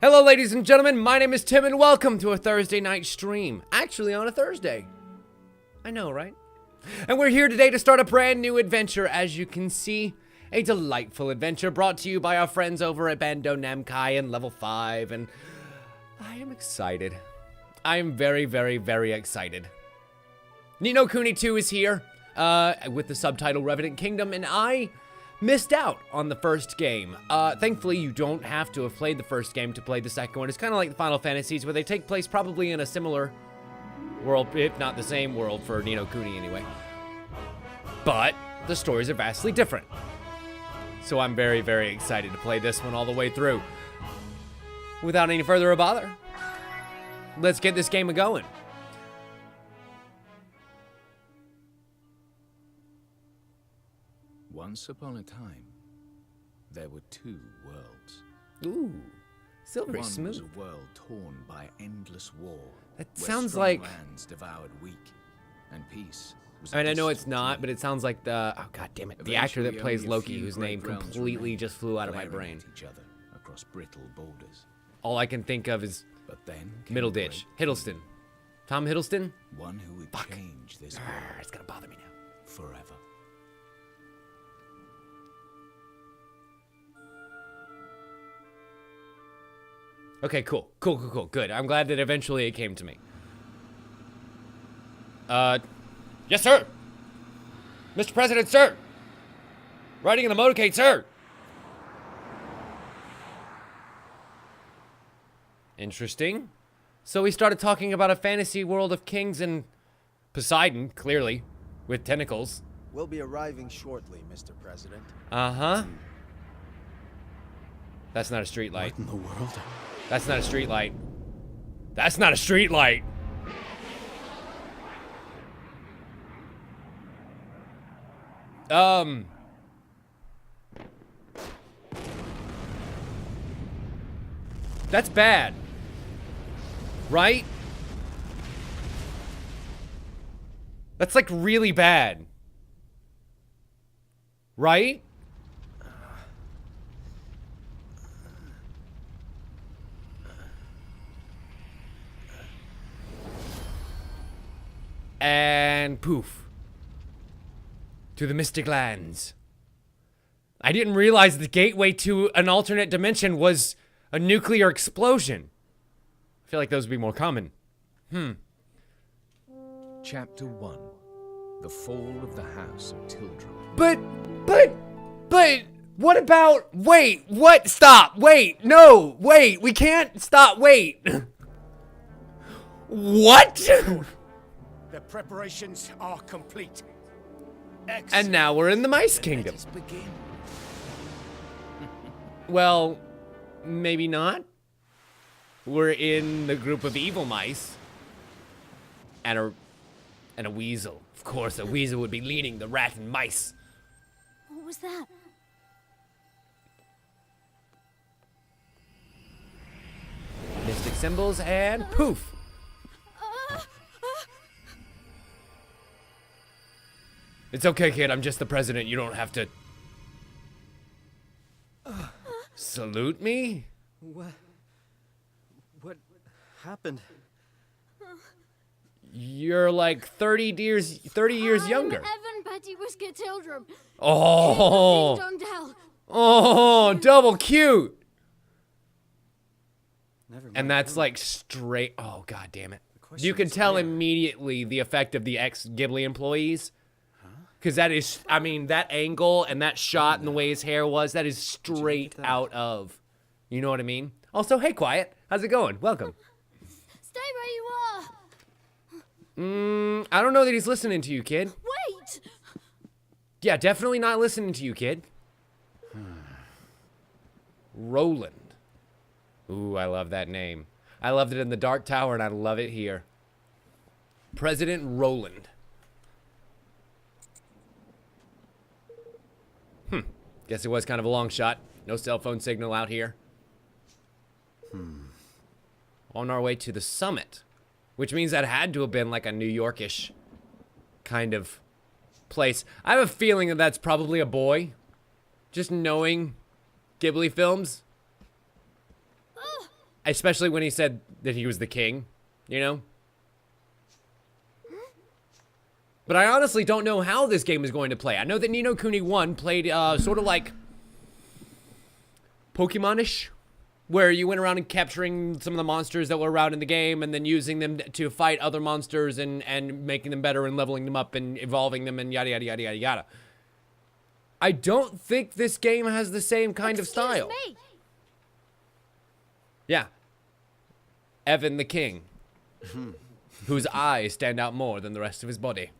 Hello ladies and gentlemen, my name is Tim and welcome to a Thursday night stream. Actually on a Thursday. I know, right? And we're here today to start a brand new adventure, as you can see. A delightful adventure brought to you by our friends over at Bando Namkai and Level 5, and I am excited. I am very, very, very excited. Ni No Kuni 2 is here, with the subtitle Revenant Kingdom, and I missed out on the first game. Thankfully, you don't have to have played the first game to play the second one. It's kind of like the Final Fantasies, where they take place probably in a similar world, if not the same world for Ni No Kuni anyway. But the stories are vastly different. So I'm very, very excited to play this one all the way through. Without any further bother, let's get this game a-going. Once upon a time, there were two worlds. Ooh, silvery One smooth. was a world torn by endless war. That where sounds strong like... lands devoured weak, and peace was I mean, I know it's distant not, dream. but it sounds like the... Oh, god damn it. The actor that Eventually, plays only a Loki, few whose great name realms completely remained, just flew out of my glaring brain. at each other across brittle borders. All I can think of is But then came Middle a Ditch. great Hiddleston. Tom Hiddleston? one who would Fuck. change this world Arrgh, it's gonna bother me now. forever. Okay, cool. Cool. Good. I'm glad that eventually it came to me. Yes, sir! Mr. President, sir! Riding in the motorcade, sir! Interesting. So we started talking about a fantasy world of kings and Poseidon, clearly, with tentacles. We'll be arriving shortly, Mr. President. Uh-huh. That's not a street light. What in the world? That's not a street light. That's not a street light. That's bad. Right? That's like really bad. Right? And poof. To the Mystic Lands. I didn't realize the gateway to an alternate dimension was a nuclear explosion. I feel like those would be more common. Chapter 1. The Fall of the House of Tildrum. But, what about, wait, what, stop, wait, no, wait, we can't, stop, wait. What? The preparations are complete. And now we're in the Mice Kingdom. Let us begin. Well, maybe not. We're in the group of evil mice. And a weasel. Of course, a weasel would be leading the rat and mice. What was that? Mystic symbols and poof. It's okay, kid. I'm just the president. You don't have to salute me. What happened? You're like 30 years younger. Evan Betty Whisker Tildrum. Oh, Ding dong dell. oh, double cute. Never mind. And that's like straight. Oh, god damn it. question You can is tell where? immediately the effect of the ex-Ghibli employees. Because that is, I mean, that angle and that shot and the way his hair was, that is straight that? out of, you know what I mean? Also, hey, Quiet. How's it going? Welcome. Stay where you are. I don't know that he's listening to you, kid. Wait. Yeah, definitely not listening to you, kid. Roland. Ooh, I love that name. I loved it in the Dark Tower, and I love it here. President Roland. Guess it was kind of a long shot. No cell phone signal out here. On our way to the summit. Which means that had to have been like a New Yorkish kind of place. I have a feeling that that's probably a boy. Just knowing Ghibli films. Especially when he said that he was the king, you know? But I honestly don't know how this game is going to play. I know that Ni No Kuni 1 played sort of like Pokemon-ish, where you went around and capturing some of the monsters that were around in the game and then using them to fight other monsters and making them better and leveling them up and evolving them and yada, yada, yada, yada, yada. I don't think this game has the same kind of style. Me. Yeah. Evan the King, whose eyes stand out more than the rest of his body.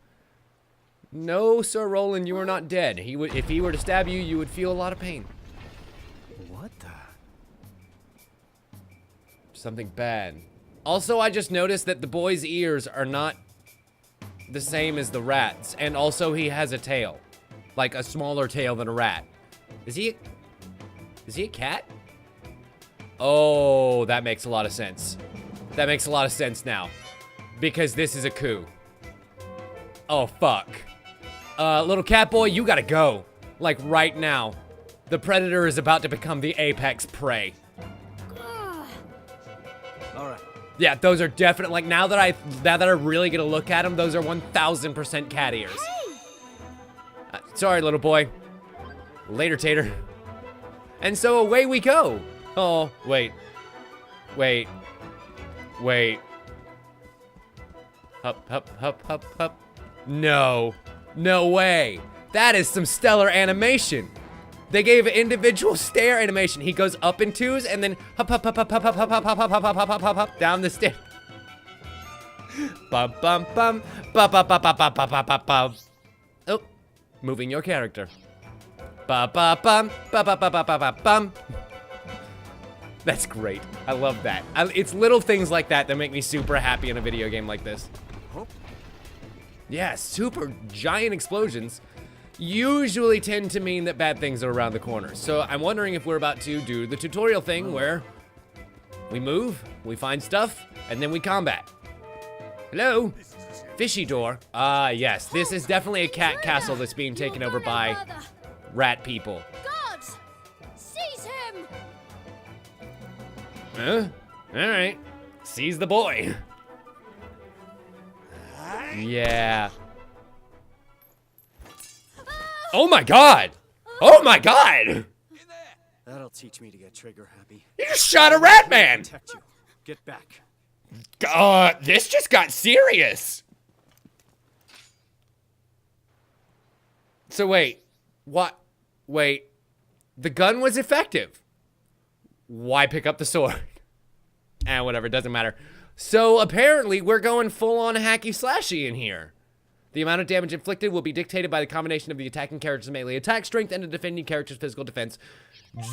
No, Sir Roland, you are not dead. If he were to stab you, you would feel a lot of pain. What the? Something bad. Also, I just noticed that the boy's ears are not the same as the rat's, and also he has a tail, like a smaller tail than a rat. Is he a cat? Oh, that makes a lot of sense. That makes a lot of sense now, because this is a coup. Oh, fuck. Little cat boy, you gotta go. Like, right now. The predator is about to become the apex prey. All right. Yeah, those are definitely, like, now that I really get a look at them, those are 1000% cat ears. Sorry, little boy. Later, Tater. And so away we go. Oh, wait. Wait. Wait. Hup, hup, hup, hup, hup. No. No way. That is some stellar animation. They gave individual stair animation. He goes up in twos and then hop, hop, hop, hop, hop, hop, hop, hop, hop, hop, hop, hop, hop, hop, hop, down the stair. Bum, bum, bum, bum, bum, bum, bum, bum, bum, bum, bum. Oh, moving your character. Ba ba bum, ba ba ba ba ba ba bum. That's great. I love that. It's little things like that that make me super happy in a video game like this. Yeah, super giant explosions usually tend to mean that bad things are around the corner. So I'm wondering if we're about to do the tutorial thing where we move, we find stuff, and then we combat. Hello? Fishy door. Ah, yes. This is definitely a cat castle that's being taken over by rat people. Guards! Seize him! Huh? Alright. Seize the boy. Yeah. Oh my god! Oh my god! That'll teach me to get trigger happy. You just shot a rat man! Protect you. Get back. This just got serious. So wait. What? Wait. The gun was effective. Why pick up the sword? Whatever, it doesn't matter. So apparently we're going full on hacky slashy in here. The amount of damage inflicted will be dictated by the combination of the attacking character's melee attack strength and the defending character's physical defense,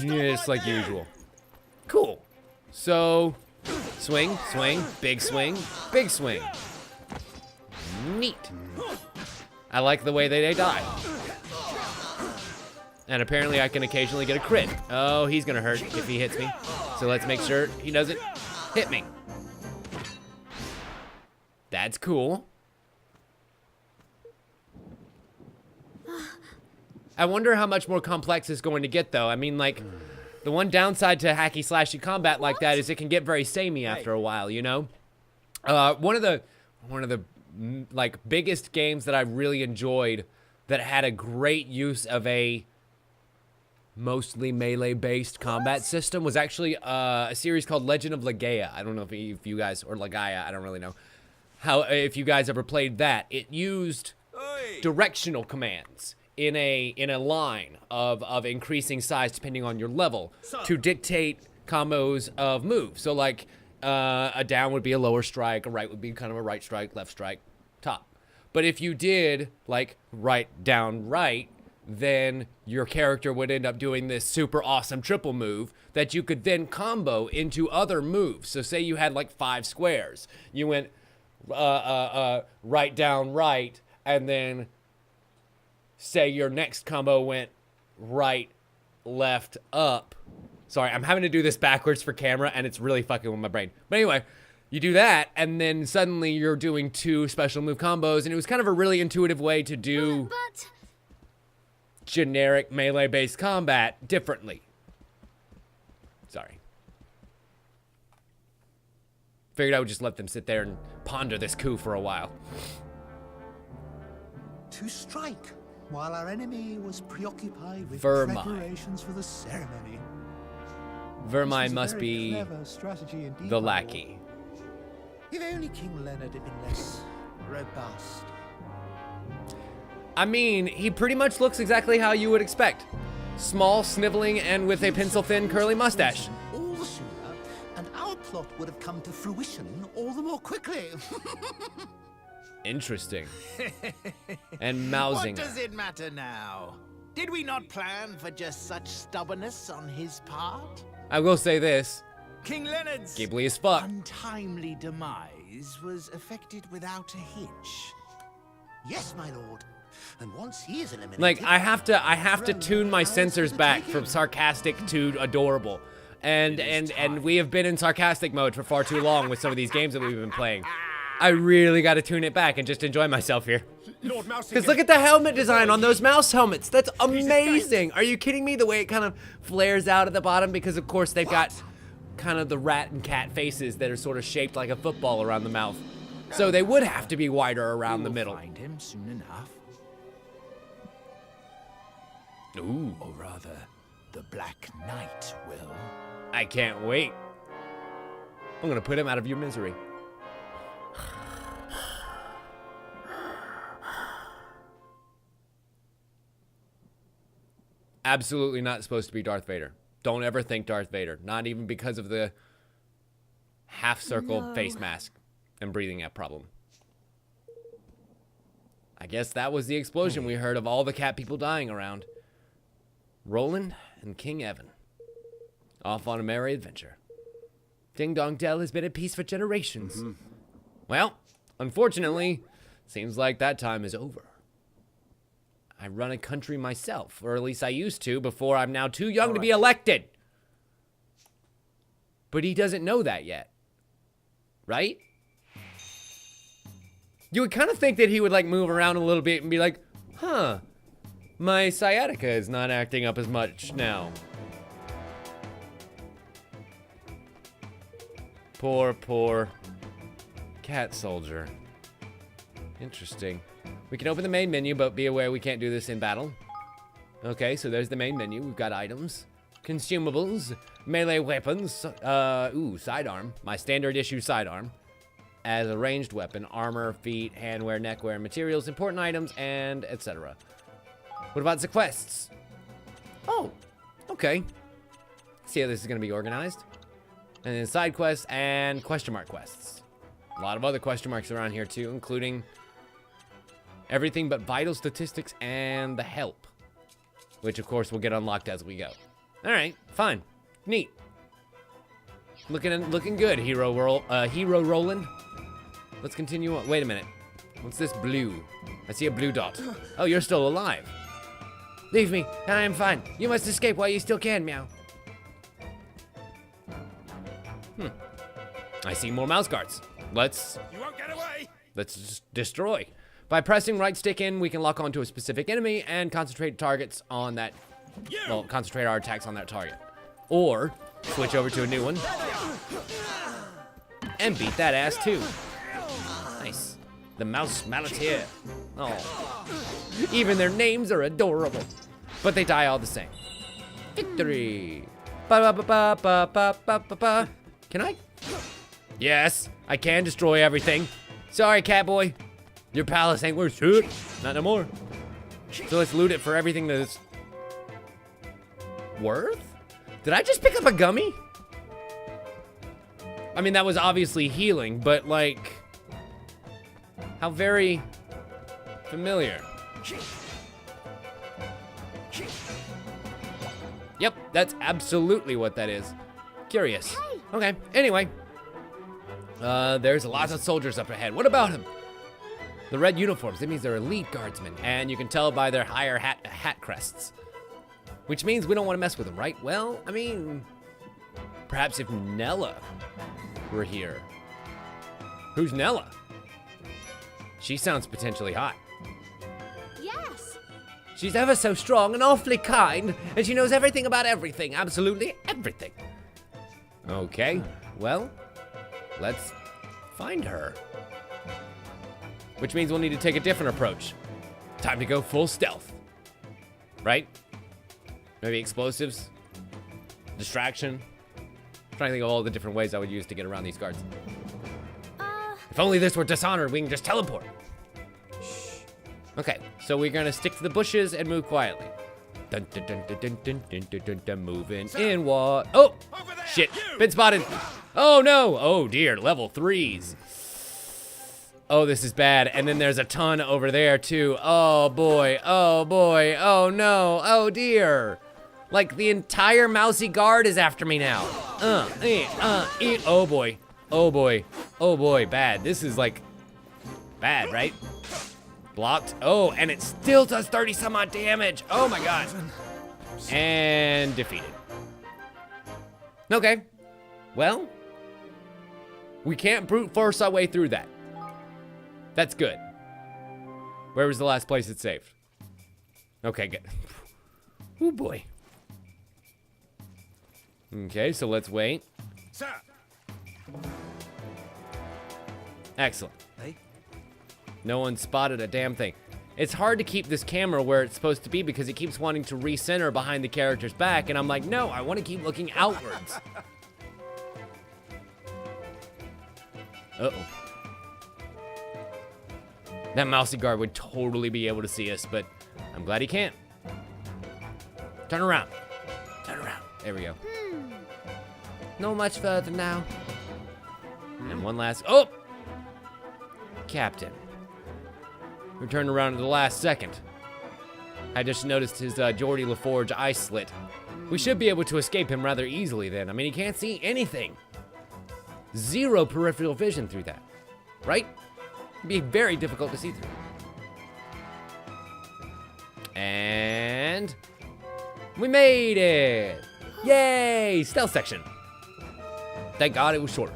just like usual. Cool. So, swing, swing, big swing, big swing. Neat. I like the way they die. And apparently I can occasionally get a crit. Oh, he's gonna hurt if he hits me. So let's make sure he doesn't hit me. That's cool. I wonder how much more complex it's going to get, though. I mean, like, the one downside to hacky slashy combat like that is it can get very samey after a while, you know? One of the like biggest games that I really enjoyed that had a great use of a mostly melee-based combat system was actually a series called Legend of Legaia. I don't know if you guys, or Legaia, I don't really know. If you guys ever played that. It used directional commands in a line of increasing size depending on your level to dictate combos of moves. So like a down would be a lower strike, a right would be kind of a right strike, left strike, top. But if you did like right down right, then your character would end up doing this super awesome triple move that you could then combo into other moves. So say you had like 5 squares. You went right down right, and then say your next combo went right, left, up. Sorry, I'm having to do this backwards for camera, and it's really fucking with my brain. But anyway, you do that, and then suddenly you're doing 2 special move combos, and it was kind of a really intuitive way to do But generic melee-based combat differently. Sorry. Figured I would just let them sit there and ponder this coup for a while. To strike while our enemy was preoccupied with Vermine. preparations for the ceremony. Vermine This was a must very be clever strategy indeed, the my lackey. lord. If only King Leonard had been less robust. I mean, he pretty much looks exactly how you would expect. Small, sniveling, and with a pencil-thin curly mustache. All the sooner, and our plot would have come to fruition all the more quickly. Interesting. And mousing. What does it matter now? Did we not plan for just such stubbornness on his part? I will say this. King Leonard's Ghibli as fuck. untimely demise was effected without a hitch. Yes, my lord. And once he is eliminated, Like, I have to tune my sensors back from sarcastic to adorable. And we have been in sarcastic mode for far too long with some of these games that we've been playing. I really got to tune it back and just enjoy myself here. Lord Mousing. Because look at the helmet design on those mouse helmets. That's amazing. Are you kidding me? The way it kind of flares out at the bottom, because of course they've got kind of the rat and cat faces that are sort of shaped like a football around the mouth. So they would have to be wider around the We'll middle. find him soon enough. Ooh, Or rather, the Black Knight will. I can't wait. I'm gonna put him out of your misery. Absolutely not supposed to be Darth Vader. Don't ever think Darth Vader. Not even because of the half-circle face mask and breathing problem. I guess that was the explosion we heard of all the cat people dying around. Roland and King Evan. Off on a merry adventure. Ding Dong Dell has been at peace for generations. Well, unfortunately, seems like that time is over. I run a country myself, or at least I used to, before I'm now too young to be elected. But he doesn't know that yet. Right? You would kind of think that he would like move around a little bit and be like, huh, my sciatica is not acting up as much now. Poor cat soldier. Interesting. We can open the main menu, but be aware we can't do this in battle. Okay, so there's the main menu. We've got items, consumables, melee weapons, sidearm, my standard issue sidearm, as a ranged weapon, armor, feet, handwear, neckwear, materials, important items, and etc. What about the quests? Oh, okay. See how this is going to be organized. And then side quests and question mark quests. A lot of other question marks around here too, including everything but vital statistics and the help, which of course will get unlocked as we go. All right, fine, neat. Looking good, Hero Roland. Let's continue on. Wait a minute. What's this blue? I see a blue dot. Oh, you're still alive. Leave me. I am fine. You must escape while you still can, meow. I see more mouse guards. Let's You won't get away. just destroy. By pressing right stick in, we can lock onto a specific enemy and concentrate targets on that. Well, concentrate our attacks on that target. Or switch over to a new one and beat that ass too. Nice. The mouse malatier. Oh. Even their names are adorable. But they die all the same. Victory. Ba ba ba ba ba ba ba ba. Can I? Yes, I can destroy everything. Sorry, Catboy. Your palace ain't worth shit. Not no more. So let's loot it for everything that it's worth? Did I just pick up a gummy? I mean, that was obviously healing, but like, how very familiar. Yep, that's absolutely what that is. Curious. Okay, anyway. There's lots of soldiers up ahead. What about them? The red uniforms, that means they're elite guardsmen, and you can tell by their higher hat crests. Which means we don't want to mess with them, right? Well, I mean, perhaps if Nella were here. Who's Nella? She sounds potentially hot. Yes. She's ever so strong and awfully kind, and she knows everything about everything, absolutely everything. Okay, well, let's find her. Which means we'll need to take a different approach. Time to go full stealth. Right? Maybe explosives? Distraction? I'm trying to think of all the different ways I would use to get around these guards. If only this were Dishonored, we can just teleport. Okay, so we're gonna stick to the bushes and move quietly. Dun dun dun dun dun dun dun dun dun, dun moving in what? Oh, shit! Been spotted. Oh no! Oh dear, level 3s. Oh, this is bad. And then there's a ton over there too. Oh boy! Oh boy! Oh no! Oh dear! Like the entire mousy guard is after me now. Oh boy! Oh boy! Oh boy! Bad. This is like bad, right? Blocked. Oh, and it still does 30 some odd damage. Oh my god. And defeated. Okay. Well, we can't brute force our way through that. That's good. Where was the last place it saved? Okay, good. Oh boy. Okay, so let's wait. Sir. Excellent. Hey? No one spotted a damn thing. It's hard to keep this camera where it's supposed to be because it keeps wanting to recenter behind the character's back, and I'm like, no, I want to keep looking outwards. Uh-oh. That mousy guard would totally be able to see us, but I'm glad he can't. Turn around. Turn around. There we go. No much further now. And one last... Oh! Captain. We turned around at the last second. I just noticed his Geordie LaForge eye slit. We should be able to escape him rather easily then. I mean, he can't see anything. Zero peripheral vision through that. Right? It'd be very difficult to see through. And... we made it! Yay! Stealth section. Thank God it was shorter.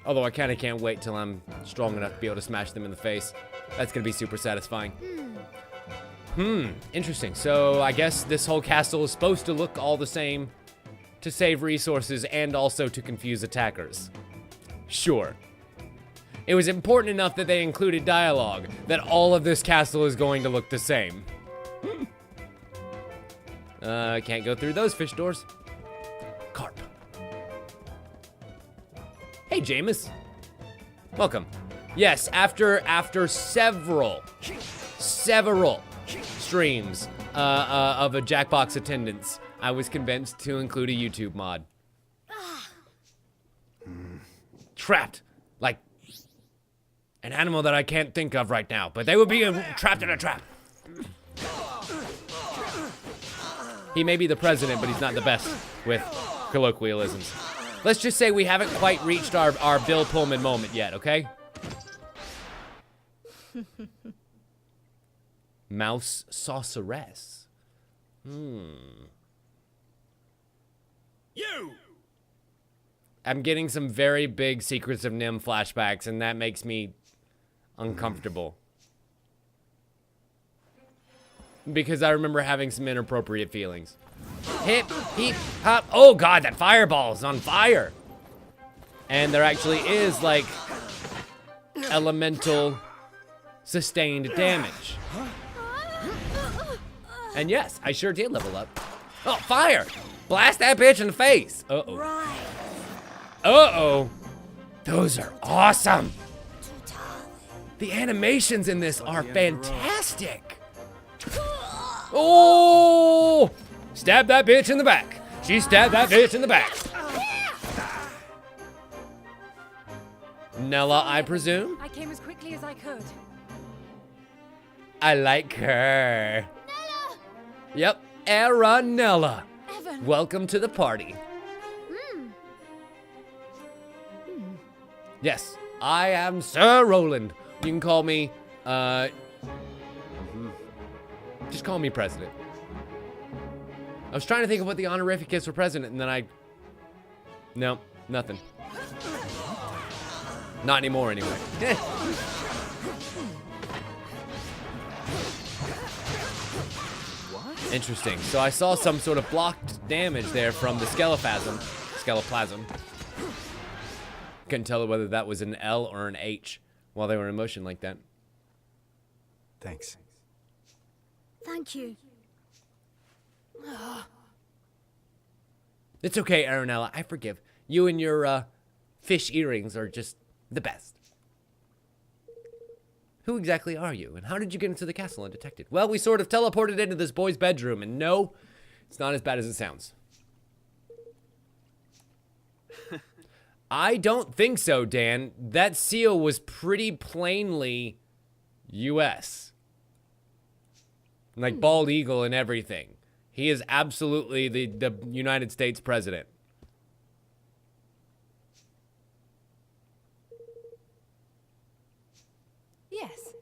Although I kind of can't wait till I'm strong enough to be able to smash them in the face. That's going to be super satisfying. Interesting. So I guess this whole castle is supposed to look all the same to save resources and also to confuse attackers. Sure. It was important enough that they included dialogue that all of this castle is going to look the same. Can't go through those fish doors. Carp. Hey, Jameis. Welcome. Yes, after several streams of a Jackbox attendance, I was convinced to include a YouTube mod. Trapped, like an animal that I can't think of right now, but they would be trapped in a trap. He may be the president, but he's not the best with colloquialisms. Let's just say we haven't quite reached our Bill Pullman moment yet, okay? Mouse sauceress. You! I'm getting some very big Secrets of Nim flashbacks, and that makes me uncomfortable. Because I remember having some inappropriate feelings. Hip, heap, hop. Oh god, that fireball is on fire. And there actually is, like, elemental sustained damage. And yes, I sure did level up. Oh, fire! Blast that bitch in the face. Uh-oh. Right. Uh-oh. Those are awesome. The animations in this are fantastic. Oh! Stab that bitch in the back. She stabbed that bitch in the back. Nella, I presume? I came as quickly as I could. I like her. Nella! Yep, Era Nella. Evan! Welcome to the party. Yes, I am Sir Roland. You can call me, just call me President. I was trying to think of what the honorific is for President, and then no, nothing. Not anymore, anyway. Interesting. So I saw some sort of blocked damage there from the skeleplasm. Couldn't tell whether that was an L or an H while they were in motion like that. Thanks. Thank you. It's okay, Aranella. I forgive. You and your fish earrings are just the best. Who exactly are you, and how did you get into the castle undetected? Well, we sort of teleported into this boy's bedroom, and no, it's not as bad as it sounds. I don't think so, Dan. That seal was pretty plainly U.S. Like bald eagle and everything. He is absolutely the United States president. Yes.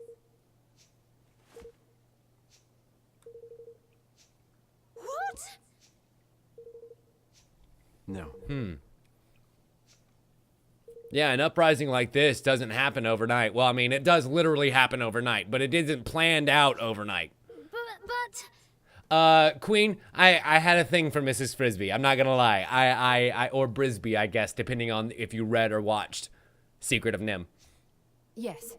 What? No. Yeah, an uprising like this doesn't happen overnight. Well, I mean, it does literally happen overnight, but it isn't planned out overnight. But... Queen, I had a thing for Mrs. Frisbee. I'm not gonna lie. Or Brisbee, I guess, depending on if you read or watched Secret of Nim. Yes.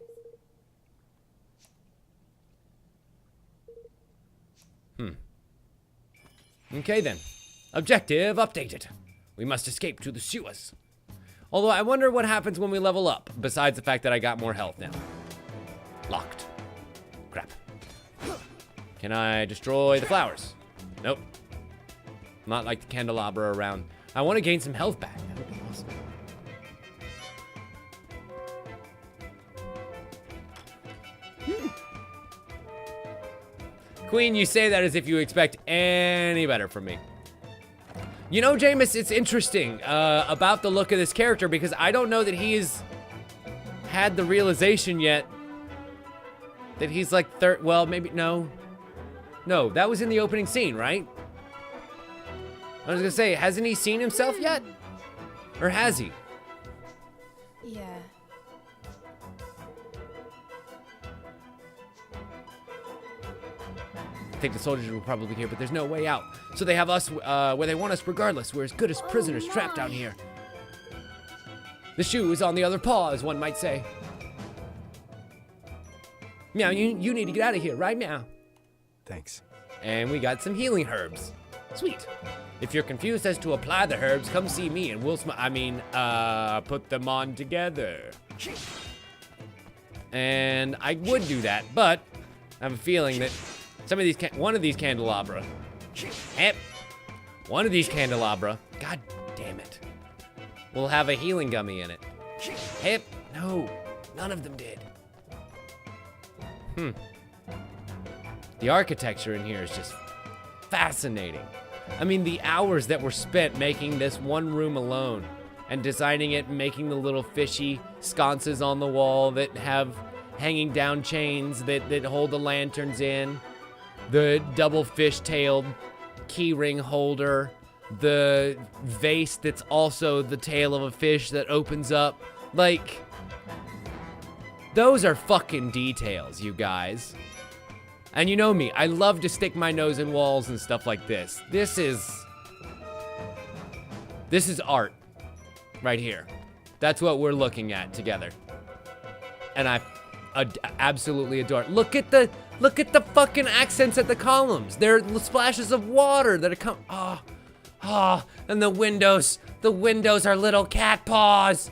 Okay then. Objective updated. We must escape to the sewers. Although I wonder what happens when we level up, besides the fact that I got more health now. Locked. Crap. Can I destroy the flowers? Nope. Not like the candelabra around. I want to gain some health back. That would be awesome. Queen, you say that as if you expect any better from me. You know, Jameis, it's interesting about the look of this character because I don't know that he's had the realization yet that he's like well, maybe, no. No, that was in the opening scene, right? I was gonna say, hasn't he seen himself yet? Or has he? Yeah. I think the soldiers will probably be here, but there's no way out. So they have us where they want us regardless. We're as good as prisoners trapped down here. The shoe is on the other paw, as one might say. Meow, you need to get out of here right now. Thanks. And we got some healing herbs. Sweet. If you're confused as to apply the herbs, come see me and we'll put them on together. And I would do that, but I have a feeling that one of these candelabra. One of these candelabra. God damn it. Will have a healing gummy in it. No, none of them did. The architecture in here is just fascinating. I mean, the hours that were spent making this one room alone and designing it and making the little fishy sconces on the wall that have hanging down chains that hold the lanterns in, the double fish-tailed keyring holder, the vase that's also the tail of a fish that opens up. Like, those are fucking details, you guys. And you know me, I love to stick my nose in walls and stuff like this. This is art right here. That's what we're looking at together. And I absolutely adore it. Look at the fucking accents at the columns. They're splashes of water that are and the windows are little cat paws.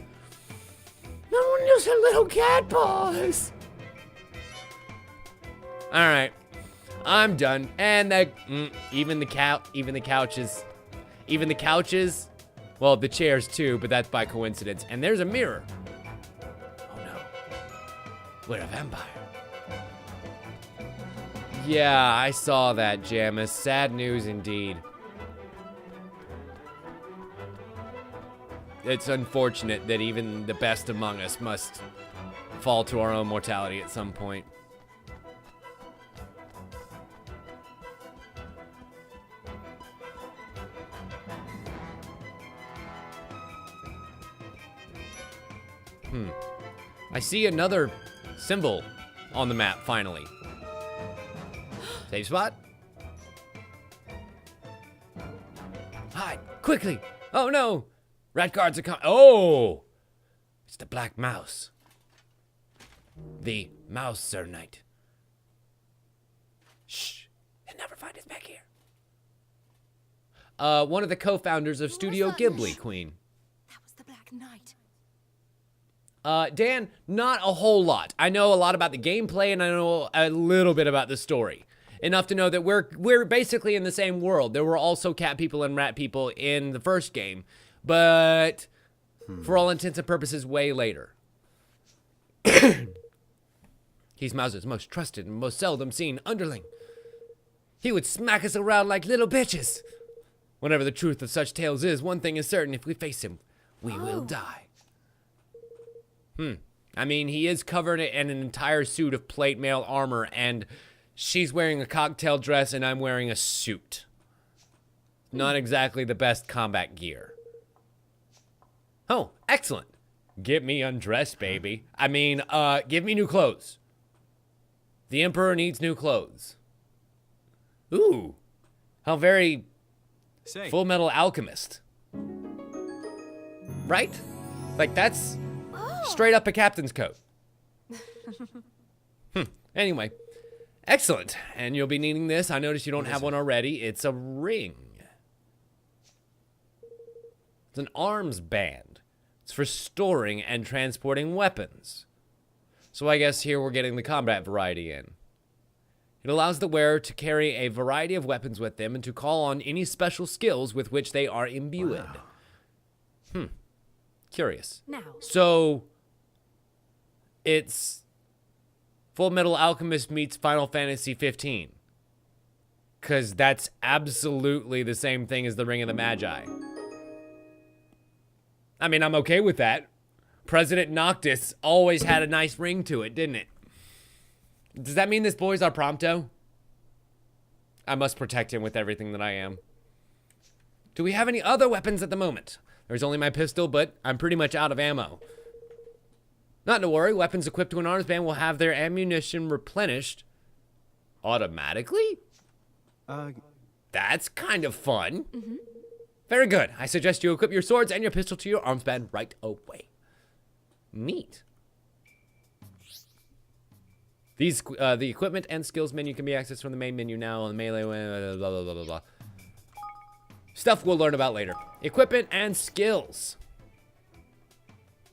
The windows are little cat paws. All right, I'm done. And even the couches, well, the chairs too, but that's by coincidence. And there's a mirror. Oh no, we're a vampire. Yeah, I saw that, Jamis. Sad news indeed. It's unfortunate that even the best among us must fall to our own mortality at some point. I see another symbol on the map, finally. Save spot. Hide, quickly. Oh no. Rat guards are coming. Oh. It's the Black Mouse. The Mouse Sir Knight. Shh. He'll never find us back here. One of the co-founders of Studio Ghibli, Queen. That was the Black Knight. Dan, not a whole lot. I know a lot about the gameplay, and I know a little bit about the story. Enough to know that we're basically in the same world. There were also cat people and rat people in the first game, but for all intents and purposes, way later. He's Mauser's most trusted and most seldom seen underling. He would smack us around like little bitches. Whatever the truth of such tales is, one thing is certain: if we face him, we will die. I mean, he is covered in an entire suit of plate mail armor, and she's wearing a cocktail dress, and I'm wearing a suit. Not exactly the best combat gear. Oh, excellent. Get me undressed, baby. I mean, give me new clothes. The Emperor needs new clothes. Ooh, how very Say, Full Metal Alchemist. Right? Like, that's straight up a captain's coat. Anyway, excellent. And you'll be needing this. I noticed you don't have one already. It's a ring. It's an arms band. It's for storing and transporting weapons. So I guess here we're getting the combat variety in. It allows the wearer to carry a variety of weapons with them and to call on any special skills with which they are imbued. Wow. Curious. Now. So, it's Full Metal Alchemist meets Final Fantasy 15. Because that's absolutely the same thing as the Ring of the Magi. I mean, I'm okay with that. President Noctis always had a nice ring to it, didn't it? Does that mean this boy's our Prompto? I must protect him with everything that I am. Do we have any other weapons at the moment? There's only my pistol, but I'm pretty much out of ammo. Not to worry, weapons equipped to an arms band will have their ammunition replenished automatically? That's kind of fun. Very good. I suggest you equip your swords and your pistol to your arms band right away. Neat. These, the equipment and skills menu can be accessed from the main menu now on the melee, blah, blah, blah, blah, blah. Stuff we'll learn about later. Equipment and skills.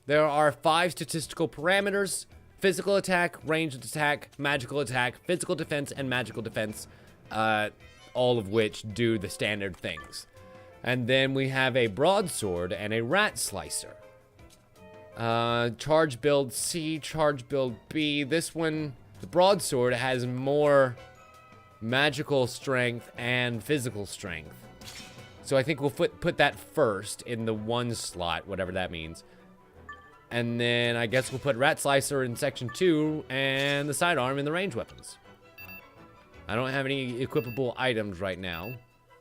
There are 5 statistical parameters: physical attack, ranged attack, magical attack, physical defense, and magical defense, all of which do the standard things. And then we have a broadsword and a rat slicer. Charge build C, charge build B. This one, the broadsword, has more magical strength and physical strength. So I think we'll put that first in the 1 slot, whatever that means. And then I guess we'll put rat slicer in section 2 and the sidearm in the range weapons. I don't have any equipable items right now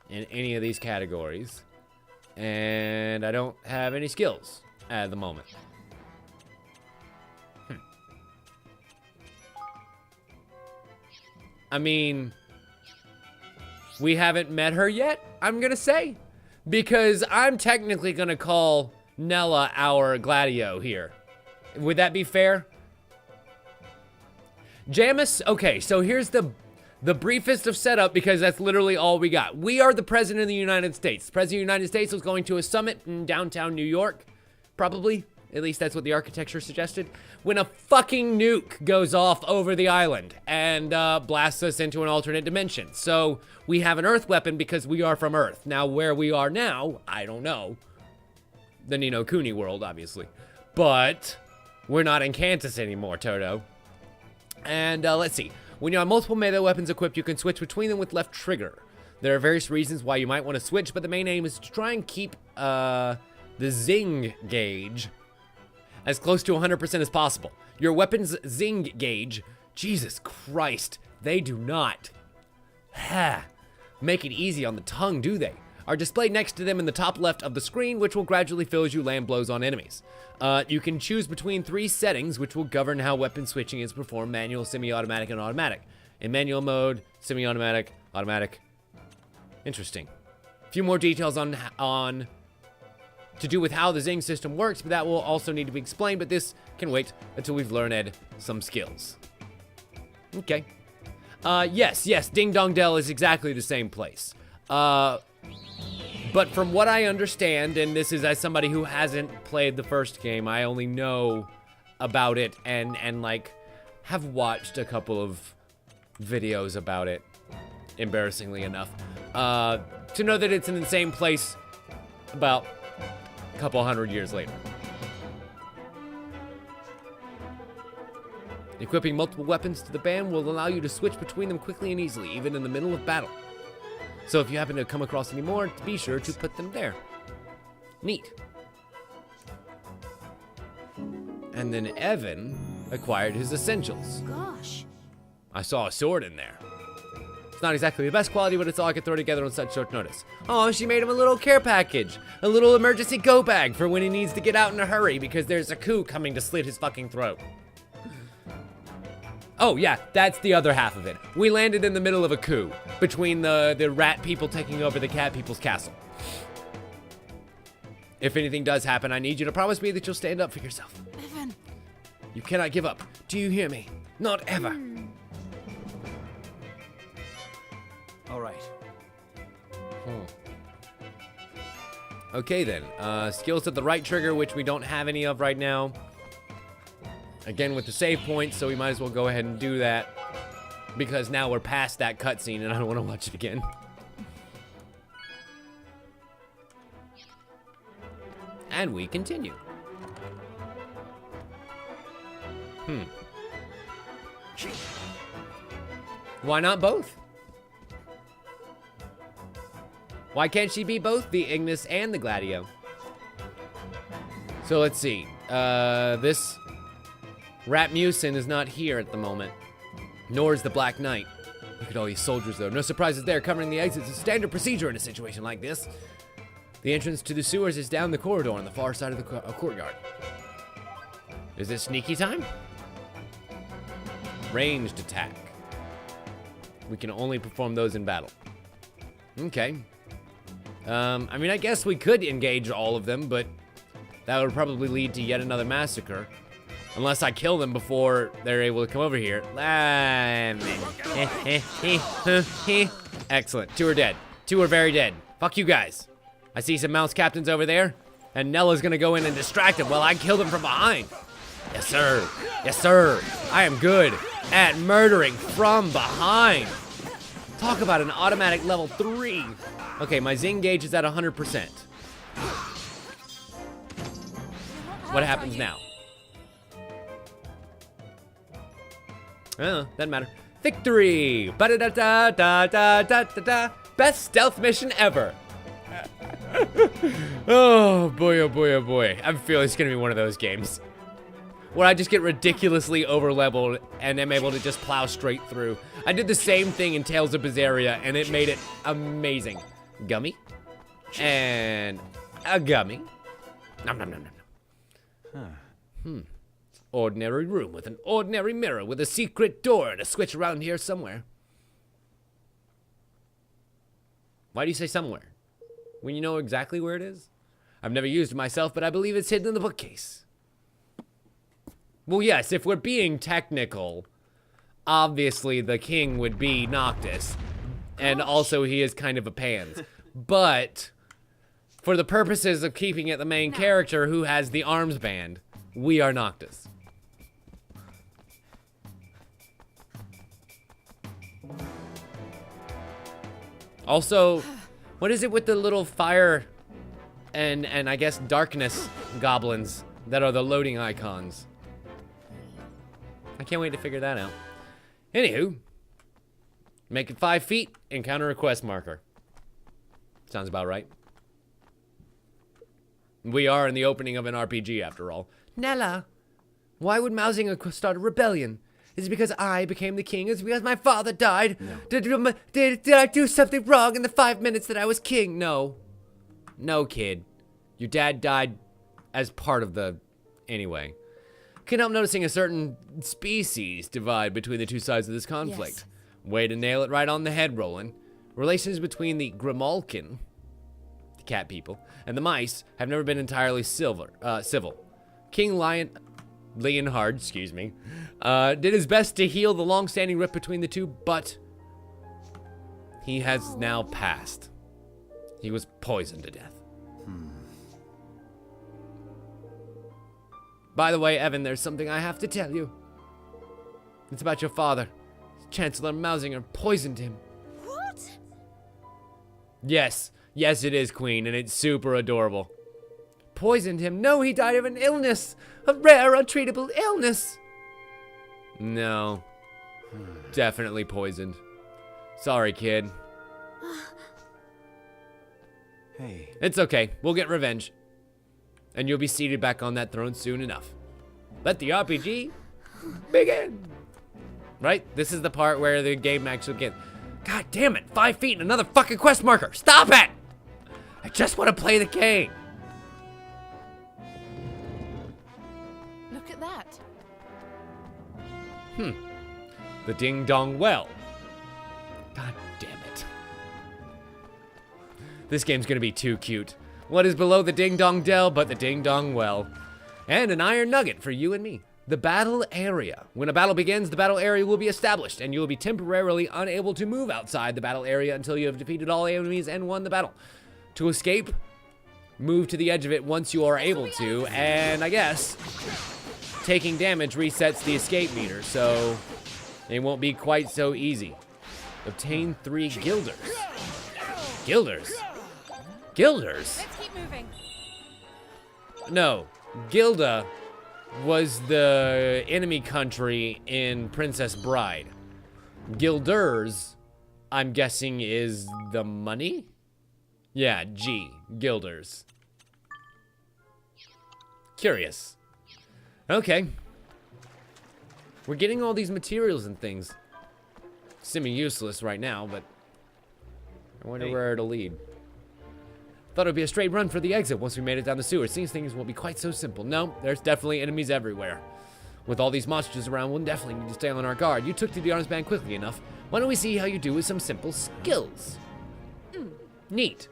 in any of these categories. And I don't have any skills at the moment. I mean, we haven't met her yet, I'm gonna say. Because I'm technically gonna call Nella our Gladio here. Would that be fair? Jamis, okay, so here's the briefest of setup, because that's literally all we got. We are the President of the United States. The President of the United States was going to a summit in downtown New York, probably. At least that's what the architecture suggested. When a fucking nuke goes off over the island and blasts us into an alternate dimension. So we have an Earth weapon because we are from Earth. Now, where we are now, I don't know. The Ni No Kuni world, obviously. But we're not in Kansas anymore, Toto. And let's see. When you have multiple melee weapons equipped, you can switch between them with left trigger. There are various reasons why you might want to switch, but the main aim is to try and keep the zing gauge as close to 100% as possible. Your weapon's zing gauge, Jesus Christ, they do not make it easy on the tongue, do they? Are displayed next to them in the top left of the screen, which will gradually fill as you land blows on enemies. You can choose between 3 settings, which will govern how weapon switching is performed: manual, semi-automatic, and automatic. In manual mode, semi-automatic, automatic. Interesting. A few more details on to do with how the Zing system works, but that will also need to be explained, but this can wait until we've learned some skills. Okay. Yes, Ding Dong Dell is exactly the same place. But from what I understand, and this is as somebody who hasn't played the first game, I only know about it and like have watched a couple of videos about it, embarrassingly enough, to know that it's in the same place about a couple hundred years later. Equipping multiple weapons to the band will allow you to switch between them quickly and easily, even in the middle of battle. So if you happen to come across any more, be sure to put them there. Neat. And then Evan acquired his essentials. Gosh. I saw a sword in there. It's not exactly the best quality, but it's all I could throw together on such short notice. Oh, she made him a little care package. A little emergency go bag for when he needs to get out in a hurry because there's a coup coming to slit his fucking throat. Oh yeah, that's the other half of it. We landed in the middle of a coup between the rat people taking over the cat people's castle. If anything does happen, I need you to promise me that you'll stand up for yourself. Evan. You cannot give up. Do you hear me? Not ever. All right. Okay then, skills at the right trigger, which we don't have any of right now. Again with the save point, so we might as well go ahead and do that. Because now we're past that cutscene and I don't want to watch it again. And we continue. Why not both? Why can't she be both the Ignis and the Gladio? So let's see. This Rasmussen is not here at the moment. Nor is the Black Knight. Look at all these soldiers though. No surprises there. Covering the exits is standard procedure in a situation like this. The entrance to the sewers is down the corridor on the far side of the courtyard. Is it sneaky time? Ranged attack. We can only perform those in battle. Okay. I mean, I guess we could engage all of them, but that would probably lead to yet another massacre. Unless I kill them before they're able to come over here. Excellent. 2 are dead. 2 are very dead. Fuck you guys. I see some mouse captains over there, and Nella's gonna go in and distract them while I kill them from behind. Yes, sir. Yes, sir. I am good at murdering from behind. Talk about an automatic level 3. Okay, my Zing gauge is at 100%. What happens now? Oh, doesn't matter. Victory! Ba-da-da-da-da-da-da-da-da. Best stealth mission ever. Oh boy, oh boy, oh boy. I feel it's gonna be one of those games where I just get ridiculously over-leveled and am able to just plow straight through. I did the same thing in Tales of Berseria and it made it amazing. Gummy. And a gummy. Nom nom nom nom. Ordinary room with an ordinary mirror with a secret door and a switch around here somewhere. Why do you say somewhere? When you know exactly where it is? I've never used it myself, but I believe it's hidden in the bookcase. Well, yes, if we're being technical, obviously the king would be Noctis. And also he is kind of a pans. But for the purposes of keeping it the main character who has the arms band, we are Noctis. Also, what is it with the little fire and I guess darkness goblins that are the loading icons? I can't wait to figure that out. Anywho, make it 5 feet, encounter a quest marker. Sounds about right. We are in the opening of an RPG after all. Nella, why would Mausinger start a rebellion? Is it because I became the king? Is it because my father died? No. Did I do something wrong in the 5 minutes that I was king? No. No, kid. Your dad died as part of the... Anyway. Can't help noticing a certain species divide between the two sides of this conflict. Yes. Way to nail it right on the head, Roland. Relations between the Grimalkin, cat people, and the mice have never been entirely civil. King Leonhard, did his best to heal the long-standing rift between the two, but he has now passed. He was poisoned to death. By the way, Evan, there's something I have to tell you. It's about your father. Chancellor Mausinger poisoned him. What? Yes, it is, Queen, and it's super adorable. Poisoned him? No, he died of an illness. A rare, untreatable illness. No. Definitely poisoned. Sorry, kid. Hey. It's okay. We'll get revenge. And you'll be seated back on that throne soon enough. Let the RPG begin. Right? This is the part where the game actually gets... God damn it. 5 feet and another fucking quest marker. Stop it. I just want to play the game. Look at that. The Ding Dong Well. God damn it. This game's gonna be too cute. What is below the Ding Dong Dell but the Ding Dong Well? And an iron nugget for you and me. The battle area. When a battle begins, the battle area will be established, and you will be temporarily unable to move outside the battle area until you have defeated all enemies and won the battle. To escape, move to the edge of it once you are able to, and I guess taking damage resets the escape meter, so it won't be quite so easy. Obtain 3 guilders. Guilders? Guilders? Let's keep moving. No, Gilda was the enemy country in Princess Bride. Guilders, I'm guessing, is the money? Yeah, G, guilders. Curious. Okay. We're getting all these materials and things. Semi-useless right now, but I wonder where it'll lead. Thought it would be a straight run for the exit once we made it down the sewer. Seems things won't be quite so simple. No, there's definitely enemies everywhere. With all these monsters around, we'll definitely need to stay on our guard. You took to the arms band quickly enough. Why don't we see how you do with some simple skills? Neat.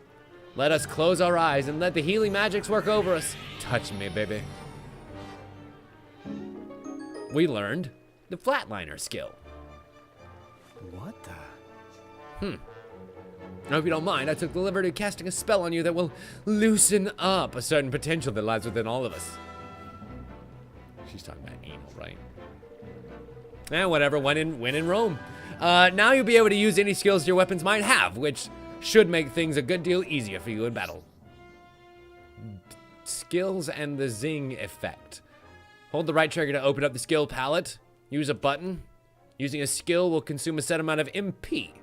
Let us close our eyes and let the healing magics work over us. Touch me, baby. We learned the flatliner skill. What the? I hope you don't mind. I took the liberty of casting a spell on you that will loosen up a certain potential that lies within all of us. She's talking about anal, right? Whatever. When in Rome. Now you'll be able to use any skills your weapons might have, which should make things a good deal easier for you in battle. Skills and the zing effect. Hold the right trigger to open up the skill palette. Use a button. Using a skill will consume a set amount of MP.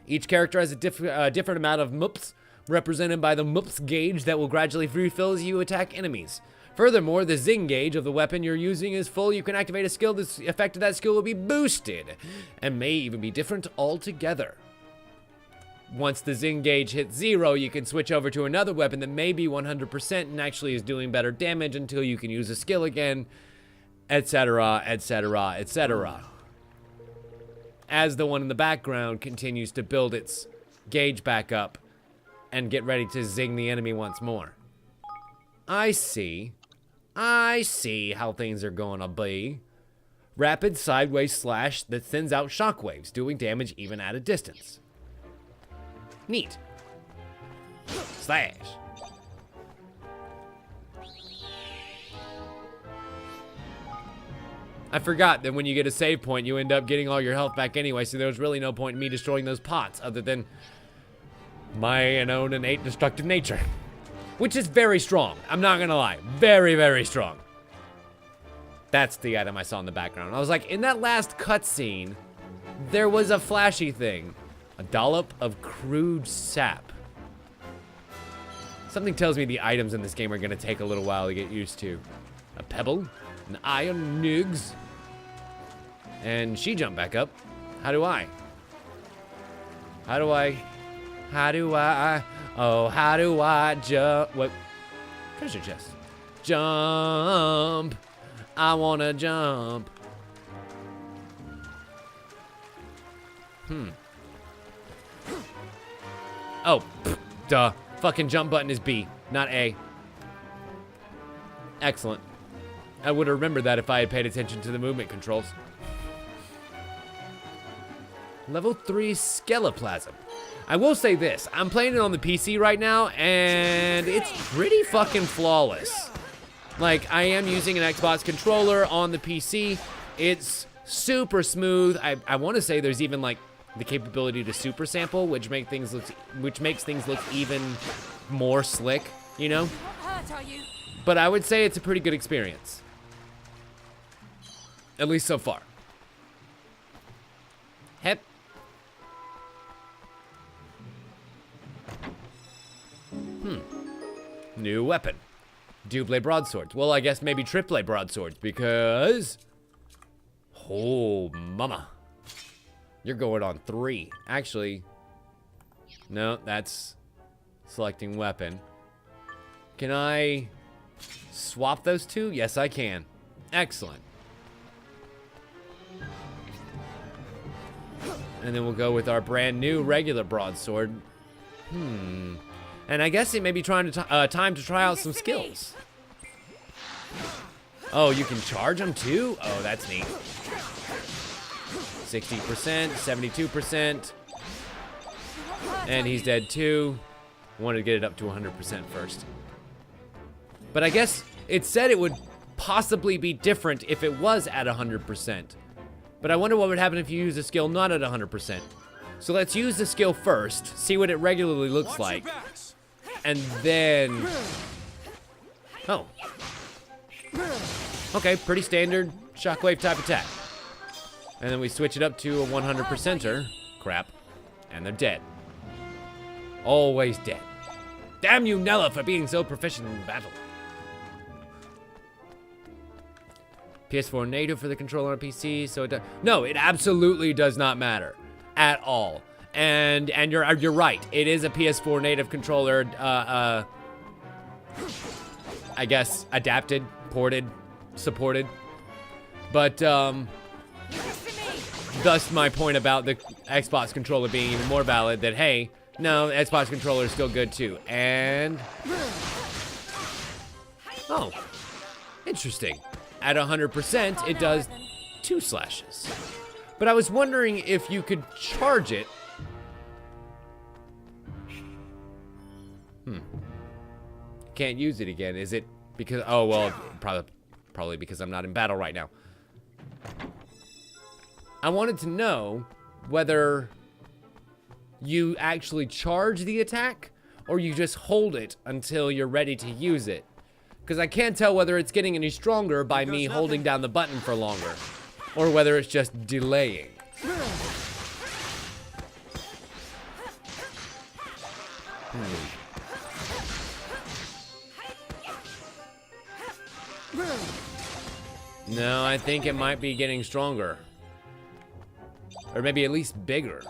Each character has a different amount of MUPs, represented by the MUPs gauge that will gradually refill as you attack enemies. Furthermore, the zing gauge of the weapon you're using is full. You can activate a skill. The effect of that skill will be boosted, and may even be different altogether. Once the zing gauge hits 0, you can switch over to another weapon that may be 100% and actually is doing better damage until you can use a skill again, etc., etc., etc. As the one in the background continues to build its gauge back up and get ready to zing the enemy once more. I see how things are gonna be. Rapid sideways slash that sends out shockwaves, doing damage even at a distance. Neat. Slash. I forgot that when you get a save point, you end up getting all your health back anyway, so there was really no point in me destroying those pots other than my own innate destructive nature. Which is very strong. I'm not gonna lie. Very, very strong. That's the item I saw in the background. I was like, in that last cutscene, there was a flashy thing. A dollop of crude sap. Something tells me the items in this game are gonna take a little while to get used to. A pebble, an iron nugs, and she jumped back up. How do I? Jump? What? Treasure chest. Jump. I wanna jump. Oh, duh. Fucking jump button is B, not A. Excellent. I would have remembered that if I had paid attention to the movement controls. Level 3 Skeleplasm. I will say this, I'm playing it on the PC right now, and it's pretty fucking flawless. Like, I am using an Xbox controller on the PC. It's super smooth. I want to say there's even, like, the capability to super sample, which makes things look even more slick, you know? Not hurt, are you? But I would say it's a pretty good experience. At least so far. Hep. New weapon. Double broadswords. Well, I guess maybe triple broadswords because... Oh, mama. You're going on 3. Actually, no, that's selecting weapon. Can I swap those two? Yes, I can. Excellent. And then we'll go with our brand new regular broadsword. And I guess it may be time to try out some skills. Oh, you can charge them too? Oh, that's neat. 60%, 72%. And he's dead too. Wanted to get it up to 100% first. But I guess it said it would possibly be different if it was at 100%. But I wonder what would happen if you use a skill not at 100%. So let's use the skill first, see what it regularly looks like. And then... Oh. Okay, pretty standard shockwave type attack. And then we switch it up to a 100%er. Crap. And they're dead. Always dead. Damn you, Nella, for being so proficient in battle. PS4 native for the controller on PC, so it does. No, it absolutely does not matter at all. And you're right. It is a PS4 native controller. I guess adapted, ported, supported. But thus my point about the Xbox controller being even more valid. That hey, no, the Xbox controller is still good too. And oh, interesting. At 100%, it does 2 slashes. But I was wondering if you could charge it. Can't use it again. Is it because, oh, well, probably because I'm not in battle right now. I wanted to know whether you actually charge the attack or you just hold it until you're ready to use it. Because I can't tell whether it's getting any stronger by me holding down the button for longer, or whether it's just delaying. No, I think it might be getting stronger. Or maybe at least bigger.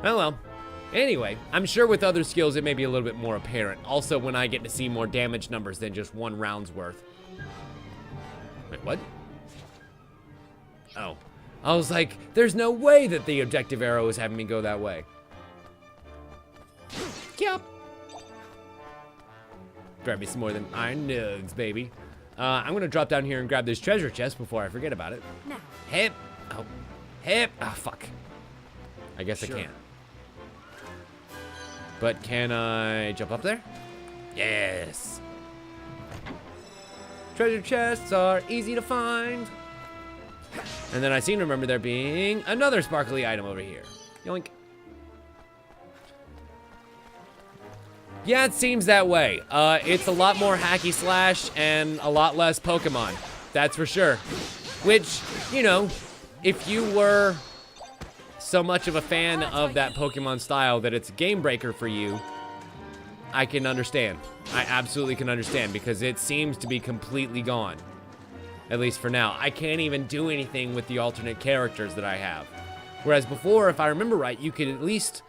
Oh well. Anyway, I'm sure with other skills it may be a little bit more apparent. Also, when I get to see more damage numbers than just 1 round's worth. Wait, what? Oh. I was like, there's no way that the objective arrow is having me go that way. Yep. Grab me some more than iron nugs, baby. I'm gonna drop down here and grab this treasure chest before I forget about it. Now. Hip. Oh. Hip. Ah, fuck. I guess I can't. But can I jump up there? Yes. Treasure chests are easy to find. And then I seem to remember there being another sparkly item over here. Yoink. Yeah, it seems that way. It's a lot more hacky slash and a lot less Pokemon. That's for sure. Which, you know, if you were so much of a fan of that Pokemon style that it's a game breaker for you, I can understand. I absolutely can understand because it seems to be completely gone. At least for now. I can't even do anything with the alternate characters that I have. Whereas before, if I remember right, you could at least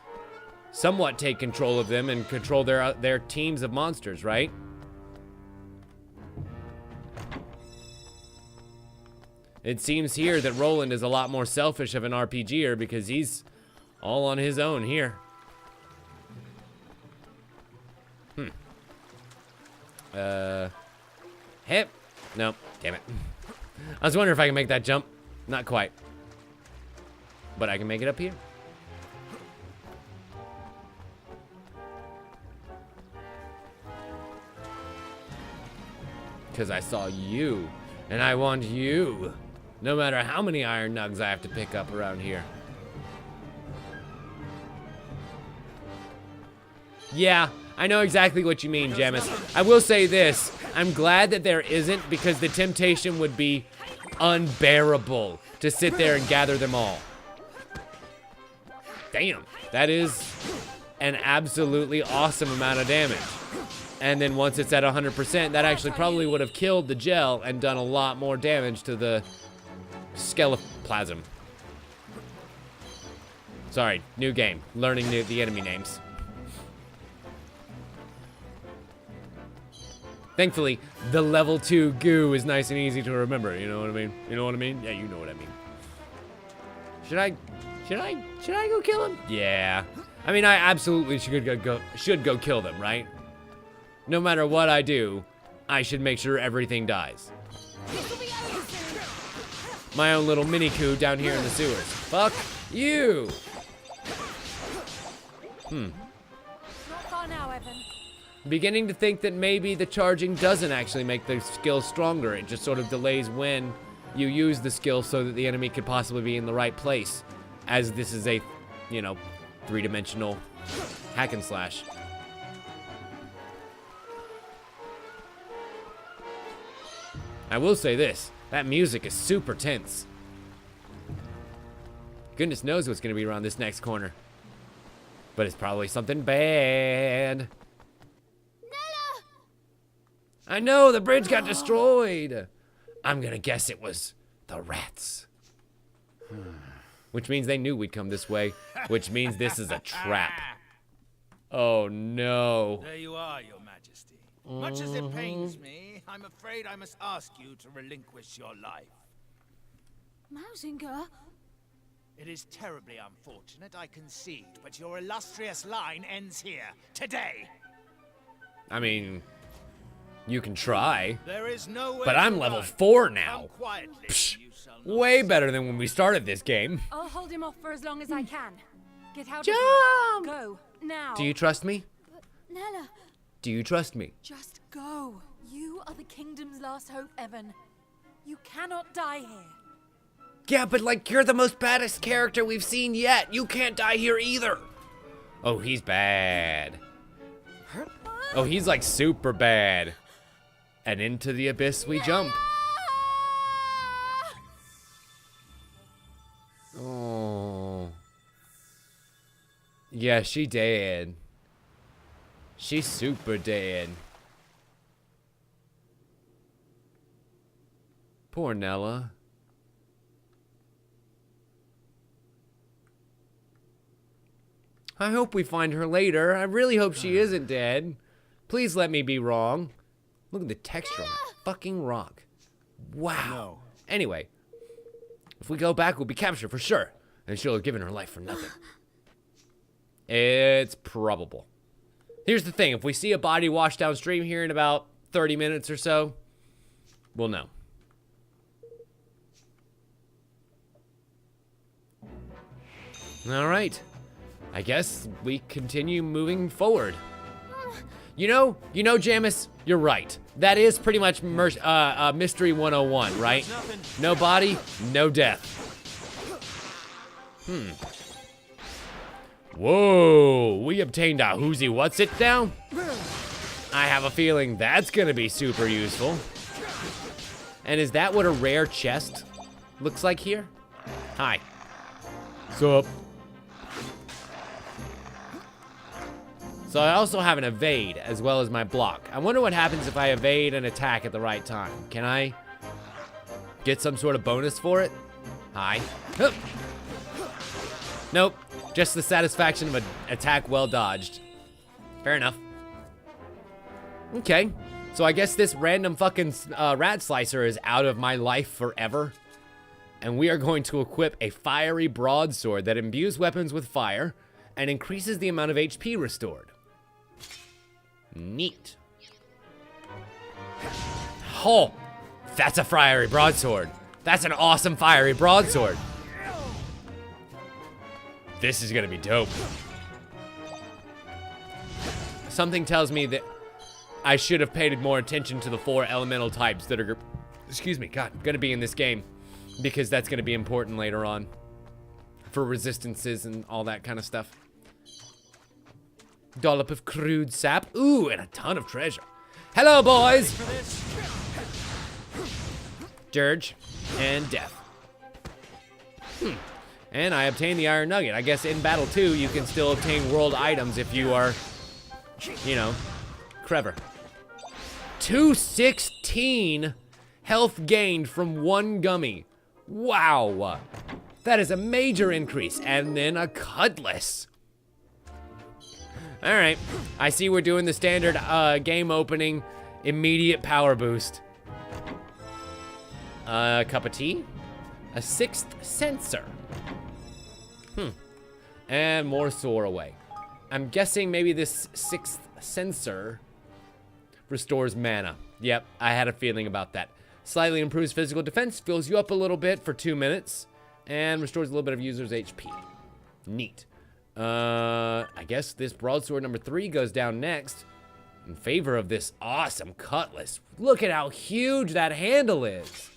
somewhat take control of them and control their teams of monsters, right? It seems here that Roland is a lot more selfish of an RPGer because he's all on his own here. Hip. Nope. Damn it. I was wondering if I can make that jump. Not quite. But I can make it up here. Because I saw you. And I want you. No matter how many iron nugs I have to pick up around here. Yeah, I know exactly what you mean, Gemmis. I will say this. I'm glad that there isn't, because the temptation would be unbearable to sit there and gather them all. Damn, that is an absolutely awesome amount of damage. And then once it's at 100%, that actually probably would have killed the gel and done a lot more damage to the skeleplasm. Sorry, new game. Learning the enemy names. Thankfully, the level 2 goo is nice and easy to remember. You know what I mean? You know what I mean? Yeah, you know what I mean. Should I go kill him? Yeah. I mean, I absolutely should go kill them, right? No matter what I do, I should make sure everything dies. My own little mini coup down here in the sewers. Fuck you. Not far now, Evan. Beginning to think that maybe the charging doesn't actually make the skill stronger. It just sort of delays when you use the skill so that the enemy could possibly be in the right place. As this is a, you know, 3-dimensional hack and slash. I will say this, that music is super tense. Goodness knows what's gonna be around this next corner. But it's probably something bad. I know, the bridge got destroyed. I'm gonna guess it was the rats. Which means they knew we'd come this way, which means this is a trap. Oh no. There you are, Your Majesty. Much as it pains me, I'm afraid I must ask you to relinquish your life. Mausinger? It is terribly unfortunate, I concede, but your illustrious line ends here, today. I mean, you can try. There is no way But I'm to level run. 4 now. Come quietly. Psh, You shall not way better than when we started this game. I'll hold him off for as long as I can. Get out Jump! of here. Go, now. Do you trust me? Nella, Do you trust me? Just go. You are the kingdom's last hope, Evan. You cannot die here. Yeah, but like, you're the most baddest character we've seen yet. You can't die here either. Oh, he's bad. Oh, he's like super bad. And into the abyss we jump. Oh. Yeah, she dead. She's super dead. Poor Nella. I hope we find her later. I really hope she isn't dead. Please let me be wrong. Look at the texture on that fucking rock. Wow. No. Anyway, if we go back, we'll be captured for sure. And she'll have given her life for nothing. It's probable. Here's the thing. If we see a body wash downstream here in about 30 minutes or so, we'll know. All right. I guess we continue moving forward. You know, Jamis, you're right. That is pretty much Mystery 101, right? No body, no death. Whoa, we obtained a whoozy what's it now? I have a feeling that's gonna be super useful. And is that what a rare chest looks like here? Hi. Sup? So I also have an evade as well as my block. I wonder what happens if I evade an attack at the right time. Can I get some sort of bonus for it? Hi. Hup. Nope. Just the satisfaction of an attack well dodged. Fair enough. Okay. So I guess this random fucking rat slicer is out of my life forever. And we are going to equip a fiery broadsword that imbues weapons with fire and increases the amount of HP restored. Neat. Oh, that's a fiery broadsword. That's an awesome fiery broadsword. This is gonna be dope. Something tells me that I should have paid more attention to the 4 elemental types that are, excuse me, God, gonna be in this game, because that's gonna be important later on for resistances and all that kind of stuff. Dollop of crude sap. Ooh, and a ton of treasure. Hello, boys. Dirge and death. And I obtained the iron nugget. I guess in battle 2, you can still obtain world items if you are, you know, clever. 216 health gained from 1 gummy. Wow. That is a major increase. And then a cutlass. All right. I see we're doing the standard game opening immediate power boost. A cup of tea. A 6th sensor. And more soar away. I'm guessing maybe this 6th sensor restores mana. Yep, I had a feeling about that. Slightly improves physical defense, fills you up a little bit for 2 minutes, and restores a little bit of user's HP. Neat. I guess this broadsword number 3 goes down next in favor of this awesome cutlass. Look at how huge that handle is.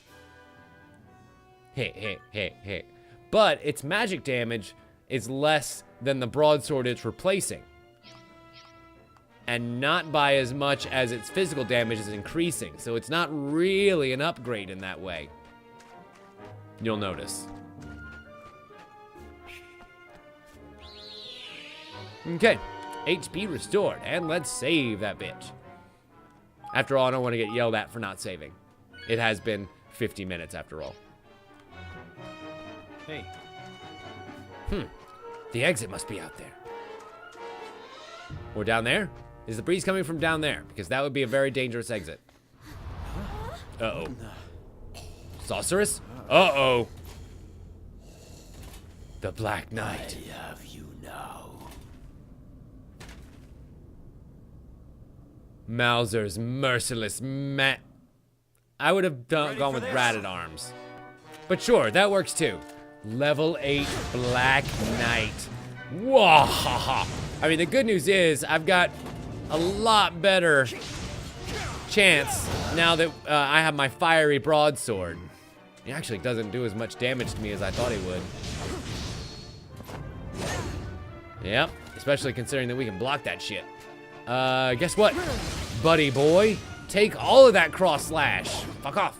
Hey. But its magic damage is less than the broadsword it's replacing. And not by as much as its physical damage is increasing. So it's not really an upgrade in that way. You'll notice. Okay, HP restored, and let's save that bitch. After all, I don't want to get yelled at for not saving. It has been 50 minutes after all. Hey. The exit must be out there. Or down there? Is the breeze coming from down there? Because that would be a very dangerous exit. Uh-oh. Sorceress? Uh-oh. The Black Knight. I have you now. Mauser's merciless I would have gone with Ratted Arms. But sure, that works too. Level 8 Black Knight. Whoa! I mean, the good news is I've got a lot better chance now that I have my fiery broadsword. It actually doesn't do as much damage to me as I thought it would. Yep, especially considering that we can block that shit. Guess what, buddy boy? Take all of that cross slash. Fuck off.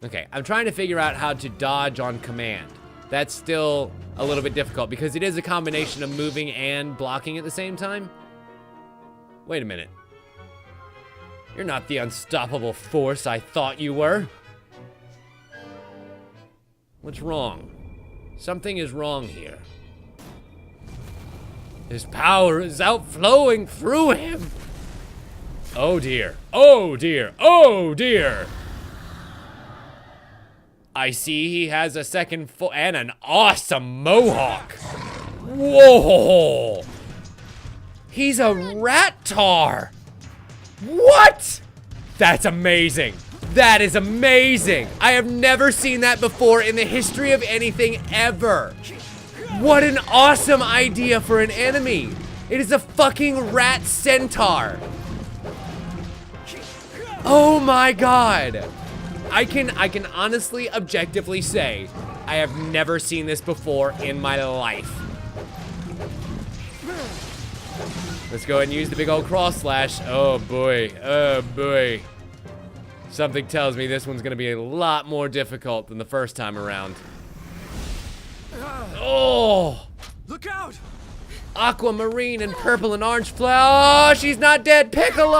Okay, I'm trying to figure out how to dodge on command. That's still a little bit difficult because it is a combination of moving and blocking at the same time. Wait a minute. You're not the unstoppable force I thought you were. What's wrong? Something is wrong here. His power is outflowing through him. Oh dear. Oh dear. Oh dear. I see he has a second foot and an awesome mohawk. Whoa! He's a rat tar. What? That's amazing. That is amazing. I have never seen that before in the history of anything ever. What an awesome idea for an enemy. It is a fucking rat centaur. Oh my god. I can honestly, objectively say, I have never seen this before in my life. Let's go ahead and use the big old cross slash. Oh boy, oh boy. Something tells me this one's gonna be a lot more difficult than the first time around. Oh! Look out! Aquamarine and purple and orange flower. Oh, she's not dead. Piccolo!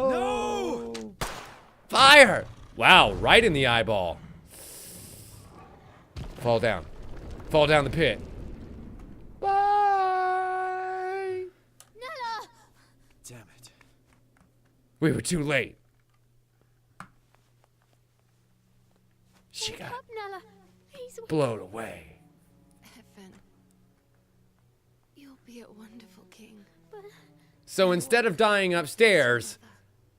No! Fire! Wow, right in the eyeball. Fall down. Fall down the pit. Bye! Nella! Damn it. We were too late. She got Up, Nella. Please wake blown away. Evan, you'll be a wonderful king. So instead of dying upstairs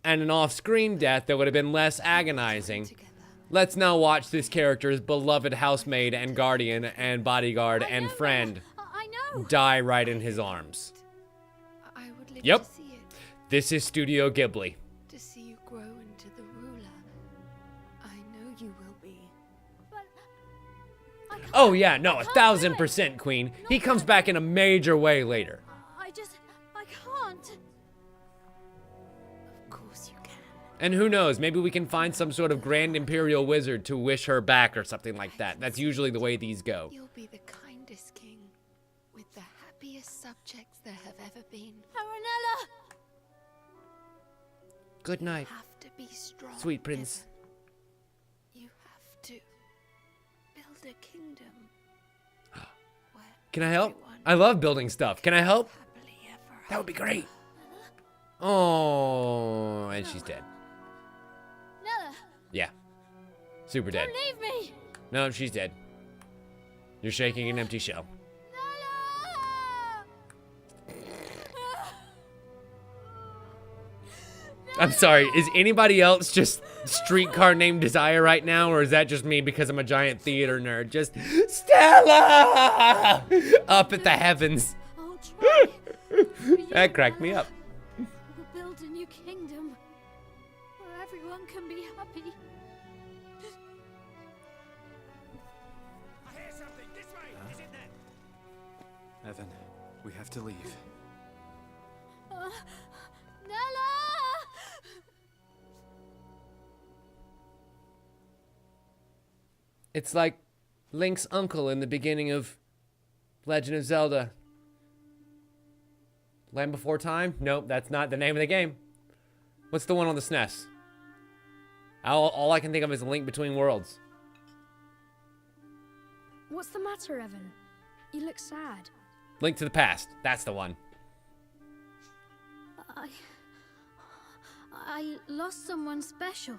and an off-screen death that would have been less agonizing, let's now watch this character's beloved housemaid and guardian and bodyguard and friend I know. die right in his arms. I would live Yep. to see it, This is Studio Ghibli. to see you grow into the ruler. I know you will be. I can't, Oh yeah, no, I can't 1000%, Queen. He comes back in a major way later. I can't. Of course you can. And who knows, maybe we can find some sort of grand imperial wizard to wish her back or something like that. That's usually the way these go. You'll be the kindest king, with the happiest subjects there have ever been. Aranella! Good night, Have to be strong, sweet prince. Evan. You have to build a kingdom. where Can I help? everyone I love building stuff. Can I help? happily ever That would be great. Oh, and she's dead. Nella, Yeah. Super dead. don't leave me! No, she's dead. You're shaking an empty shell. Nella! I'm sorry, is anybody else just streetcar named Desire right now, or is that just me because I'm a giant theater nerd? Just Stella! Up at the heavens. I'll try. For you, That cracked me Nella. up. We'll build a new kingdom where everyone can be happy. I hear something. This way. Is it there? Evan, we have to leave. Nella! It's like Link's uncle in the beginning of Legend of Zelda. Land Before Time? Nope, that's not the name of the game. What's the one on the SNES? All I can think of is A Link Between Worlds. What's the matter, Evan? You look sad. Link to the Past. That's the one. I lost someone special.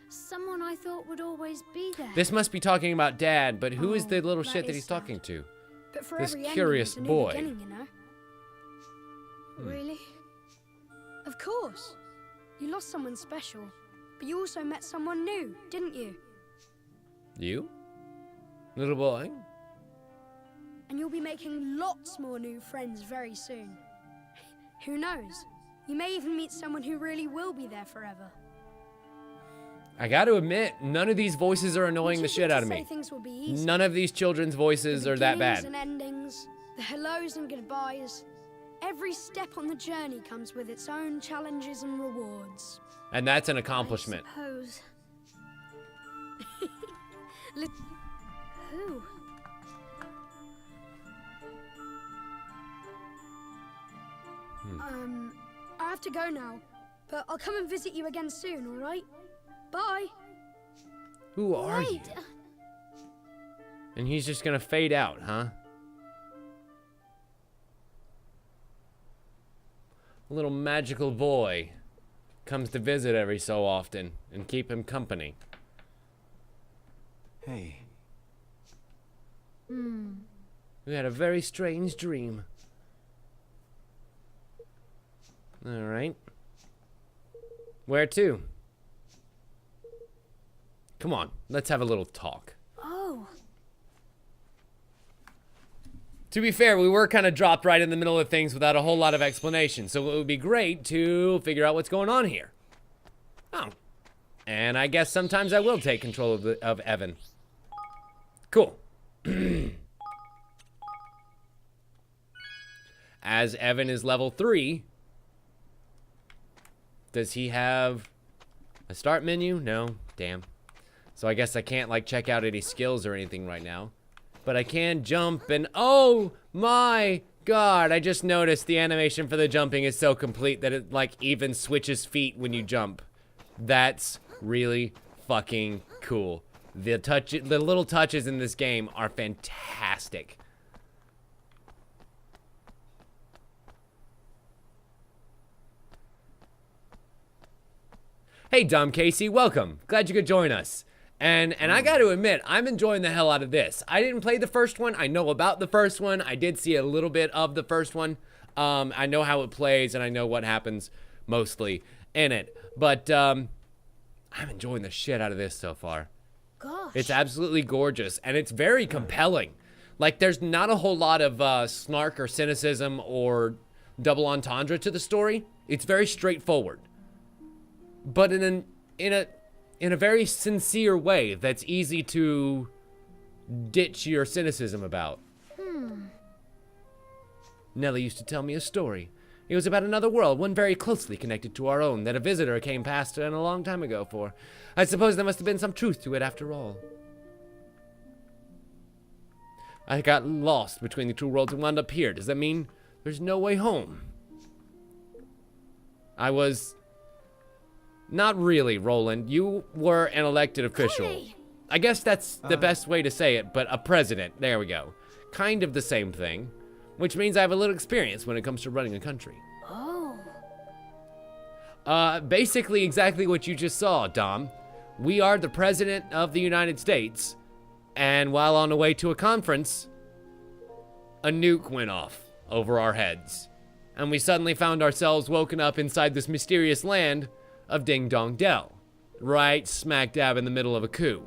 Someone I thought would always be there. This must be talking about Dad, but who is the little that shit that is he's sad. talking to? But for this every ending, curious there's a new boy. beginning, you know? Really? Of course. You lost someone special, but you also met someone new, didn't you? You? Little boy? And you'll be making lots more new friends very soon. Who knows? You may even meet someone who really will be there forever. I gotta admit, none of these voices are annoying the Would you shit think out to of say me. Things will be easy? None of these children's voices The are that beginnings bad. and endings, the hellos and goodbyes. Every step on the journey comes with its own challenges and rewards. And that's an accomplishment. I suppose. Who? I have to go now, but I'll come and visit you again soon, all right? Bye. Who are you? Wait. And he's just gonna fade out, huh? A little magical boy comes to visit every so often and keep him company. Hey, We had a very strange dream. All right. Where to? Come on, let's have a little talk. Oh. To be fair, we were kind of dropped right in the middle of things without a whole lot of explanation, so it would be great to figure out what's going on here. Oh. And I guess sometimes I will take control of Evan. Cool. As Evan is level 3, does he have a start menu? No. Damn. So I guess I can't, like, check out any skills or anything right now. But I can jump and, oh my god, I just noticed the animation for the jumping is so complete that it, like, even switches feet when you jump. That's really fucking cool. The little touches in this game are fantastic. Hey, Dom Casey, welcome. Glad you could join us. And I got to admit, I'm enjoying the hell out of this. I didn't play the first one. I know about the first one. I did see a little bit of the first one. I know how it plays, and I know what happens mostly in it. But I'm enjoying the shit out of this so far. Gosh. It's absolutely gorgeous, and it's very compelling. Like, there's not a whole lot of snark or cynicism or double entendre to the story. It's very straightforward, but in a very sincere way that's easy to ditch your cynicism about. Nellie used to tell me a story. It was about another world, one very closely connected to our own, that a visitor came past in a long time ago for. I suppose there must have been some truth to it after all. I got lost between the two worlds and wound up here. Does that mean there's no way home? I was... Not really, Roland. You were an elected official. Connie! I guess that's the best way to say it, but a president. There we go. Kind of the same thing. Which means I have a little experience when it comes to running a country. Oh. Basically exactly what you just saw, Dom. We are the President of the United States, and while on the way to a conference, a nuke went off over our heads. And we suddenly found ourselves woken up inside this mysterious land of Ding Dong Dell, right smack dab in the middle of a coup.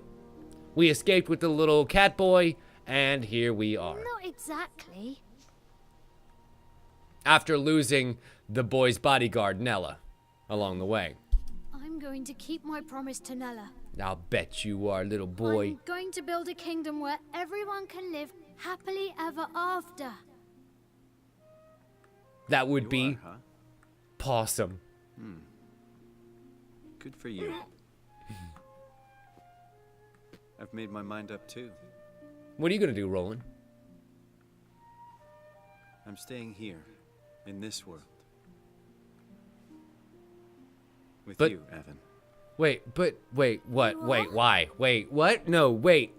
We escaped with the little cat boy, and here we are. Not exactly. After losing the boy's bodyguard, Nella, along the way. I'm going to keep my promise to Nella. I'll bet you are, little boy. I'm going to build a kingdom where everyone can live happily ever after. That would be possum. Good for you. I've made my mind up too. What are you gonna do, Roland? I'm staying here, in this world. With But- you, Evan. Wait, what? Wait, why? Wait, what? No, wait.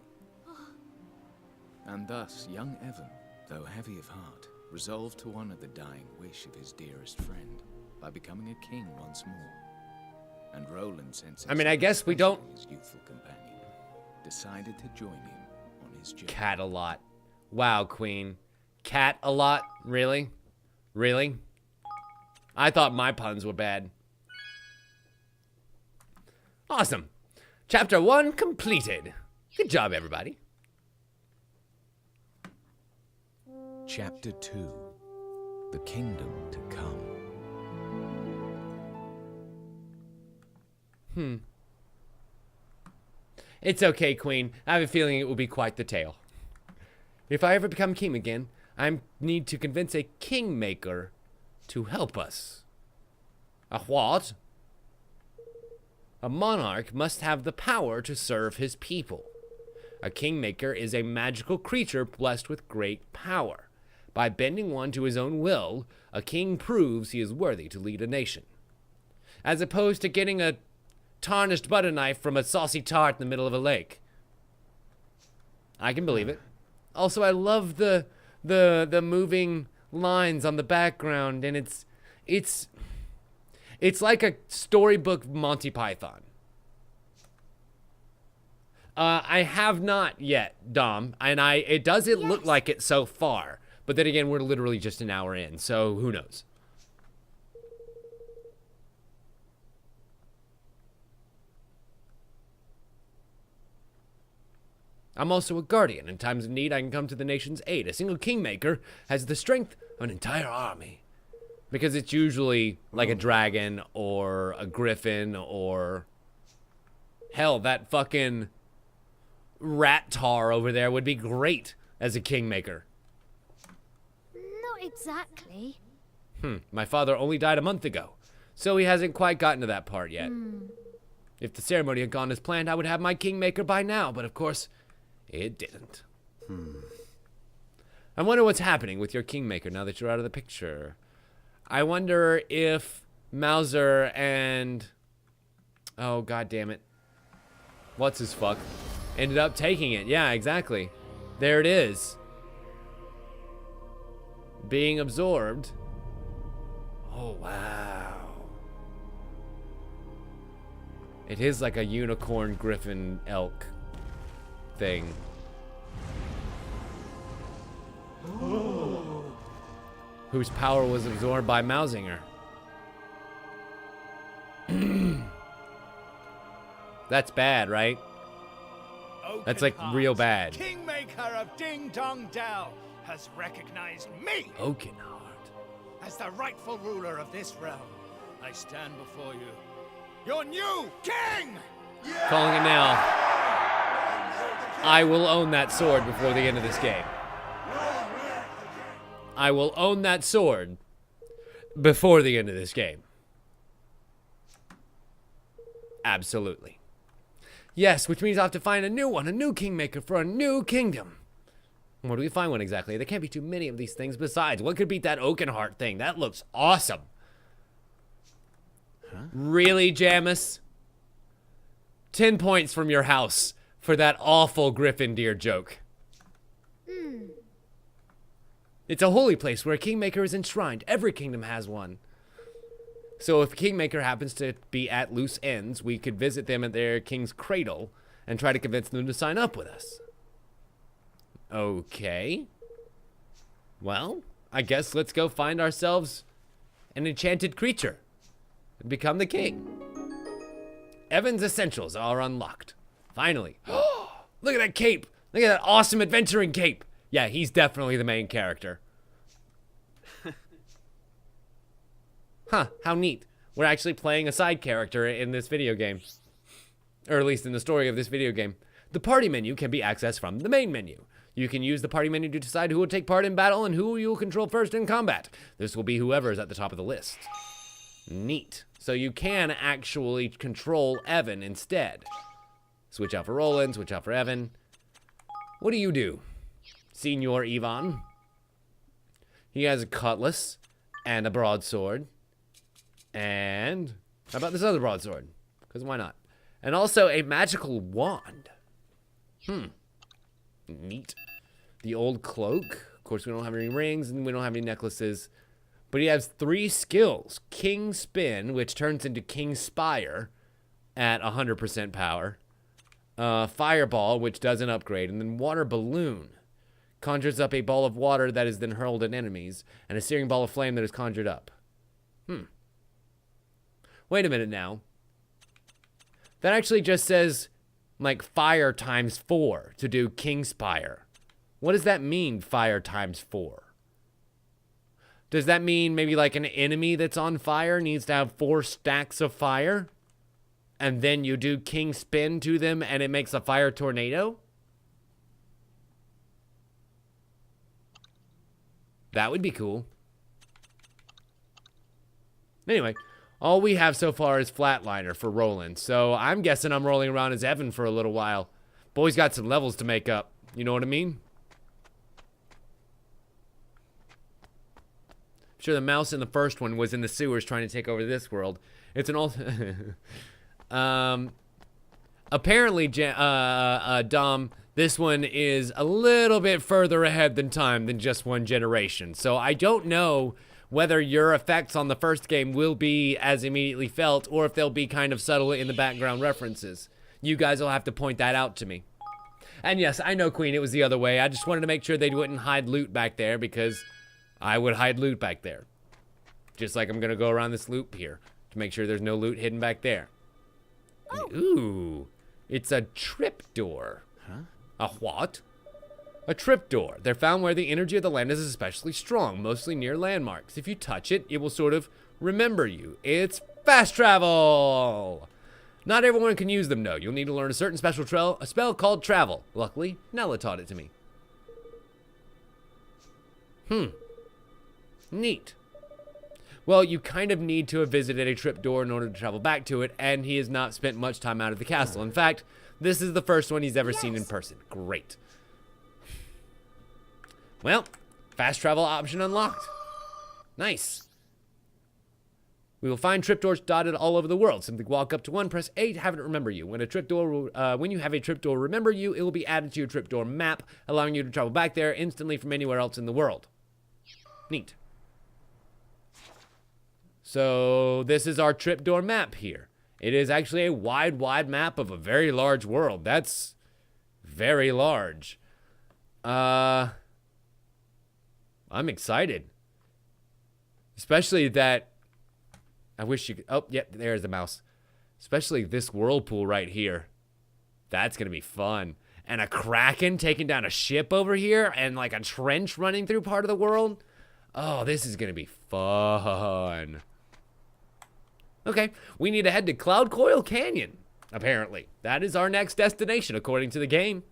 And thus, young Evan, though heavy of heart, resolved to honor the dying wish of his dearest friend by becoming a king once more. And Roland, sensing I mean, I guess we don't- his youthful companion, decided to join him on his journey. Cat a lot. Wow, Queen. Cat a lot? Really? Really? I thought my puns were bad. Awesome. Chapter 1 completed. Good job, everybody. Chapter 2: The Kingdom to Come. It's okay, Queen. I have a feeling it will be quite the tale. If I ever become king again, I need to convince a kingmaker to help us. A what? A monarch must have the power to serve his people. A kingmaker is a magical creature blessed with great power. By bending one to his own will, a king proves he is worthy to lead a nation. As opposed to getting a tarnished butter knife from a saucy tart in the middle of a lake. I can believe it. Also, I love the moving lines on the background, and it's like a storybook Monty Python. I have not yet, Dom, and it doesn't look like it so far. But then again, we're literally just an hour in, so who knows? I'm also a guardian. In times of need, I can come to the nation's aid. A single kingmaker has the strength of an entire army. Because it's usually like a dragon or a griffin or... Hell, that fucking rat tar over there would be great as a kingmaker. Not exactly. My father only died a month ago, so he hasn't quite gotten to that part yet. If the ceremony had gone as planned, I would have my kingmaker by now, but of course... It didn't. I wonder what's happening with your kingmaker now that you're out of the picture. I wonder if Mauser and... Oh, god damn it. What's his fuck? Ended up taking it. Yeah, exactly. There it is. Being absorbed. Oh, wow. It is like a unicorn, griffin, elk thing. Whose power was absorbed by Mausinger. That's bad, right? That's like real bad. Kingmaker of Ding Dong Dell has recognized me Oakenheart. as the rightful ruler of this realm. I stand before you, your new king! Calling it now. I will own that sword before the end of this game. I will own that sword before the end of this game. Absolutely. Yes, which means I have to find a new one, a new kingmaker for a new kingdom. Where do we find one exactly? There can't be too many of these things. Besides, what could beat that Oakenheart thing? That looks awesome. Huh? Really, Jamis? 10 points from your house for that awful Griffin deer joke. It's a holy place where a kingmaker is enshrined. Every kingdom has one. So if a kingmaker happens to be at loose ends, we could visit them at their king's cradle and try to convince them to sign up with us. Okay. Well, I guess let's go find ourselves an enchanted creature and become the king. Evan's essentials are unlocked. Finally. Look at that cape. Look at that awesome adventuring cape. Yeah, he's definitely the main character. Huh, how neat. We're actually playing a side character in this video game. Or at least in the story of this video game. The party menu can be accessed from the main menu. You can use the party menu to decide who will take part in battle and who you will control first in combat. This will be whoever is at the top of the list. Neat. So you can actually control Evan instead. Switch out for Roland, switch out for Evan. What do you do, Senor Ivan? He has a cutlass and a broadsword. And how about this other broadsword? Because why not? And also a magical wand. Neat. The old cloak. Of course, we don't have any rings and we don't have any necklaces. But he has 3 skills. King Spin, which turns into King Spire at 100% power. Fireball, which does an upgrade. And then Water Balloon. Conjures up a ball of water that is then hurled at enemies. And a searing ball of flame that is conjured up. Wait a minute now. That actually just says, like, fire times 4 to do King Spire. What does that mean, fire times 4? Does that mean maybe like an enemy that's on fire needs to have 4 stacks of fire? And then you do King Spin to them and it makes a fire tornado? That would be cool. Anyway, all we have so far is Flatliner for Roland. So I'm guessing I'm rolling around as Evan for a little while. Boy's got some levels to make up. You know what I mean? Sure, the mouse in the first one was in the sewers trying to take over this world. It's an old... apparently, Dom, this one is a little bit further ahead than time than just one generation. So I don't know whether your effects on the first game will be as immediately felt or if they'll be kind of subtle in the background references. You guys will have to point that out to me. And yes, I know, Queen, it was the other way. I just wanted to make sure they wouldn't hide loot back there because I would hide loot back there. Just like I'm going to go around this loop here to make sure there's no loot hidden back there. Ooh, it's a tripdoor. Huh? A what? A tripdoor. They're found where the energy of the land is especially strong, mostly near landmarks. If you touch it, it will sort of remember you. It's fast travel! Not everyone can use them, no. You'll need to learn a certain special a spell called travel. Luckily, Nella taught it to me. Neat. Well, you kind of need to have visited a tripdoor in order to travel back to it, and he has not spent much time out of the castle. In fact, this is the first one he's ever seen in person. Great. Well, fast travel option unlocked. Nice. We will find tripdoors dotted all over the world. Simply walk up to one, press A to have it remember you. When you have a tripdoor remember you, it will be added to your tripdoor map, allowing you to travel back there instantly from anywhere else in the world. Neat. So this is our tripdoor map here. It is actually a wide, wide map of a very large world. That's very large. I'm excited. Especially that... I wish you could... Oh, yep, there's the mouse. Especially this whirlpool right here. That's going to be fun. And a kraken taking down a ship over here and like a trench running through part of the world. Oh, this is going to be fun. Okay, we need to head to Cloud Coil Canyon, apparently. That is our next destination, according to the game.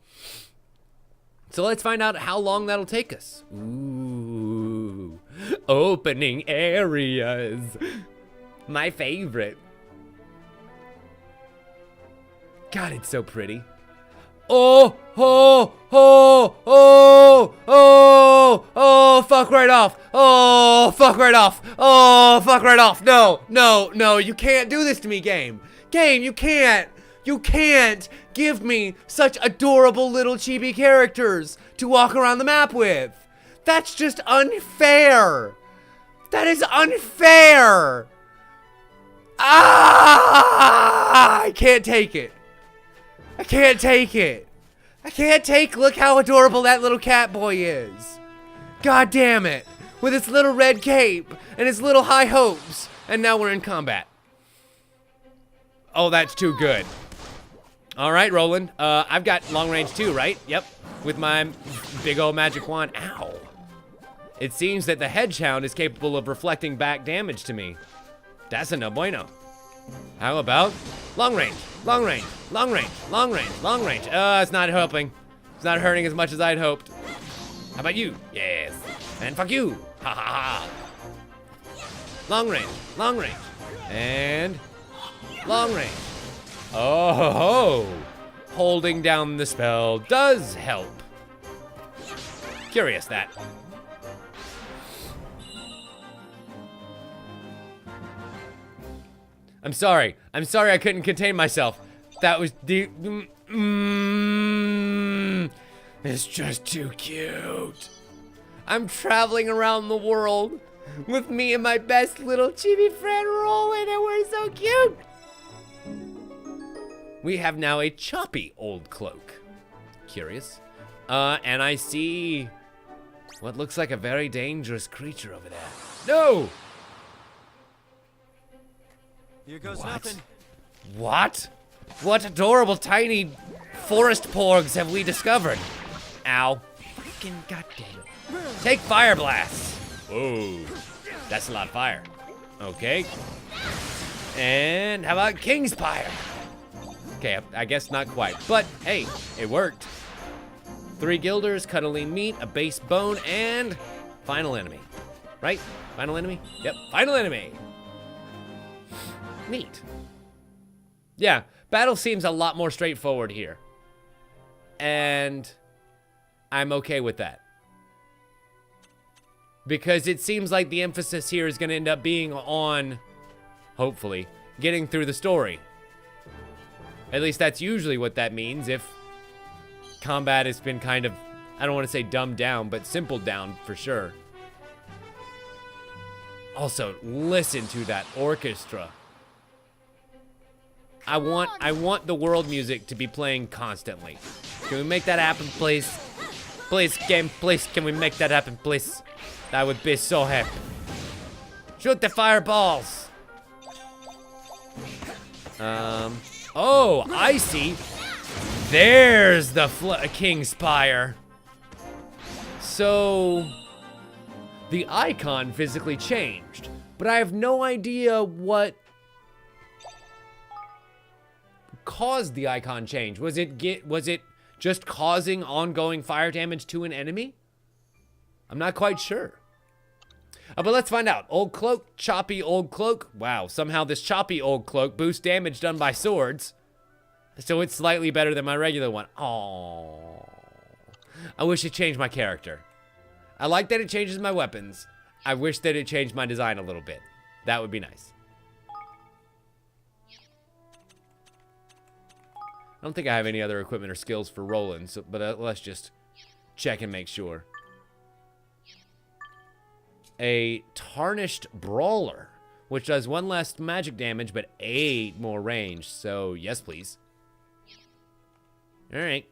So let's find out how long that'll take us. Ooh, opening areas. My favorite. God, it's so pretty. Oh, oh, oh, oh, oh, oh, fuck right off. Oh, fuck right off. Oh, fuck right off. No, no, no, you can't do this to me, game. Game, you can't. You can't give me such adorable little chibi characters to walk around the map with. That's just unfair. That is unfair. Ah! I can't take it. I can't take it. I can't take, look how adorable that little cat boy is. God damn it. With his little red cape and his little high hopes. And now we're in combat. Oh, that's too good. All right, Roland. I've got long range too, right? Yep. With my big old magic wand. Ow. It seems that the hedgehound is capable of reflecting back damage to me. That's a no bueno. How about long range, long range, long range, long range, long range? It's not helping. It's not hurting as much as I'd hoped. How about you? Yes. And fuck you. Ha ha ha. Long range, long range. And long range. Oh, holding down the spell does help. Curious that. I'm sorry. I'm sorry I couldn't contain myself. That was the... it's just too cute. I'm traveling around the world with me and my best little chibi friend Roland, and we're so cute. We have now a choppy old cloak. Curious. And I see what looks like a very dangerous creature over there. No! Here goes What? nothing. What? What adorable tiny forest porgs have we discovered? Ow. Freaking goddamn it. Take fire blasts. Whoa. That's a lot of fire. Okay. And how about Kingspire? Okay, I guess not quite. But hey, it worked. 3 guilders, cuddly meat, a base bone, and final enemy. Right? Final enemy? Yep, final enemy. Neat. Yeah, battle seems a lot more straightforward here. And I'm okay with that. Because it seems like the emphasis here is going to end up being on, hopefully, getting through the story. At least that's usually what that means if combat has been kind of, I don't want to say dumbed down, but simpled down for sure. Also, listen to that orchestra. I want the world music to be playing constantly. Can we make that happen, please? Please, game, please, can we make that happen, please? That would be so happy. Shoot the fireballs. Oh, I see. There's the Kingspire. So, the icon physically changed, but I have no idea what caused the icon change. Was it just causing ongoing fire damage to an enemy? I'm not quite sure. But let's find out. Old cloak, choppy old cloak. Wow, somehow this choppy old cloak boosts damage done by swords. So it's slightly better than my regular one. Aww. I wish it changed my character. I like that it changes my weapons. I wish that it changed my design a little bit. That would be nice. I don't think I have any other equipment or skills for Roland, so, but let's just check and make sure. A tarnished brawler which does 1 less magic damage, but 8 more range. So, yes, please. All right.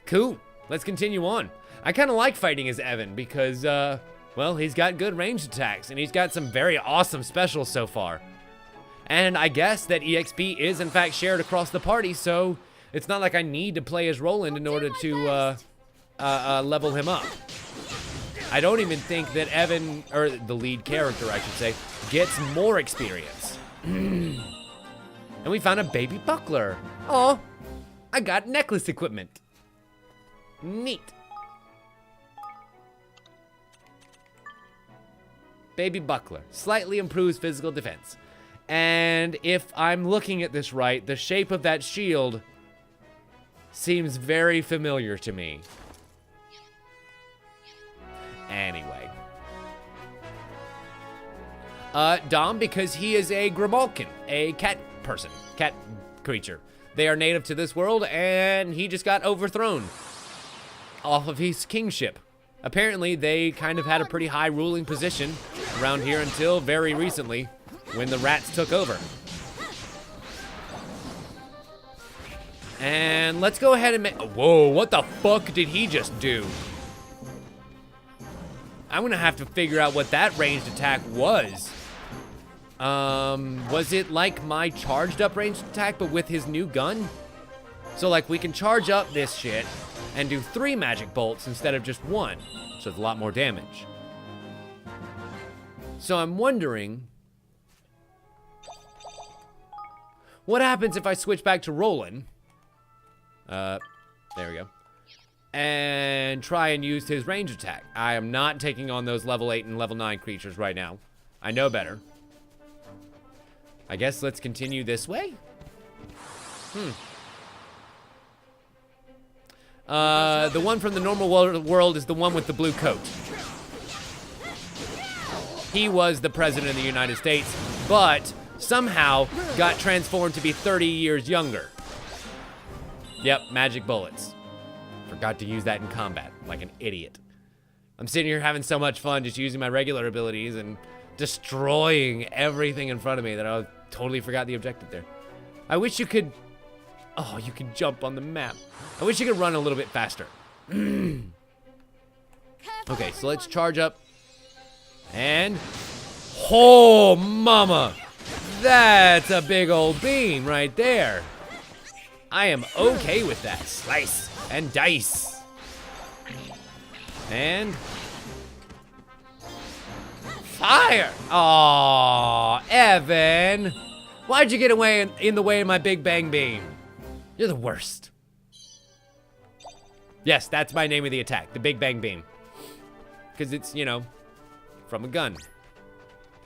Cool. Let's continue on. I kind of like fighting as Evan because, well, he's got good ranged attacks, and he's got some very awesome specials so far. And I guess that EXP is, in fact, shared across the party, so it's not like I need to play as Roland in order to level him up. I don't even think that Evan, or the lead character, I should say, gets more experience. And we found a baby buckler. Oh, I got necklace equipment. Neat. Baby buckler. Slightly improves physical defense. And if I'm looking at this right, the shape of that shield seems very familiar to me. Anyway. Dom, because he is a Grimalkin, a cat person, cat creature. They are native to this world, and he just got overthrown off of his kingship. Apparently, they kind of had a pretty high ruling position around here until very recently, when the rats took over. And let's go ahead and make... Whoa, what the fuck did he just do? I'm gonna have to figure out what that ranged attack was. Was it like my charged up ranged attack, but with his new gun? So like we can charge up this shit and do 3 magic bolts instead of just 1. So it's a lot more damage. So I'm wondering, what happens if I switch back to Roland? There we go. And try and use his range attack. I am not taking on those level 8 and level 9 creatures right now. I know better. I guess let's continue this way. The one from the normal world is the one with the blue coat. He was the president of the United States, but somehow got transformed to be 30 years younger. Yep, magic bullets. Forgot to use that in combat, like an idiot. I'm sitting here having so much fun just using my regular abilities and destroying everything in front of me that I totally forgot the objective there. I wish you could... Oh, you can jump on the map. I wish you could run a little bit faster. Okay, so let's charge up. And... Oh, mama! That's a big old beam right there. I am okay with that. Slice and dice. And... Fire! Aw, Evan! Why'd you get away in the way of my big bang beam? You're the worst. Yes, that's my name of the attack, the big bang beam. Because it's, you know, from a gun.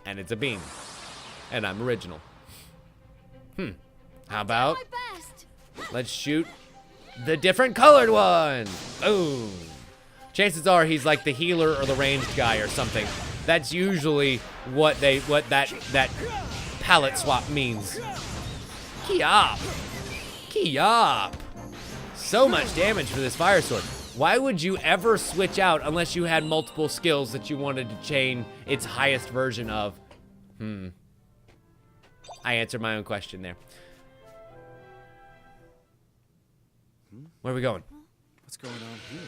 And it's a beam. And I'm original. How about... Let's shoot the different colored one. Boom. Chances are he's like the healer or the ranged guy or something. That's usually what that palette swap means. Kiop. Kiop. So much damage for this fire sword. Why would you ever switch out unless you had multiple skills that you wanted to chain its highest version of? I answered my own question there. Where are we going? What's going on here?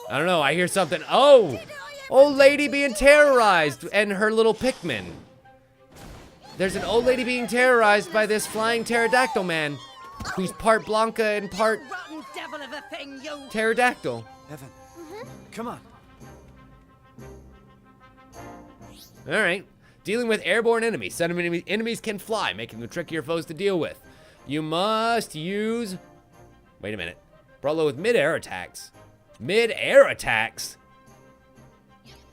I don't know. I hear something. Oh! Old lady being terrorized and her little Pikmin. There's an old lady being terrorized by this flying pterodactyl man who's part Blanca and part pterodactyl. Evan, come on. All right. Dealing with airborne enemies. Some enemies can fly, making them trickier foes to deal with. You must use... Wait a minute. Brawler with mid-air attacks. Mid-air attacks?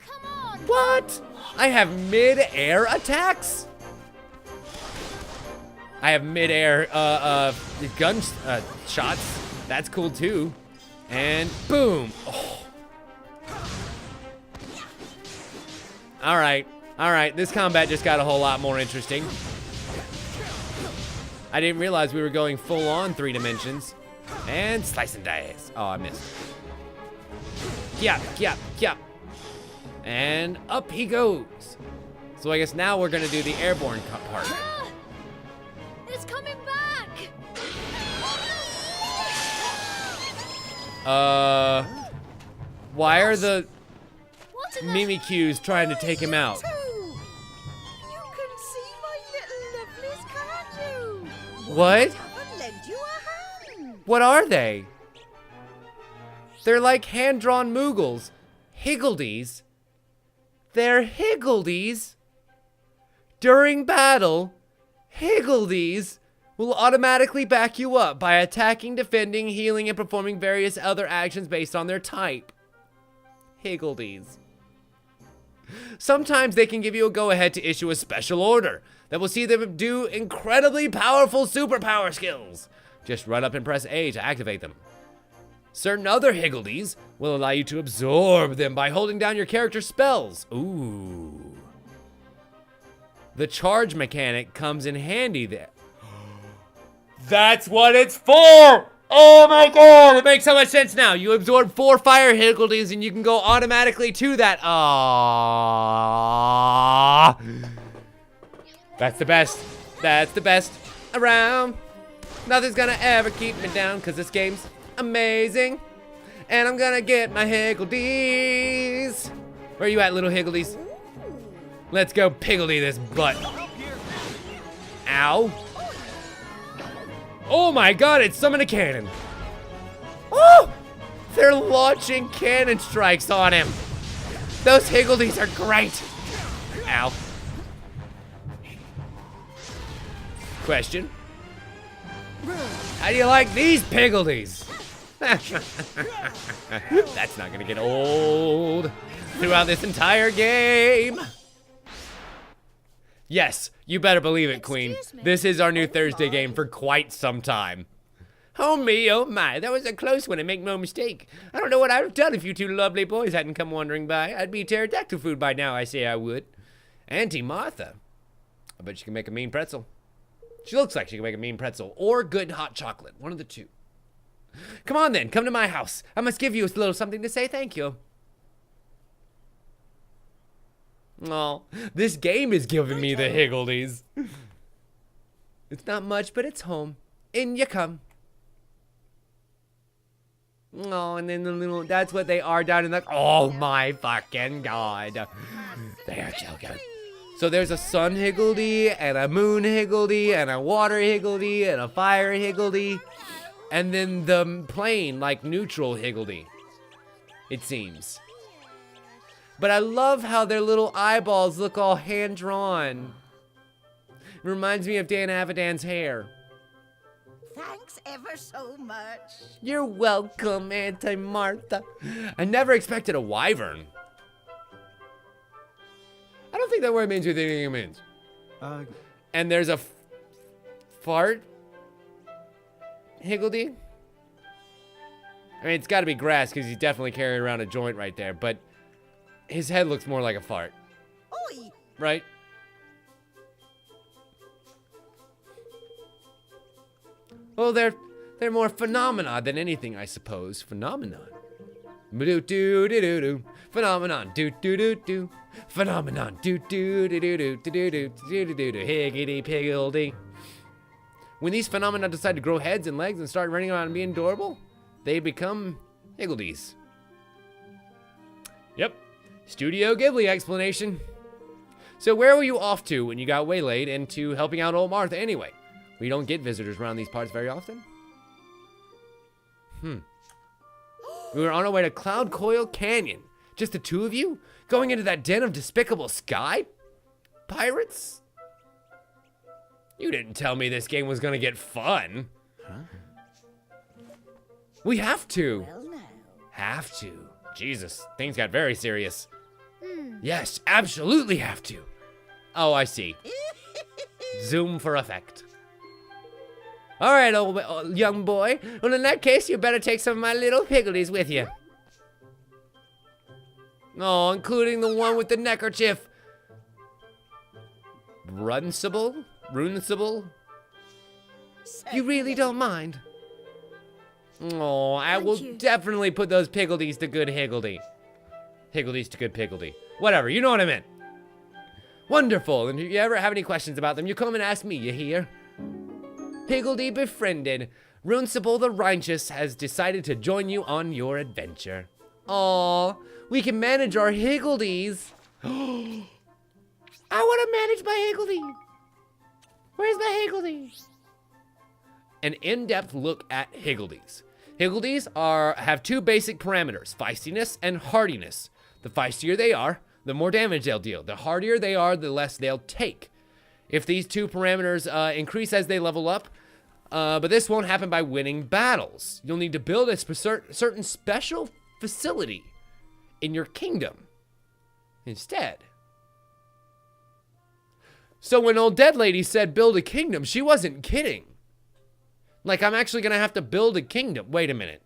Come on. What? I have mid-air attacks? I have mid-air gun shots. That's cool too. And boom. Oh. All right. This combat just got a whole lot more interesting. I didn't realize we were going full on 3 dimensions. And slice and dice. Oh, I missed. Yep. And up he goes. So I guess now we're gonna do the airborne part. Ah! It's coming back! Why are the What in the Mimikyus trying to take him out? You can see my little lovelies, can't you? What? Haven't lent you a hand. What are they? They're like hand-drawn Moogles. Higgledies. They're Higgledies. During battle, Higgledies will automatically back you up by attacking, defending, healing, and performing various other actions based on their type. Higgledies. Sometimes they can give you a go-ahead to issue a special order that will see them do incredibly powerful superpower skills. Just run up and press A to activate them. Certain other Higgledies will allow you to absorb them by holding down your character's spells. Ooh. The charge mechanic comes in handy there. That's what it's for! Oh my god, it makes so much sense now. You absorb 4 fire Higgledies and you can go automatically to that. Aww. That's the best. That's the best around. Nothing's gonna ever keep me down because this game's amazing. And I'm gonna get my Higgledies. Where are you at, little Higgledies? Let's go piggledy this butt. Ow. Oh my god, it summoned a cannon. Oh! They're launching cannon strikes on him. Those Higgledies are great. Ow. Question. How do you like these Piggledies? That's not gonna get old throughout this entire game. Yes, you better believe it, Queen. This is our new Thursday game for quite some time. Oh me, oh my, that was a close one, and make no mistake. I don't know what I'd have done if you two lovely boys hadn't come wandering by. I'd be pterodactyl food by now, I say I would. Auntie Martha. I bet she can make a mean pretzel. She looks like she can make a mean pretzel, or good hot chocolate, one of the two. Come on then, come to my house. I must give you a little something to say thank you. Oh, this game is giving me the Higgledies. It's not much, but it's home. In you come. Oh, and then the little, that's what they are down in the, oh my fucking god. They are joking. So there's a sun Higgledy, and a moon Higgledy, and a water Higgledy, and a fire Higgledy. And then the plain, like neutral Higgledy. It seems. But I love how their little eyeballs look all hand-drawn. Reminds me of Dan Avidan's hair. Thanks ever so much. You're welcome, Auntie Martha. I never expected a wyvern. I don't think that word means what you think it means. And there's a fart Higgledy. I mean, it's got to be grass because he's definitely carrying around a joint right there, but his head looks more like a fart. Oi. Right? Well, they're more phenomena than anything, I suppose. Phenomenon. Do do do do do. Phenomenon. Do do do do. Phenomenon. Do do do do do do do do do do do. Higgity piggledy. When these phenomena decide to grow heads and legs and start running around and being adorable, they become Higgledies. Yep. Studio Ghibli explanation. So where were you off to when you got waylaid into helping out old Martha anyway? We don't get visitors around these parts very often. We were on our way to Cloud Coil Canyon. Just the two of you? Going into that den of despicable sky pirates? You didn't tell me this game was gonna get fun. Huh? We have to. Well, no. Have to. Jesus, things got very serious. Yes, absolutely have to. Oh, I see. Zoom for effect. All right, old young boy. Well, in that case, you better take some of my little Higgledies with you. Oh, including the one with the neckerchief. Runcible? Runcible? You really don't mind? Oh, I will definitely put those Piggledies to good Higgledy. Higgledies to good Piggledy. Whatever, you know what I meant. Wonderful. And if you ever have any questions about them, you come and ask me, you hear? Higgledy befriended. Runcible the Righteous has decided to join you on your adventure. Aw, we can manage our Higgledies. I want to manage my Higgledy. Where's my Higgledy? An in-depth look at Higgledies. Higgledies have two basic parameters, feistiness and hardiness. The feistier they are, the more damage they'll deal. The hardier they are, the less they'll take. If these two parameters increase as they level up, but this won't happen by winning battles. You'll need to build a certain special facility in your kingdom instead. So when old dead lady said build a kingdom, she wasn't kidding. Like, I'm actually gonna have to build a kingdom. Wait a minute.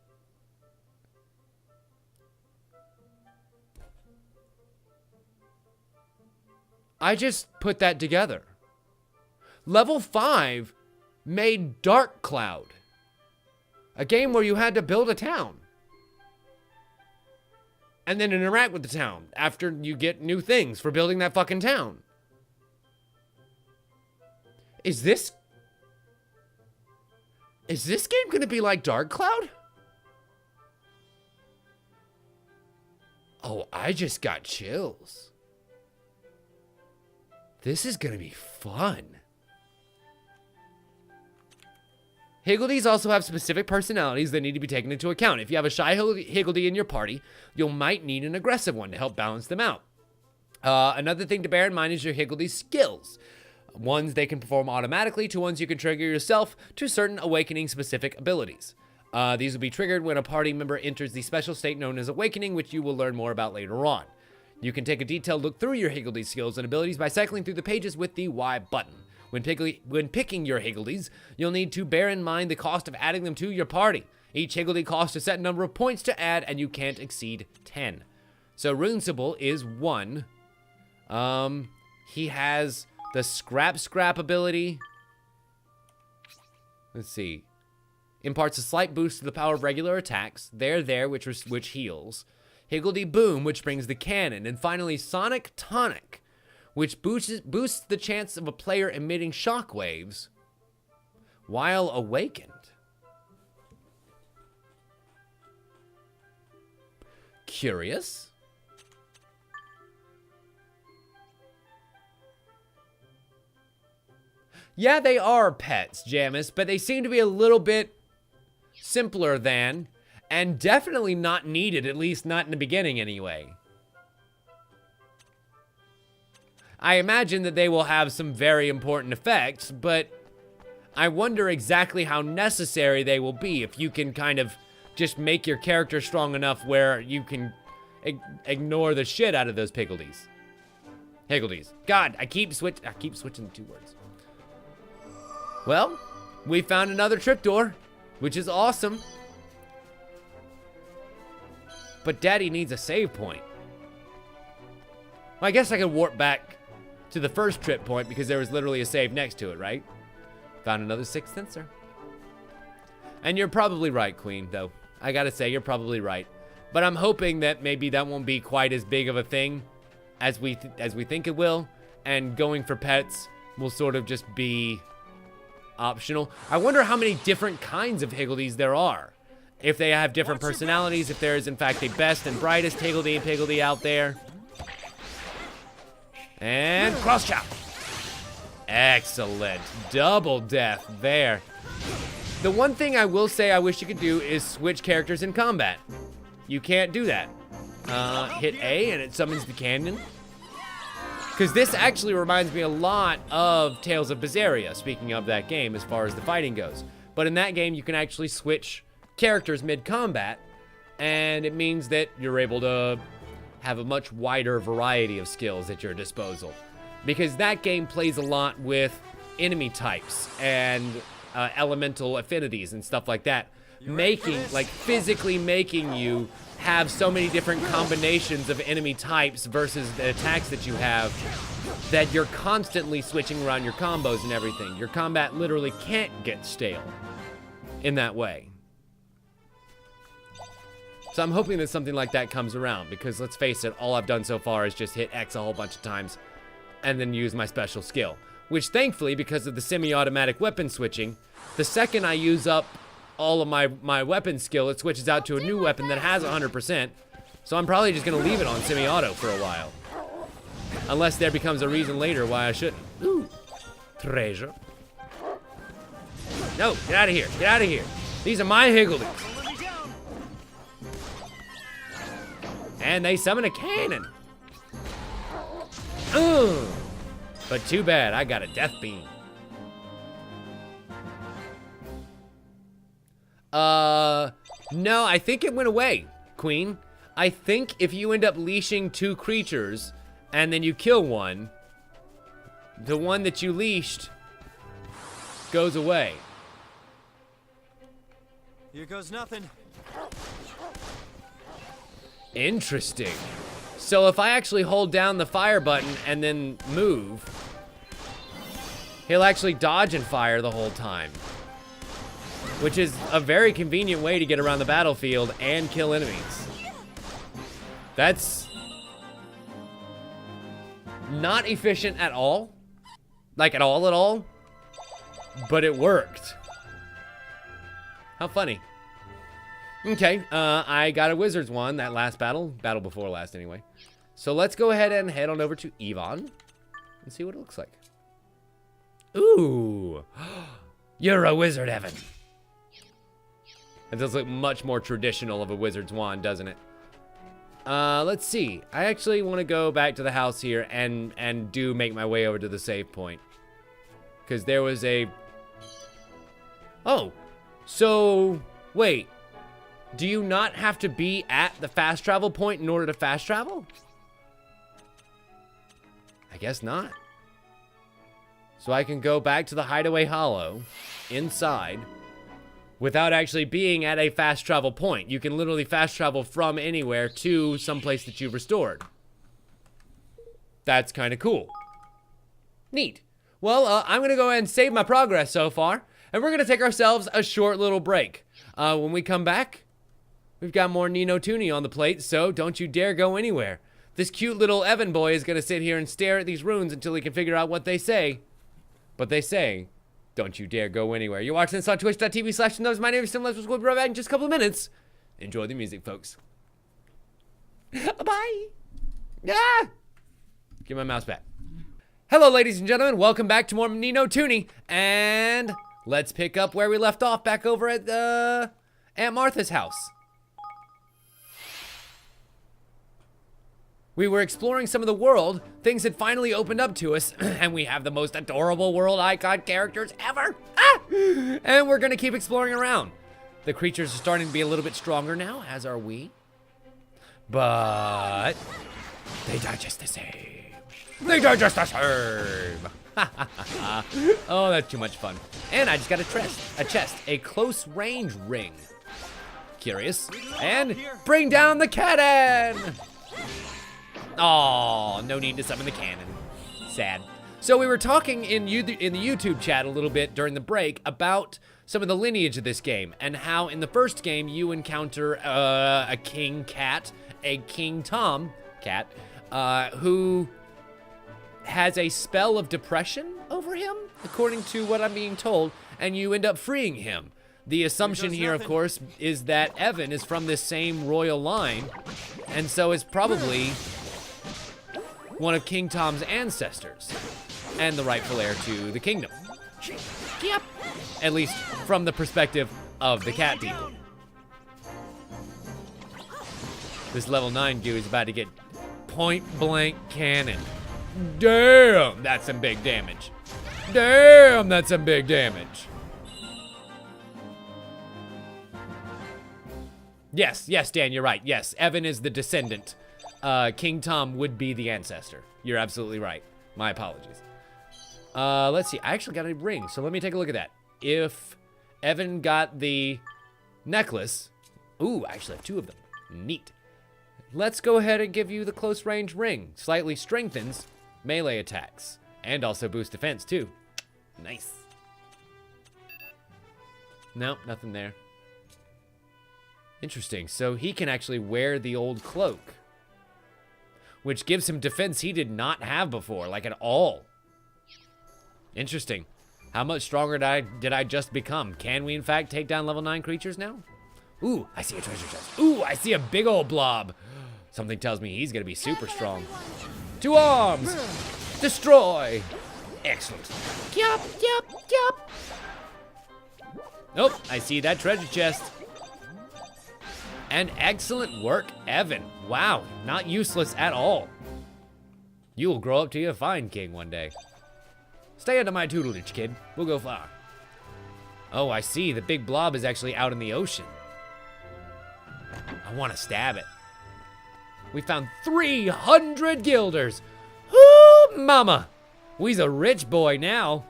I just put that together. Level 5 made Dark Cloud, a game where you had to build a town and then interact with the town after you get new things for building that fucking town. Is this game gonna be like Dark Cloud? Oh, I just got chills. This is gonna be fun. Higgledies also have specific personalities that need to be taken into account. If you have a shy Higgledy in your party, you might need an aggressive one to help balance them out. Another thing to bear in mind is your Higgledy's skills. Ones they can perform automatically to ones you can trigger yourself to certain awakening specific abilities. These will be triggered when a party member enters the special state known as awakening, which you will learn more about later on. You can take a detailed look through your Higgledy skills and abilities by cycling through the pages with the Y button. When picking your Higgledies, you'll need to bear in mind the cost of adding them to your party. Each Higgledy costs a set number of points to add, and you can't exceed 10. So Runcible is 1. He has the Scrap ability. Let's see. Imparts a slight boost to the power of regular attacks. There, which heals. Higgledy Boom, which brings the cannon. And finally, Sonic Tonic, which boosts the chance of a player emitting shockwaves while awakened. Curious. Yeah, they are pets, Jamis, but they seem to be a little bit simpler than, and definitely not needed, at least not in the beginning anyway. I imagine that they will have some very important effects, but I wonder exactly how necessary they will be if you can kind of just make your character strong enough where you can ignore the shit out of those Higgledies. God, I keep switching the two words. Well, we found another trapdoor, which is awesome. But Daddy needs a save point. Well, I guess I could warp back to the first trip point because there was literally a save next to it, right? Found another 6th sensor. And you're probably right, Queen, though. I gotta say, you're probably right. But I'm hoping that maybe that won't be quite as big of a thing as we think it will. And going for pets will sort of just be optional. I wonder how many different kinds of Higgledies there are. If they have different personalities, if there is in fact a best and brightest Higgledy and Piggledy out there. And cross chop. Excellent. Double death there. The one thing I will say I wish you could do is switch characters in combat. You can't do that. Hit A and it summons the cannon. Because this actually reminds me a lot of Tales of Berseria, speaking of that game as far as the fighting goes. But in that game, you can actually switch characters mid-combat, and it means that you're able to have a much wider variety of skills at your disposal. Because that game plays a lot with enemy types and elemental affinities and stuff like that. Physically making you have so many different combinations of enemy types versus the attacks that you have that you're constantly switching around your combos and everything. Your combat literally can't get stale in that way. So I'm hoping that something like that comes around because let's face it, all I've done so far is just hit X a whole bunch of times and then use my special skill. Which thankfully, because of the semi-automatic weapon switching, the second I use up all of my weapon skill, it switches out to a new weapon that has 100%. So I'm probably just gonna leave it on semi-auto for a while. Unless there becomes a reason later why I shouldn't. Ooh, treasure. No, get out of here, get out of here. These are my higgledies. And they summon a cannon. Ugh. But too bad, I got a death beam. No, I think it went away, Queen. I think if you end up leashing 2 creatures and then you kill one, the one that you leashed goes away. Here goes nothing. Interesting. So if I actually hold down the fire button and then move, he'll actually dodge and fire the whole time. Which is a very convenient way to get around the battlefield and kill enemies. That's not efficient at all. Like at all. But it worked. How funny. Okay, I got a wizard's wand that last battle before last anyway. So let's go ahead and head on over to Yvonne and see what it looks like. Ooh, you're a wizard, Evan. It does look much more traditional of a wizard's wand, doesn't it? Let's see. I actually want to go back to the house here and make my way over to the save point. Because there was a... Oh, so wait. Do you not have to be at the fast travel point in order to fast travel? I guess not. So I can go back to the Hideaway Hollow inside without actually being at a fast travel point. You can literally fast travel from anywhere to someplace that you've restored. That's kind of cool. Neat. Well, I'm going to go ahead and save my progress so far, and we're going to take ourselves a short little break. When we come back, we've got more Ni No Kuni on the plate, so don't you dare go anywhere. This cute little Evan boy is going to sit here and stare at these runes until he can figure out what they say. But they say, don't you dare go anywhere. You're watching this on twitch.tv/Notice. My name is Tim Leftwich. We'll be right back in just a couple of minutes. Enjoy the music, folks. Bye. Ah! Give my mouse back. Hello, ladies and gentlemen. Welcome back to more Ni No Kuni. And let's pick up where we left off back over at Aunt Martha's house. We were exploring some of the world. Things had finally opened up to us, and we have the most adorable world icon characters ever. Ah! And we're gonna keep exploring around. The creatures are starting to be a little bit stronger now, as are we. But they digest the same. They digest the same. Oh, that's too much fun. And I just got a chest, a close range ring. Curious. And bring down the cannon. Oh, no need to summon the cannon. Sad. So we were talking in the YouTube chat a little bit during the break about some of the lineage of this game and how in the first game you encounter a king cat, a King Tom cat, who has a spell of depression over him, according to what I'm being told, and you end up freeing him. The assumption here, of course, is that Evan is from this same royal line, and so is probably one of King Tom's ancestors, and the rightful heir to the kingdom. Yep. At least from the perspective of the cat people. This level 9 dude is about to get point blank cannon. Damn, that's some big damage. Damn, that's some big damage. Yes, Dan, you're right. Yes, Evan is the descendant. King Tom would be the ancestor. You're absolutely right. My apologies. Let's see. I actually got a ring, so let me take a look at that. If Evan got the necklace... Ooh, I actually have 2 of them. Neat. Let's go ahead and give you the close range ring. Slightly strengthens melee attacks. And also boosts defense, too. Nice. Nope, nothing there. Interesting. So he can actually wear the old cloak. which gives him defense he did not have before, like at all. Interesting. How much stronger did I just become? Can we, in fact, take down level 9 creatures now? Ooh, I see a treasure chest. Ooh, I see a big old blob. Something tells me he's going to be super strong. 2 arms. Destroy. Excellent. Yup, yup, yup. Nope, I see that treasure chest. And excellent work, Evan. Wow, not useless at all. You will grow up to be a fine king one day. Stay under my tutelage, kid. We'll go far. Oh, I see. The big blob is actually out in the ocean. I want to stab it. We found 300 guilders. Whoo, mama. We's a rich boy now.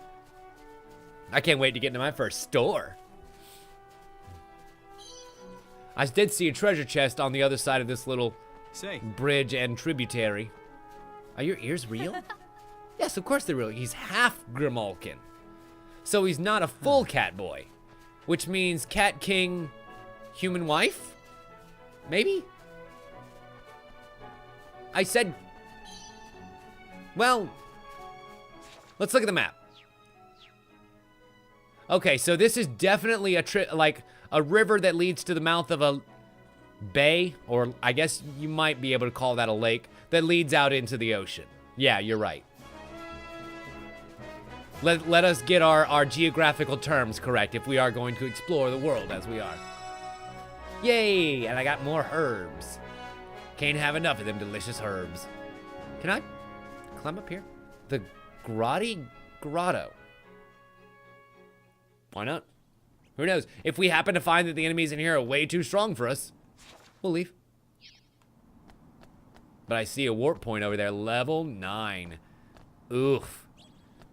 I can't wait to get into my first store. I did see a treasure chest on the other side of this little bridge and tributary. Are your ears real? Yes, of course they're real. He's half Grimalkin. So he's not a full cat boy. Which means cat king, human wife? Maybe? I said... Well, let's look at the map. Okay, so this is definitely like a river that leads to the mouth of a bay, or I guess you might be able to call that a lake, that leads out into the ocean. Yeah, you're right. Let us get our geographical terms correct if we are going to explore the world as we are. Yay, and I got more herbs. Can't have enough of them delicious herbs. Can I climb up here? The Grotto. Why not? Who knows? If we happen to find that the enemies in here are way too strong for us, we'll leave. But I see a warp point over there, level 9. Oof.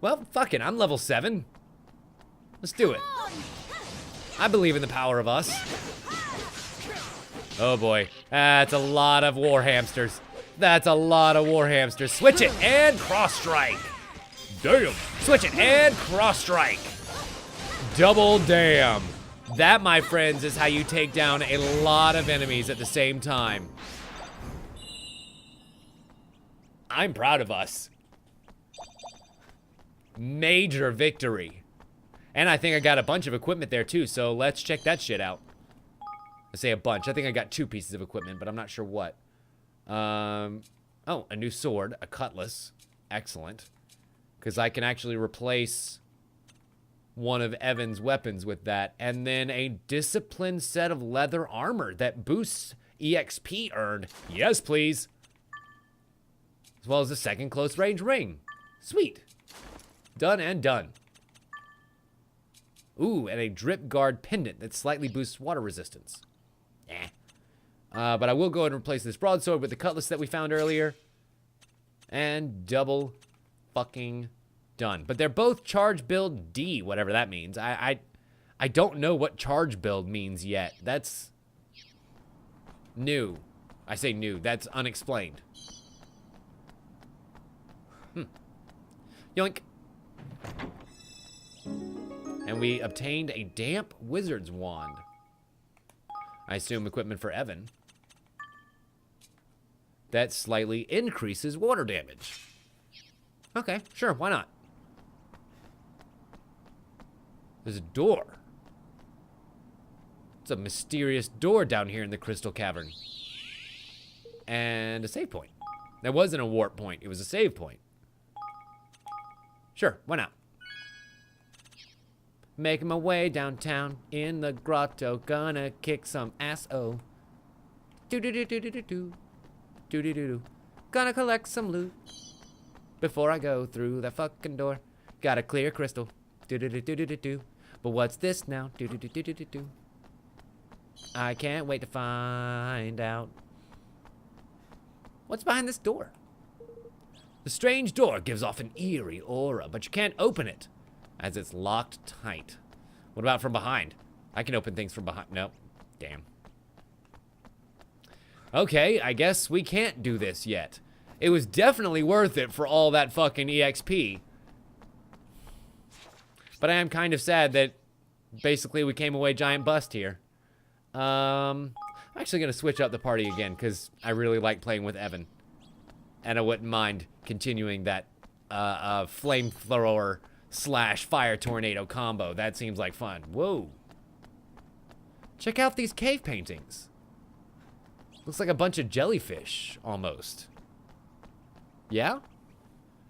Well, fuck it, I'm level 7. Let's do it. I believe in the power of us. Oh boy, that's a lot of war hamsters. That's a lot of war hamsters. Switch it and cross strike. Damn. Switch it and cross strike. Double damn. That, my friends, is how you take down a lot of enemies at the same time. I'm proud of us. Major victory. And I think I got a bunch of equipment there too, so let's check that shit out. I say a bunch. I think I got 2 pieces of equipment, but I'm not sure what. Oh, a new sword, a cutlass. Excellent. Because I can actually replace one of Evan's weapons with that. And then a disciplined set of leather armor that boosts EXP earned. Yes, please. As well as a second close range ring. Sweet. Done and done. Ooh, and a drip guard pendant that slightly boosts water resistance. But I will go ahead and replace this broadsword with the cutlass that we found earlier. And double fucking done. But they're both charge build D, whatever that means. I don't know what charge build means yet. That's new. I say new. That's unexplained. Yoink. And we obtained a damp wizard's wand. I assume equipment for Evan. That slightly increases water damage. Okay, sure, why not? There's a door. It's a mysterious door down here in the Crystal Cavern. And a save point. That wasn't a warp point, it was a save point. Sure, why not? Making my way downtown in the grotto, gonna kick some ass, oh. Do-do-do-do-do-do-do. Do-do-do-do. Gonna collect some loot before I go through that fucking door. Got a clear crystal. Do-do-do-do-do-do. But what's this now? Do-do-do-do-do-do. I can't wait to find out. What's behind this door? The strange door gives off an eerie aura, but you can't open it, as it's locked tight. What about from behind? I can open things from behind. Nope. Damn. Okay, I guess we can't do this yet. It was definitely worth it for all that fucking EXP. But I am kind of sad that basically we came away giant bust here. I'm actually going to switch up the party again because I really like playing with Evan. And I wouldn't mind continuing that flamethrower / fire tornado combo. That seems like fun. Whoa. Check out these cave paintings. Looks like a bunch of jellyfish, almost. Yeah?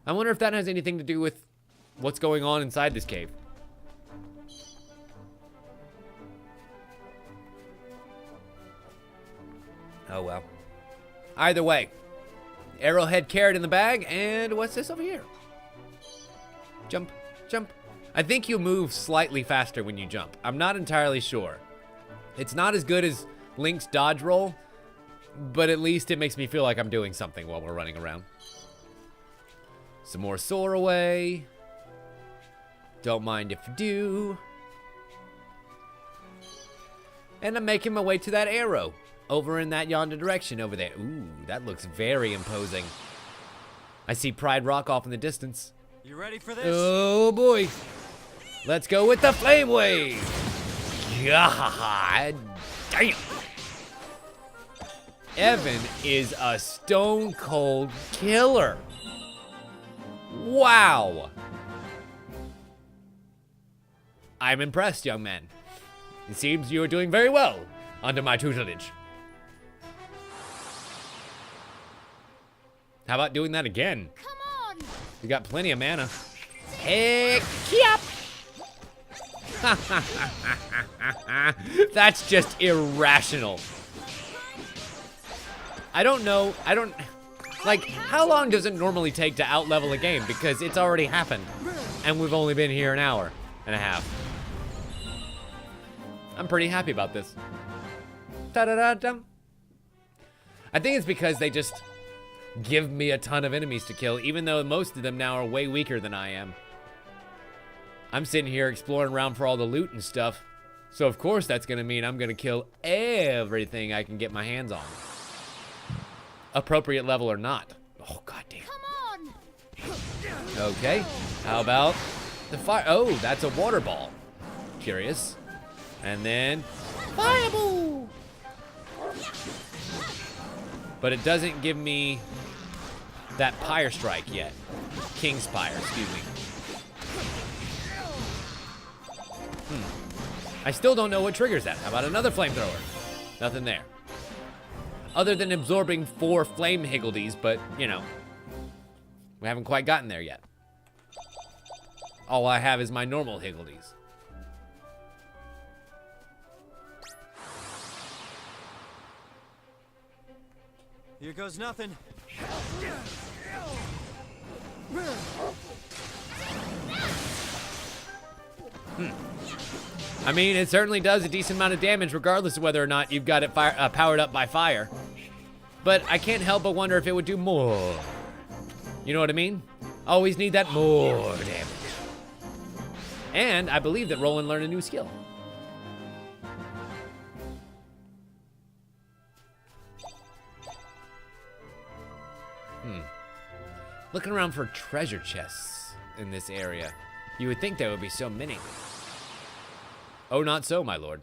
I wonder if that has anything to do with what's going on inside this cave. Oh well. Either way. Arrowhead carrot in the bag, and what's this over here? Jump, jump. I think you move slightly faster when you jump. I'm not entirely sure. It's not as good as Link's dodge roll, but at least it makes me feel like I'm doing something while we're running around. Some more soar away. Don't mind if you do. And I'm making my way to that arrow. Over in that yonder direction over there. Ooh, that looks very imposing. I see Pride Rock off in the distance. You ready for this? Oh boy. Let's go with the flame wave. God damn. Evan is a stone cold killer. Wow. I'm impressed, young man. It seems you are doing very well under my tutelage. How about doing that again? Come on! You got plenty of mana. Heck yep! That's just irrational. I don't know. Like, how long does it normally take to outlevel a game? Because it's already happened. And we've only been here an hour and a half. I'm pretty happy about this. Ta-da-da-dum. I think it's because they just give me a ton of enemies to kill, even though most of them now are way weaker than I am. I'm sitting here exploring around for all the loot and stuff. So of course that's gonna mean I'm gonna kill everything I can get my hands on. Appropriate level or not. Oh, goddamn. Come on! Okay, how about the fire? Oh, that's a water ball. Curious. And then fireball. But it doesn't give me that Pyre Strike yet. King's Pyre, excuse me. I still don't know what triggers that. How about another flamethrower? Nothing there. Other than absorbing 4 flame higgledies, but, you know, we haven't quite gotten there yet. All I have is my normal higgledies. Here goes nothing. I mean, it certainly does a decent amount of damage regardless of whether or not you've got it powered up by fire. But I can't help but wonder if it would do more. You know what I mean? Always need that more damage. And I believe that Roland learned a new skill. Looking around for treasure chests in this area. You would think there would be so many. Oh, not so, my lord.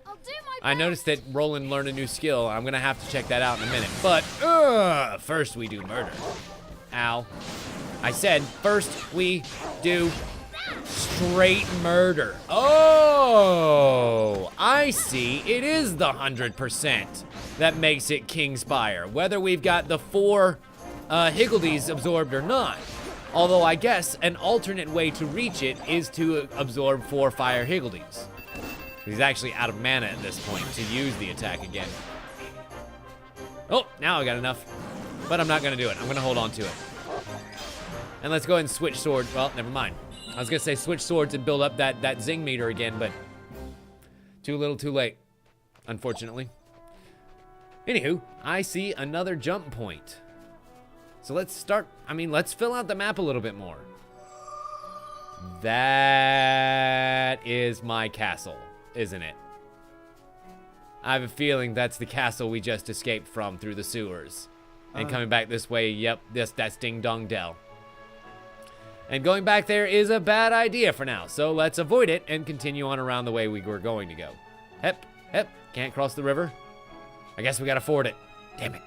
I'll do my best. I noticed that Roland learned a new skill. I'm gonna have to check that out in a minute. But first we do murder. Ow. I said first we do straight murder. Oh, I see. It is the 100% that makes it King's Pyre, whether we've got the 4 higgledies absorbed or not. Although I guess an alternate way to reach it is to absorb 4 fire higgledies. He's actually out of mana at this point to use the attack again. Oh, now I got enough. But I'm not gonna do it. I'm gonna hold on to it. And let's go ahead and switch swords. Well, never mind. I was gonna say switch swords and build up that zing meter again, but too little too late, unfortunately. Anywho, I see another jump point. So let's let's fill out the map a little bit more. That is my castle, isn't it? I have a feeling that's the castle we just escaped from through the sewers. And coming back this way, yep, that's Ding Dong Dell. And going back there is a bad idea for now, so let's avoid it and continue on around the way we were going to go. Hep, can't cross the river. I guess we gotta ford it. Damn it.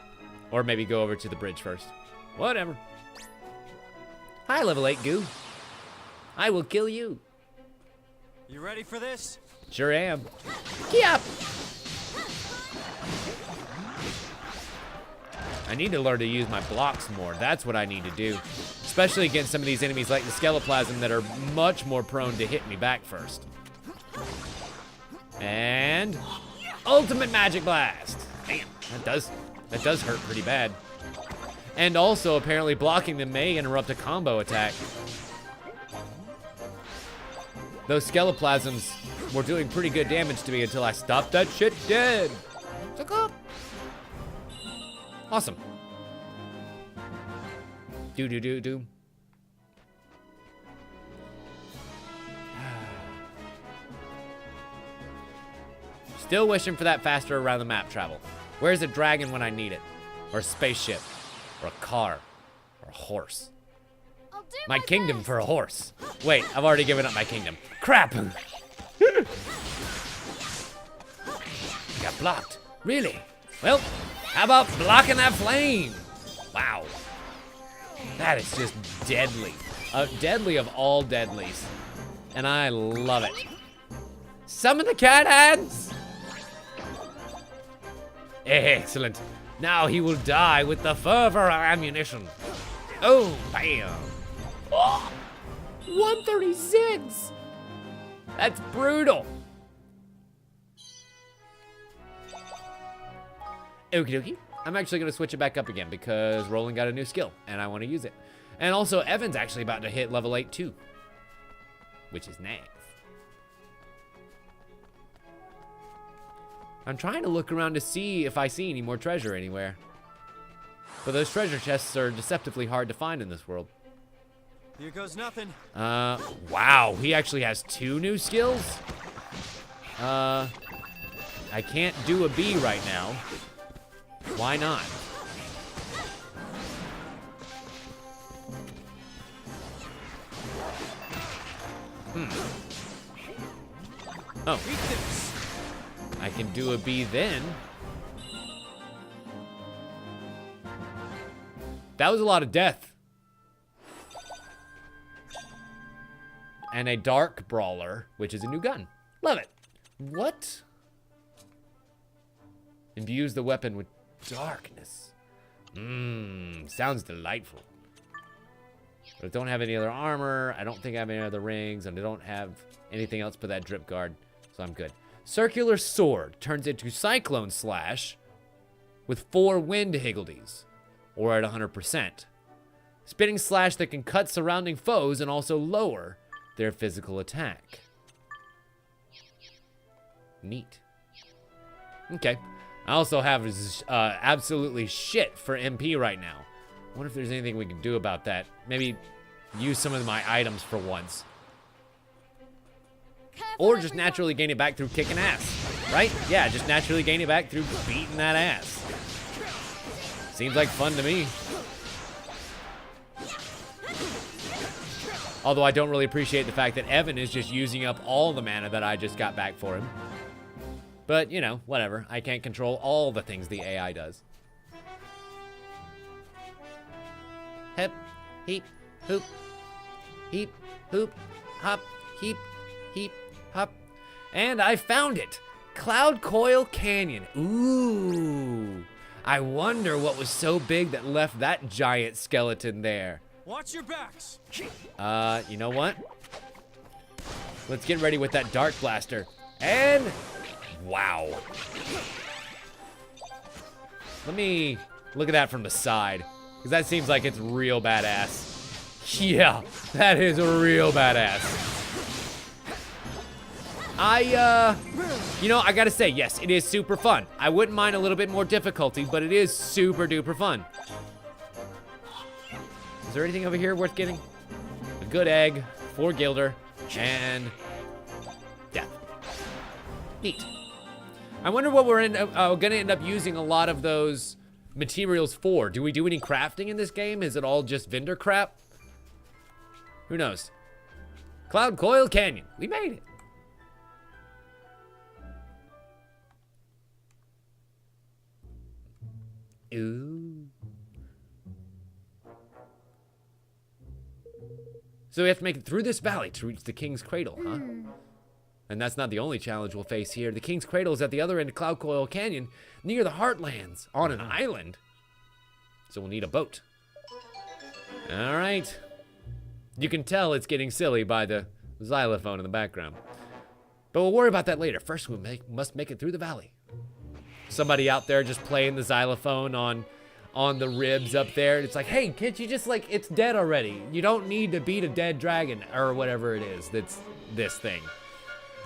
Or maybe go over to the bridge first. Whatever. Hi, level 8 goo. I will kill you. You ready for this? Sure am. Yep. I need to learn to use my blocks more. That's what I need to do. Especially against some of these enemies like the Skeleplasm that are much more prone to hit me back first. And ultimate magic blast. Damn, that does hurt pretty bad. And also apparently blocking them may interrupt a combo attack. Those Skeleplasms were doing pretty good damage to me until I stopped that shit dead. Took up. Awesome. Do. Still wishing for that faster around the map travel. Where's a dragon when I need it? Or a spaceship? Or a car? Or a horse? I'll do My kingdom for a horse. Wait, I've already given up my kingdom. Crap! Got blocked. Really? Well, how about blocking that flame? Wow. That is just deadly. Deadly of all deadlies. And I love it. Summon the cat hands! Excellent. Now he will die with the fervor of ammunition. Oh, bam. Oh, 136. That's brutal. Okie dokie. I'm actually going to switch it back up again because Roland got a new skill and I want to use it. And also, Evan's actually about to hit level 8 too, which is nice. I'm trying to look around to see if I see any more treasure anywhere. But those treasure chests are deceptively hard to find in this world. Here goes nothing. Wow, he actually has 2 new skills? I can't do a B right now. Why not? Oh. I can do a B then. That was a lot of death. And a dark brawler, which is a new gun. Love it. What? Imbues the weapon with darkness. Sounds delightful. But I don't have any other armor. I don't think I have any other rings. And I don't have anything else but that drip guard. So I'm good. Circular sword turns into Cyclone Slash with 4 wind higgledies, or at 100%. Spinning slash that can cut surrounding foes and also lower their physical attack. Neat. Okay. I also have absolutely shit for MP right now. I wonder if there's anything we can do about that. Maybe use some of my items for once. Or just naturally gain it back through kicking ass, right? Yeah, just naturally gain it back through beating that ass. Seems like fun to me. Although I don't really appreciate the fact that Evan is just using up all the mana that I just got back for him. But, you know, whatever. I can't control all the things the AI does. Hip, heap, hoop, heap, hoop, hop, heap, heap, hop. And I found it. Cloud Coil Canyon. Ooh. I wonder what was so big that left that giant skeleton there. Watch your backs. You know what? Let's get ready with that Dark Blaster. And wow. Let me look at that from the side, because that seems like it's real badass. Yeah, that is real badass. You know, I gotta say, yes, it is super fun. I wouldn't mind a little bit more difficulty, but it is super duper fun. Is there anything over here worth getting? A good egg, 4 gilder, and death. Neat. I wonder what we're gonna end up using a lot of those materials for. Do we do any crafting in this game? Is it all just vendor crap? Who knows? Cloud Coil Canyon. We made it. Ooh. So we have to make it through this valley to reach the King's Cradle, huh? And that's not the only challenge we'll face here. The King's Cradle is at the other end of Cloud Coil Canyon, near the Heartlands, on an island. So we'll need a boat. All right. You can tell it's getting silly by the xylophone in the background. But we'll worry about that later. First, we must make it through the valley. Somebody out there just playing the xylophone on the ribs up there. It's like, hey, can't you just, like, it's dead already. You don't need to beat a dead dragon or whatever it is that's this thing.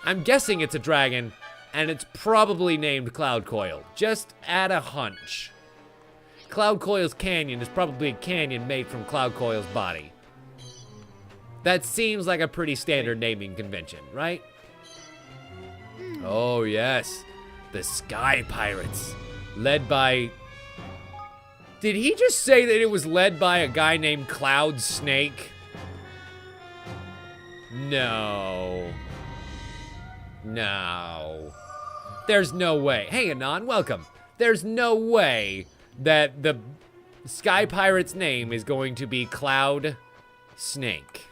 I'm guessing it's a dragon, and it's probably named Cloud Coil. Just at a hunch. Cloud Coil's canyon is probably a canyon made from Cloud Coil's body. That seems like a pretty standard naming convention, right? Oh, yes. The Sky Pirates. Led by... Did he just say that it was led by a guy named Cloud Snake? No. No. There's no way. Hey, Anon, welcome. There's no way that the Sky Pirate's name is going to be Cloud Snake.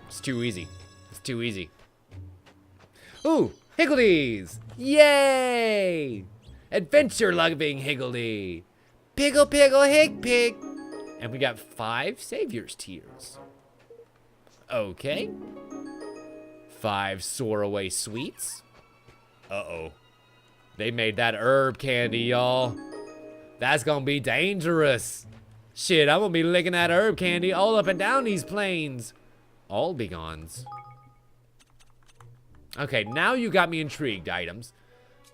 It's too easy. It's too easy. Ooh, Higgledies! Yay! Adventure-loving Higgledy. Piggle, piggle, hig, pig. And we got 5 Savior's Tears. Okay. 5 Soaraway Sweets. Uh-oh. They made that herb candy, y'all. That's gonna be dangerous. Shit, I'm gonna be licking that herb candy all up and down these plains. All begons. Okay, now you got me intrigued, items.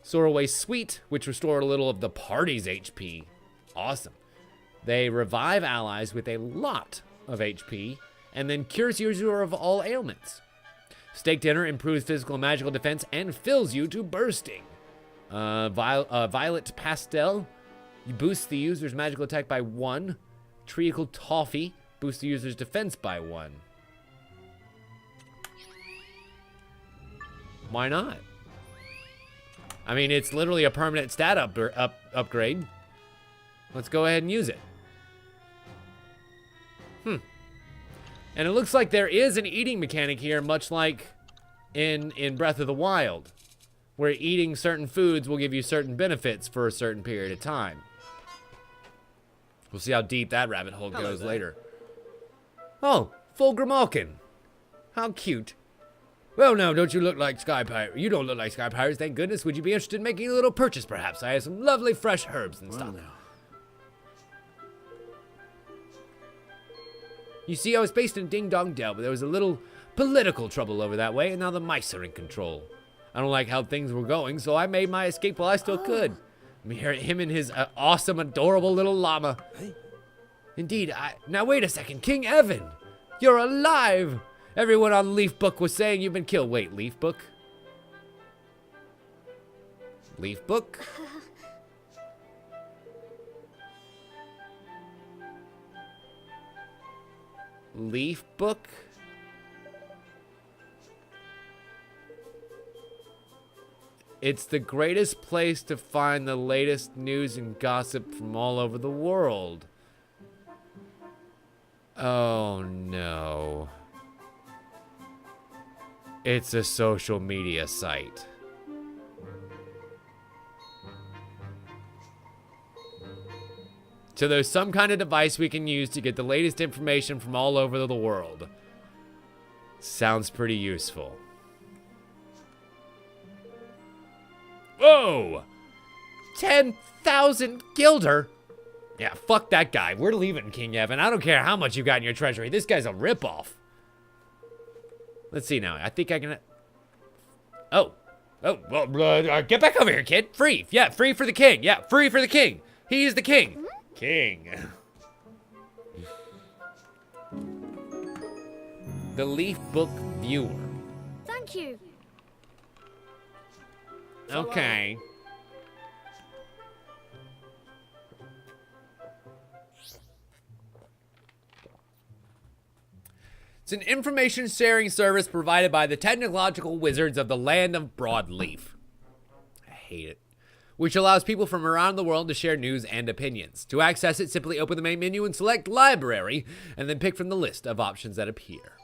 Soaraway Sweet, which restored a little of the party's HP. Awesome. They revive allies with a lot of HP, and then cures user of all ailments. Steak Dinner improves physical and magical defense and fills you to bursting. Violet Pastel, you boost the user's magical attack by 1. Treacle Toffee boosts the user's defense by 1. Why not? I mean, it's literally a permanent stat upgrade. Let's go ahead and use it. And it looks like there is an eating mechanic here, much like in Breath of the Wild, where eating certain foods will give you certain benefits for a certain period of time. We'll see how deep that rabbit hole goes later. Oh, Fulgrim Malkin. How cute. Well, now, don't you look like Sky Pirate? You don't look like Sky Pirates, thank goodness. Would you be interested in making a little purchase, perhaps? I have some lovely fresh herbs and stuff. You see, I was based in Ding Dong Dell, but there was a little political trouble over that way, and now the mice are in control. I don't like how things were going, so I made my escape while I still could. Him and his awesome, adorable little llama. Indeed, now wait a second, King Evan! You're alive! Everyone on Leafbook was saying you've been killed. Wait, Leafbook? Leafbook? Leafbook? It's the greatest place to find the latest news and gossip from all over the world. Oh no. It's a social media site. So there's some kind of device we can use to get the latest information from all over the world. Sounds pretty useful. Whoa! 10,000 Gilder? Yeah, fuck that guy. We're leaving, King Evan. I don't care how much you got in your treasury. This guy's a ripoff. Let's see now. I think I can... Oh, well, get back over here, kid. Free. Yeah, free for the king. Yeah, free for the king. He is the king. King. The Leafbook Viewer. Thank you. Okay. It's an information sharing service provided by the technological wizards of the land of Broadleaf. I hate it. which allows people from around the world to share news and opinions. To access it, simply open the main menu and select Library, and then pick from the list of options that appear.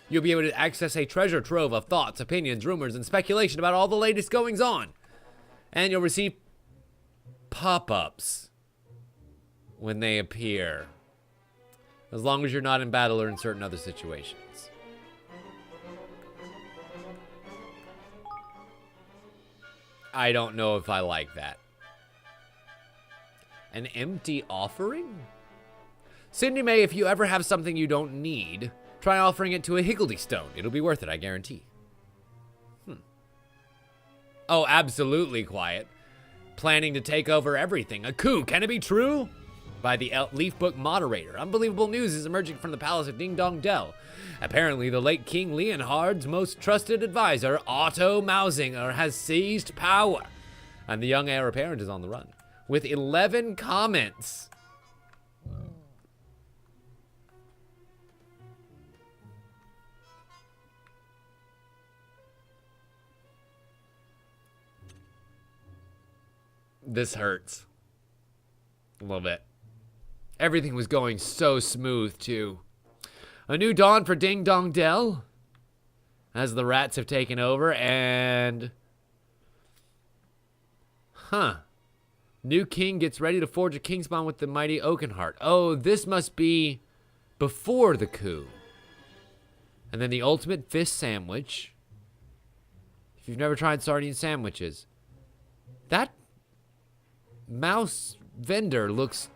You'll be able to access a treasure trove of thoughts, opinions, rumors, and speculation about all the latest goings-on. And you'll receive pop-ups when they appear, as long as you're not in battle or in certain other situations. I don't know if I like that. An empty offering? Cindy May, if you ever have something you don't need, try offering it to a Higgledy Stone. It'll be worth it, I guarantee. Oh, absolutely quiet. Planning to take over everything. A coup, can it be true? By the Leaf Book moderator. Unbelievable news is emerging from the palace of Ding Dong Dell. Apparently, the late King Leonhard's most trusted advisor, Otto Mausinger, has seized power. And the young heir apparent is on the run. With 11 comments. This hurts. A little bit. Everything was going so smooth, too. A new dawn for Ding Dong Dell, as the rats have taken over, and... New king gets ready to forge a king's bond with the mighty Oakenheart. Oh, this must be before the coup. And then the ultimate fish sandwich. If you've never tried sardine sandwiches, that mouse vendor looks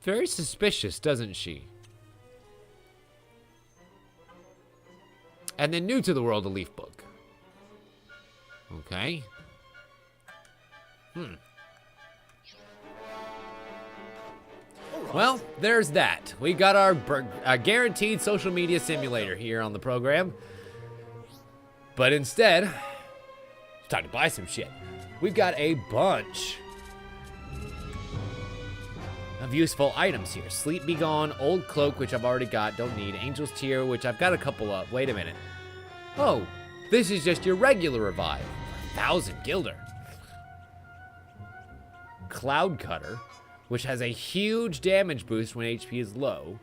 very suspicious, doesn't she? And then new to the world, a Leaf Book. Okay. Well, there's that. We got our guaranteed social media simulator here on the program. But instead, it's time to buy some shit. We've got a bunch of useful items here. Sleep Be Gone, Old Cloak, which I've already got, don't need. Angel's Tear, which I've got a couple of. Wait a minute. Oh, this is just your regular revive. 1,000 Gilder. Cloud Cutter, which has a huge damage boost when HP is low.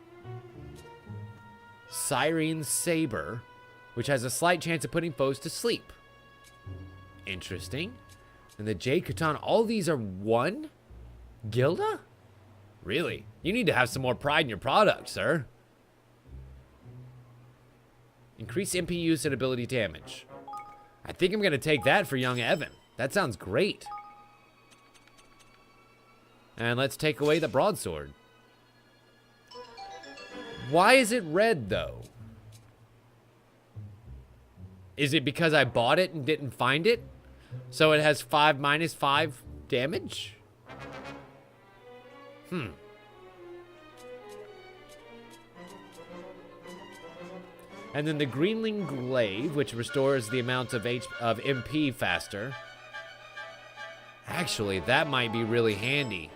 Siren Saber, which has a slight chance of putting foes to sleep. Interesting. And the Jade Katana, all these are 1 Gilda? Really? You need to have some more pride in your product, sir. Increase MP use and ability damage. I think I'm going to take that for young Evan. That sounds great. And let's take away the broadsword. Why is it red, though? Is it because I bought it and didn't find it? So it has 5 minus 5 damage? And then the Greenling Glaive, which restores the amount of MP faster. Actually, that might be really handy.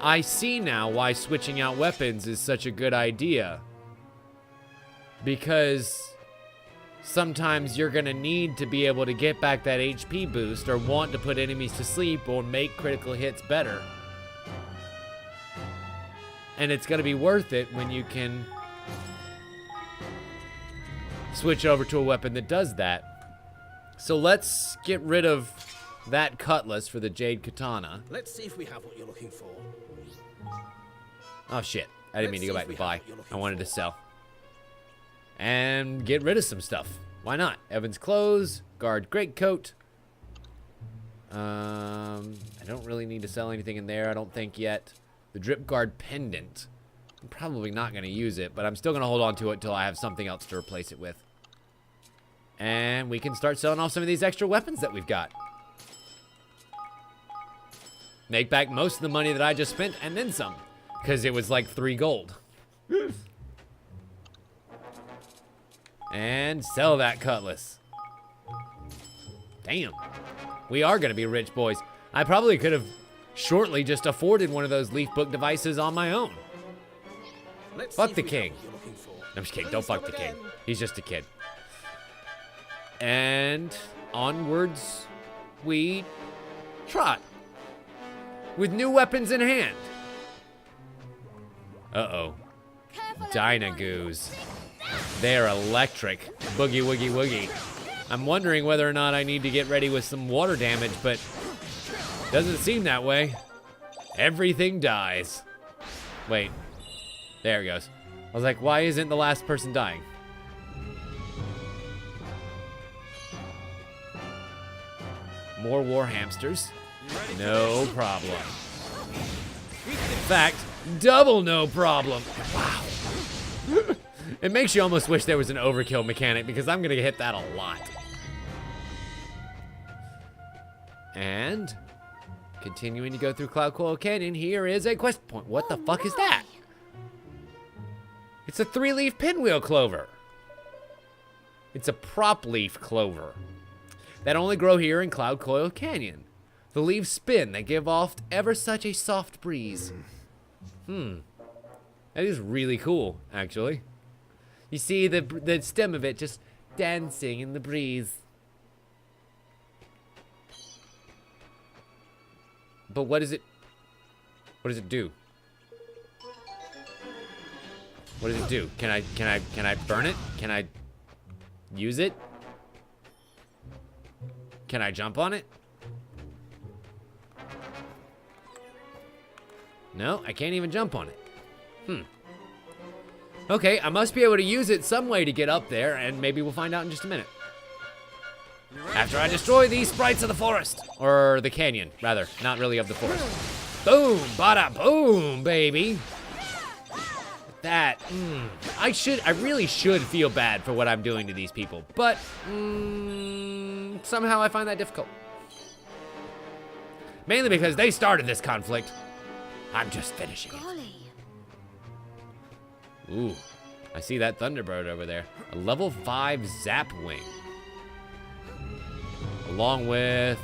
I see now why switching out weapons is such a good idea. Because sometimes you're going to need to be able to get back that HP boost or want to put enemies to sleep or make critical hits better. And it's going to be worth it when you can switch over to a weapon that does that. So let's get rid of that cutlass for the Jade Katana. Let's see if we have what you're looking for. Oh shit, I didn't mean to go back and buy. I wanted to sell. And get rid of some stuff. Why not? Evan's clothes, guard greatcoat. I don't really need to sell anything in there, I don't think yet. The drip guard pendant. I'm probably not going to use it, but I'm still going to hold on to it until I have something else to replace it with. And we can start selling off some of these extra weapons that we've got. Make back most of the money that I just spent and then some. Because it was like 3 gold. And sell that cutlass. Damn. We are going to be rich, boys. I probably could have shortly just afforded one of those Leaf Book devices on my own. Fuck the king. I'm just kidding. Don't fuck the king. He's just a kid. And onwards we trot. With new weapons in hand. Uh-oh. Dynagoos. They're electric. Boogie woogie woogie. I'm wondering whether or not I need to get ready with some water damage, but doesn't seem that way. Everything dies. Wait. There it goes. I was like, why isn't the last person dying? More war hamsters. No problem. In fact, double no problem. Wow. It makes you almost wish there was an overkill mechanic because I'm gonna hit that a lot. And continuing to go through Cloud Coil Canyon, here is a quest point. What the fuck is that? It's a 3-leaf pinwheel clover. It's a prop leaf clover that only grow here in Cloud Coil Canyon. The leaves spin, they give off ever such a soft breeze. That is really cool, actually. You see the stem of it just dancing in the breeze. But what does it do? What does it do? Can I burn it? Can I use it? Can I jump on it? No, I can't even jump on it. Okay, I must be able to use it some way to get up there, and maybe we'll find out in just a minute. After I destroy these sprites of the forest. Or the canyon, rather. Not really of the forest. Boom! Bada boom, baby! That, I really should feel bad for what I'm doing to these people, but somehow I find that difficult. Mainly because they started this conflict. I'm just finishing it. Ooh, I see that Thunderbird over there. A level 5 Zap Wing. Along with,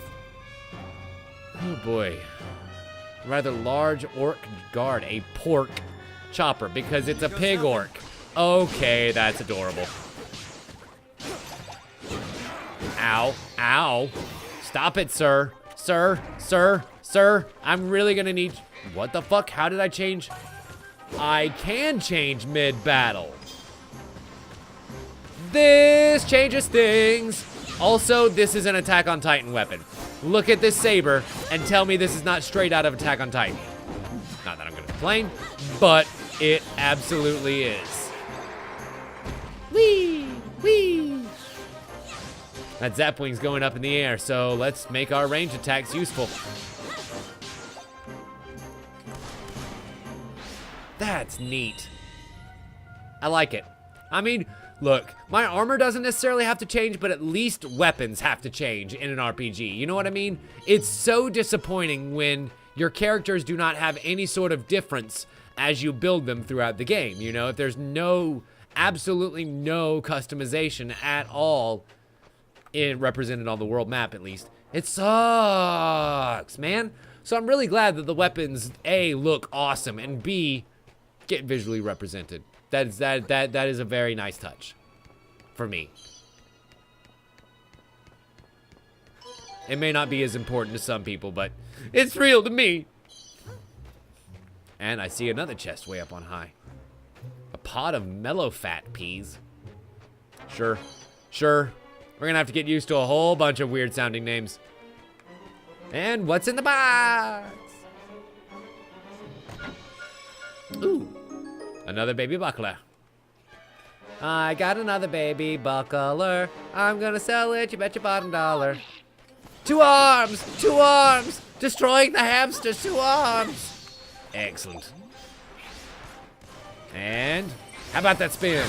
oh boy, rather large orc guard, a pork chopper, because it's a pig orc. Okay, that's adorable. Ow, ow. Stop it, sir. Sir. I'm really gonna need, what the fuck? How did I change? I can change mid-battle. This changes things. Also, this is an Attack on Titan weapon. Look at this saber and tell me this is not straight out of Attack on Titan. Not that I'm gonna complain, but it absolutely is. Whee! Whee! That Zap Wing's going up in the air, so let's make our range attacks useful. That's neat. I like it. I mean, look, my armor doesn't necessarily have to change, but at least weapons have to change in an RPG. You know what I mean? It's so disappointing when your characters do not have any sort of difference as you build them throughout the game. You know, if there's absolutely no customization at all represented on the world map, at least. It sucks, man. So I'm really glad that the weapons, A, look awesome, and B, get visually represented. That is a very nice touch for me. It may not be as important to some people, but it's real to me. And I see another chest way up on high. A pod of mellow fat peas. Sure. We're gonna have to get used to a whole bunch of weird sounding names. And what's in the box? Ooh, another baby buckler. I got another baby buckler. I'm gonna sell it, you bet your bottom dollar. 2 arms, destroying the hamsters, 2 arms. Excellent. And how about that spin?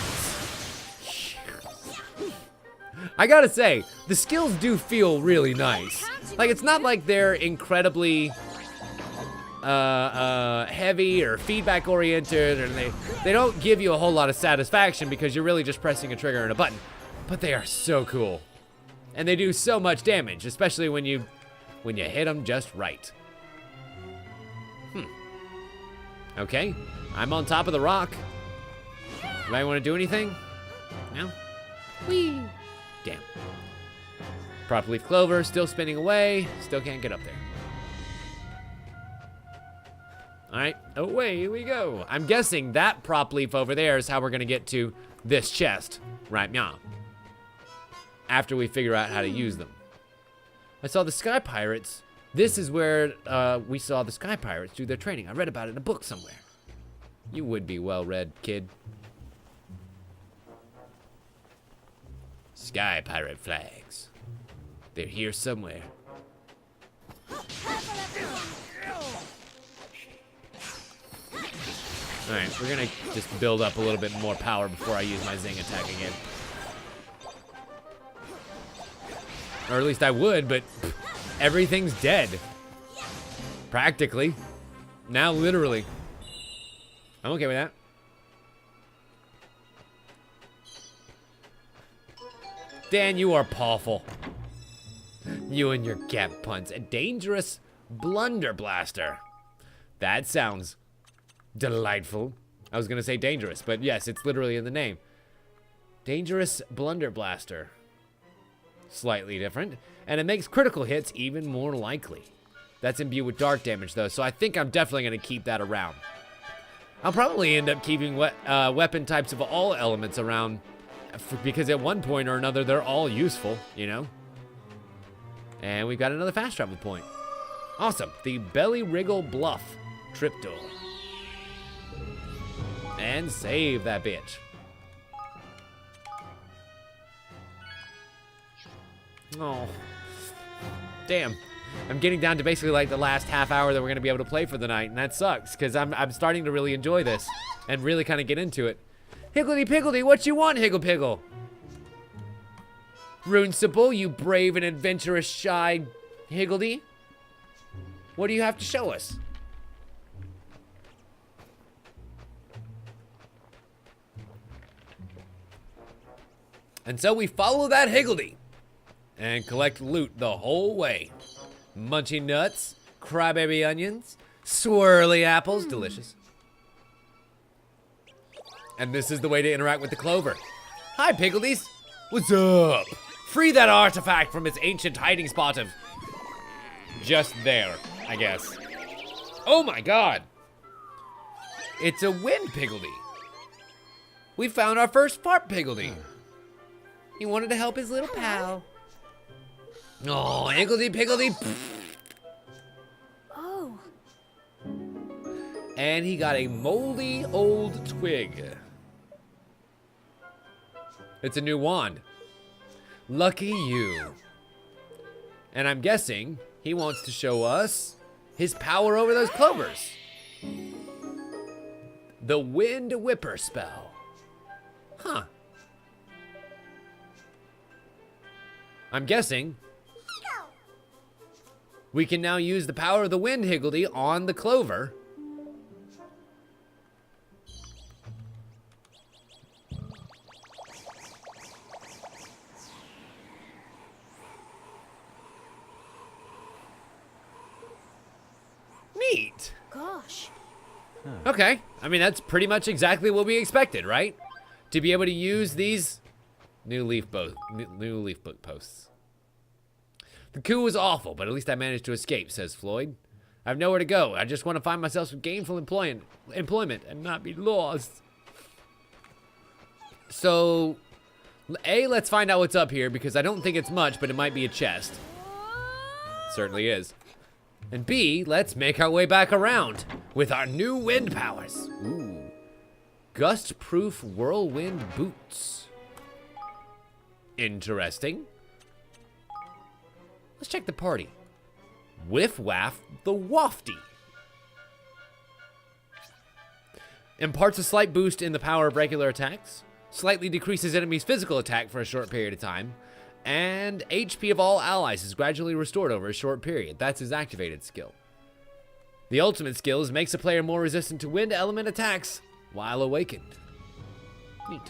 I gotta say, the skills do feel really nice. Like, it's not like they're incredibly heavy or feedback oriented, or they don't give you a whole lot of satisfaction because you're really just pressing a trigger and a button. But they are so cool. And they do so much damage, especially when you hit them just right. Okay, I'm on top of the rock. Do I want to do anything? No? Whee! Damn. Proper leaf clover, still spinning away. Still can't get up there. Alright, away we go. I'm guessing that prop leaf over there is how we're gonna get to this chest. Right now. After we figure out how to use them. I saw the Sky Pirates. This is where we saw the Sky Pirates do their training. I read about it in a book somewhere. You would be well read, kid. Sky Pirate flags. They're here somewhere. Alright, we're gonna just build up a little bit more power before I use my Zing attack again. Or at least I would, but everything's dead. Practically. Now, literally. I'm okay with that. Dan, you are pawful. You and your gap puns. A dangerous blunder blaster. That sounds delightful. I was gonna say dangerous, but yes, it's literally in the name. Dangerous blunder blaster. Slightly different. And it makes critical hits even more likely. That's imbued with dark damage though, so I think I'm definitely gonna keep that around. I'll probably end up keeping weapon types of all elements around because at one point or another, they're all useful, you know? And we've got another fast travel point. Awesome. The Belly Wriggle Bluff Triptor. And save that bitch. Oh. Damn. I'm getting down to basically like the last half hour that we're going to be able to play for the night, and that sucks, because I'm starting to really enjoy this and really kind of get into it. Higgledy-piggledy, what you want, Higgle-piggle? Runcible, you brave and adventurous shy Higgledy. What do you have to show us? And so we follow that Higgledy and collect loot the whole way. Munchy nuts, crybaby onions, swirly apples, delicious. And this is the way to interact with the clover. Hi, Piggledies. What's up? Free that artifact from its ancient hiding spot of just there, I guess. Oh my god. It's a wind Piggledy. We found our first fart Piggledy. He wanted to help his little pal. Oh, Higgledy-piggledy. Oh. And he got a moldy old twig. It's a new wand. Lucky you. And I'm guessing he wants to show us his power over those clovers. The Wind Whipper spell. Huh. I'm guessing we can now use the power of the wind Higgledy on the clover. Neat. Gosh. Okay. I mean, that's pretty much exactly what we expected, right? To be able to use these new leaf book posts. The coup was awful, but at least I managed to escape, says Floyd. I have nowhere to go. I just want to find myself some gainful employment and not be lost. So, A, let's find out what's up here, because I don't think it's much, but it might be a chest. It certainly is. And B, let's make our way back around with our new wind powers. Ooh. Gust-proof whirlwind boots. Interesting. Let's check the party. Whiff Waff the Wafty. Imparts a slight boost in the power of regular attacks. Slightly decreases enemies' physical attack for a short period of time. And HP of all allies is gradually restored over a short period. That's his activated skill. The ultimate skill is makes a player more resistant to wind element attacks while awakened. Neat.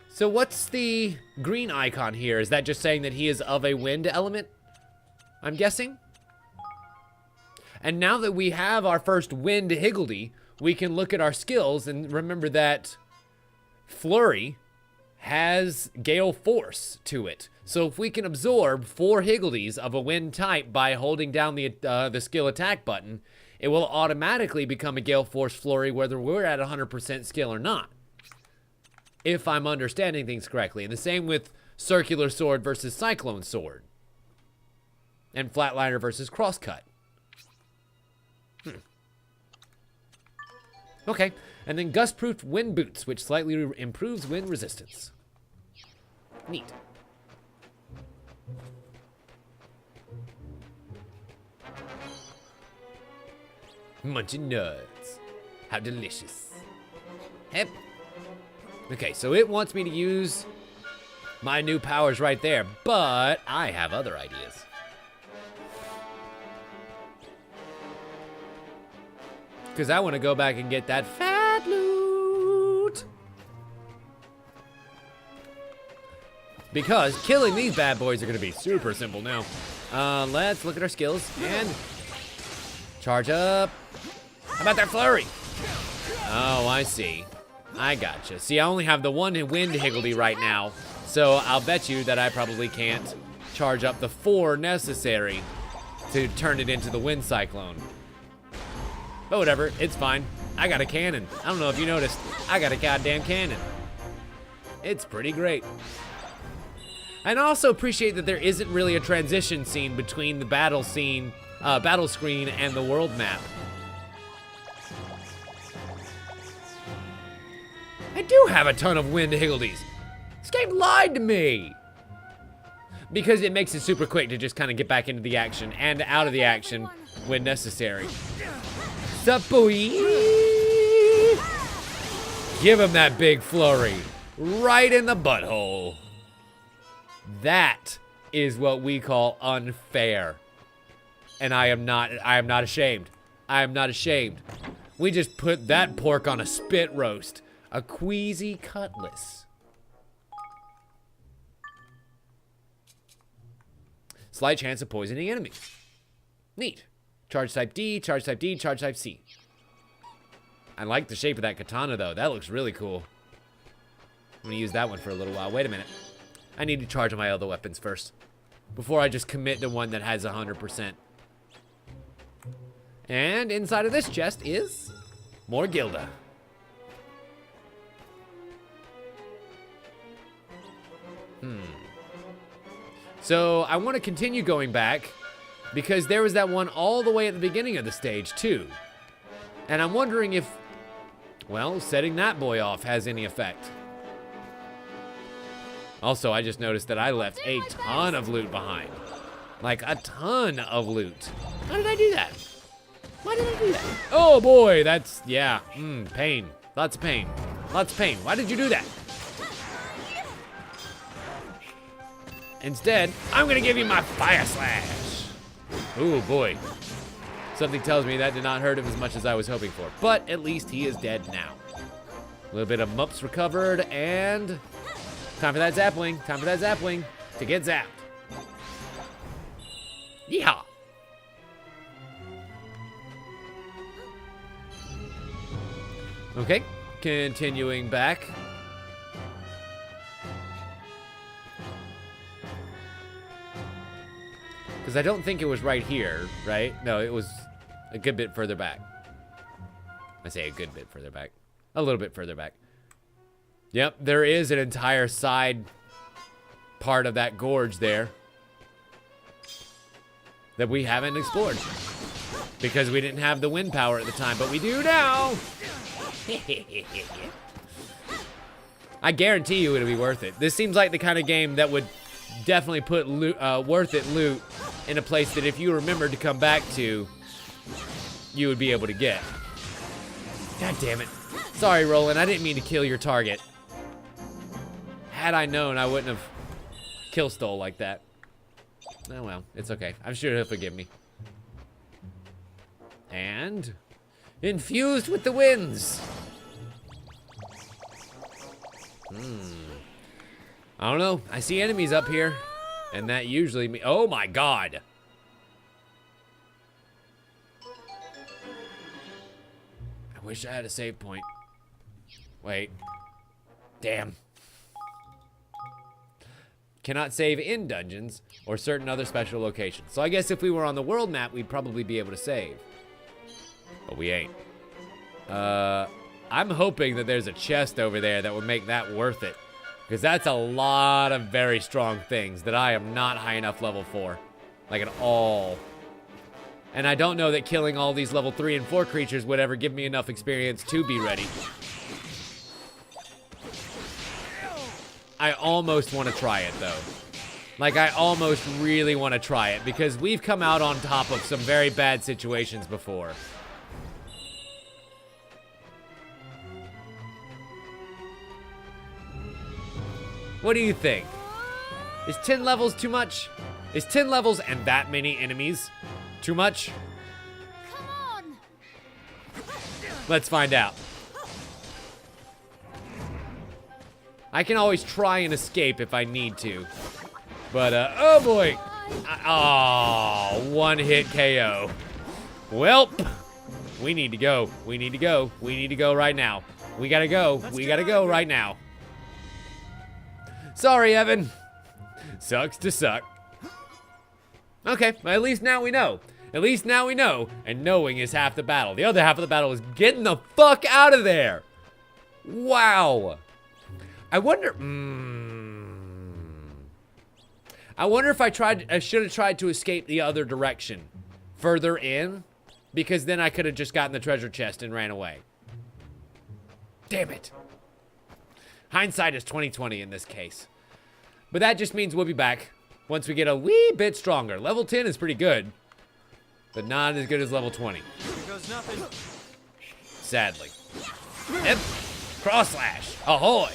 So what's the green icon here? Is that just saying that he is of a wind element? I'm guessing. And now that we have our first wind Higgledy, we can look at our skills and remember that Flurry has Gale Force to it. So if we can absorb 4 Higgledies of a wind type by holding down the skill attack button, it will automatically become a Gale Force Flurry whether we're at 100% skill or not. If I'm understanding things correctly. And the same with Circular Sword versus Cyclone Sword. And Flatliner versus Crosscut. Okay, and then Gust-Proof Wind Boots, which slightly improves wind resistance. Neat. Munching nuts. How delicious. Hep. Okay, so it wants me to use my new powers right there, but I have other ideas. Because I want to go back and get that fat loot. Because killing these bad boys are going to be super simple now. Let's look at our skills and charge up. How about that flurry? Oh, I see. I gotcha. See, I only have the one wind Higgledy right now, so I'll bet you that I probably can't charge up the 4 necessary to turn it into the wind cyclone. But whatever, it's fine. I got a cannon. I don't know if you noticed. I got a goddamn cannon. It's pretty great. And I also appreciate that there isn't really a transition scene between the battle screen and the world map. I do have a ton of wind Higgledies. This game lied to me. Because it makes it super quick to just kind of get back into the action and out of the action when necessary. Sup, boy? Give him that big flurry. Right in the butthole. That is what we call unfair. And I am not ashamed. I am not ashamed. We just put that pork on a spit roast. A queasy cutlass. Slight chance of poisoning enemies. Neat. Charge type D, charge type D, charge type C. I like the shape of that katana though. That looks really cool. I'm gonna use that one for a little while. Wait a minute. I need to charge my other weapons first. Before I just commit to one that has 100%. And inside of this chest is more Gilda. So I want to continue going back because there was that one all the way at the beginning of the stage too. And I'm wondering if, well, setting that boy off has any effect. Also, I just noticed that I left a ton of loot behind. Like a ton of loot. How did I do that? Why did I do that? Oh boy, that's, yeah, pain. Lots of pain. Lots of pain. Why did you do that? Instead, I'm gonna give you my fire slash. Ooh, boy. Something tells me that did not hurt him as much as I was hoping for. But at least he is dead now. A little bit of mups recovered, and time for that zapling. Time for that zapling to get zapped. Yeehaw. Okay, continuing back. Because I don't think it was right here, right? No, it was a good bit further back. I say a good bit further back. A little bit further back. Yep, there is an entire side part of that gorge there that we haven't explored. Because we didn't have the wind power at the time, but we do now! I guarantee you it'll be worth it. This seems like the kind of game that would definitely put loot, worth it loot in a place that if you remembered to come back to, you would be able to get. God damn it. Sorry, Roland, I didn't mean to kill your target. Had I known, I wouldn't have kill stole like that. Oh well, it's okay. I'm sure he'll forgive me. And infused with the winds. I don't know. I see enemies up here. And that usually means... Oh my god. I wish I had a save point. Wait. Damn. Cannot save in dungeons or certain other special locations. So I guess if we were on the world map, we'd probably be able to save. But we ain't. I'm hoping that there's a chest over there that would make that worth it. Because that's a lot of very strong things that I am not high enough level for. Like at all. And I don't know that killing all these level 3 and 4 creatures would ever give me enough experience to be ready. I almost want to try it, though. Like, I almost really want to try it, because we've come out on top of some very bad situations before. What do you think? Is 10 levels too much? Is 10 levels and that many enemies too much? Come on! Let's find out. I can always try and escape if I need to. But, oh boy. Oh, one hit KO. Welp. We need to go. We need to go. We need to go right now. We gotta go. We gotta go right now. Sorry, Evan. Sucks to suck. Okay, well, at least now we know. At least now we know. And knowing is half the battle. The other half of the battle is getting the fuck out of there. Wow. I wonder. I wonder if I should have tried to escape the other direction, further in, because then I could have just gotten the treasure chest and ran away. Damn it! Hindsight is 20/20 in this case, but that just means we'll be back once we get a wee bit stronger. Level 10 is pretty good, but not as good as level 20. Here goes nothing. Sadly. Yep. Cross slash. Ahoy!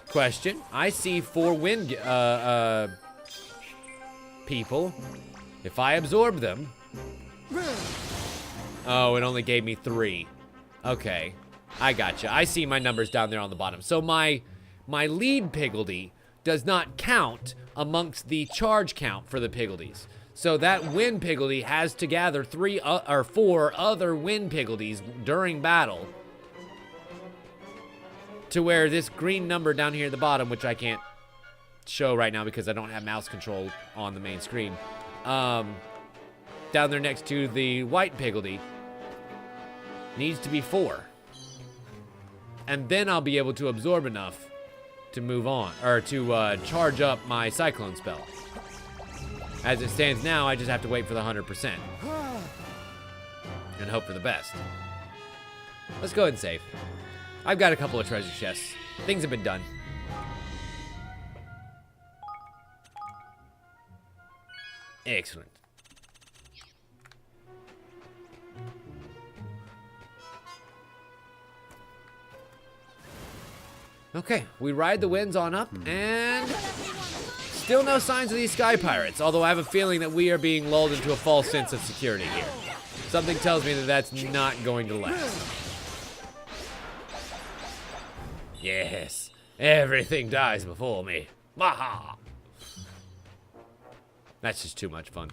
Question. I see 4 wind people. If I absorb them. Oh, it only gave me 3. Okay. I gotcha. I see my numbers down there on the bottom. So my lead Piggledy does not count amongst the charge count for the Piggledies. So that wind Piggledy has to gather 3 or 4 other wind Piggledies during battle. To where this green number down here at the bottom, which I can't show right now because I don't have mouse control on the main screen, down there next to the white Piggledy, needs to be 4. And then I'll be able to absorb enough to move on, or to charge up my Cyclone spell. As it stands now, I just have to wait for the 100%. And hope for the best. Let's go ahead and save. I've got a couple of treasure chests. Things have been done. Excellent. Okay, we ride the winds on up, and still no signs of these sky pirates, although I have a feeling that we are being lulled into a false sense of security here. Something tells me that that's not going to last. Yes, everything dies before me. Maha! That's just too much fun.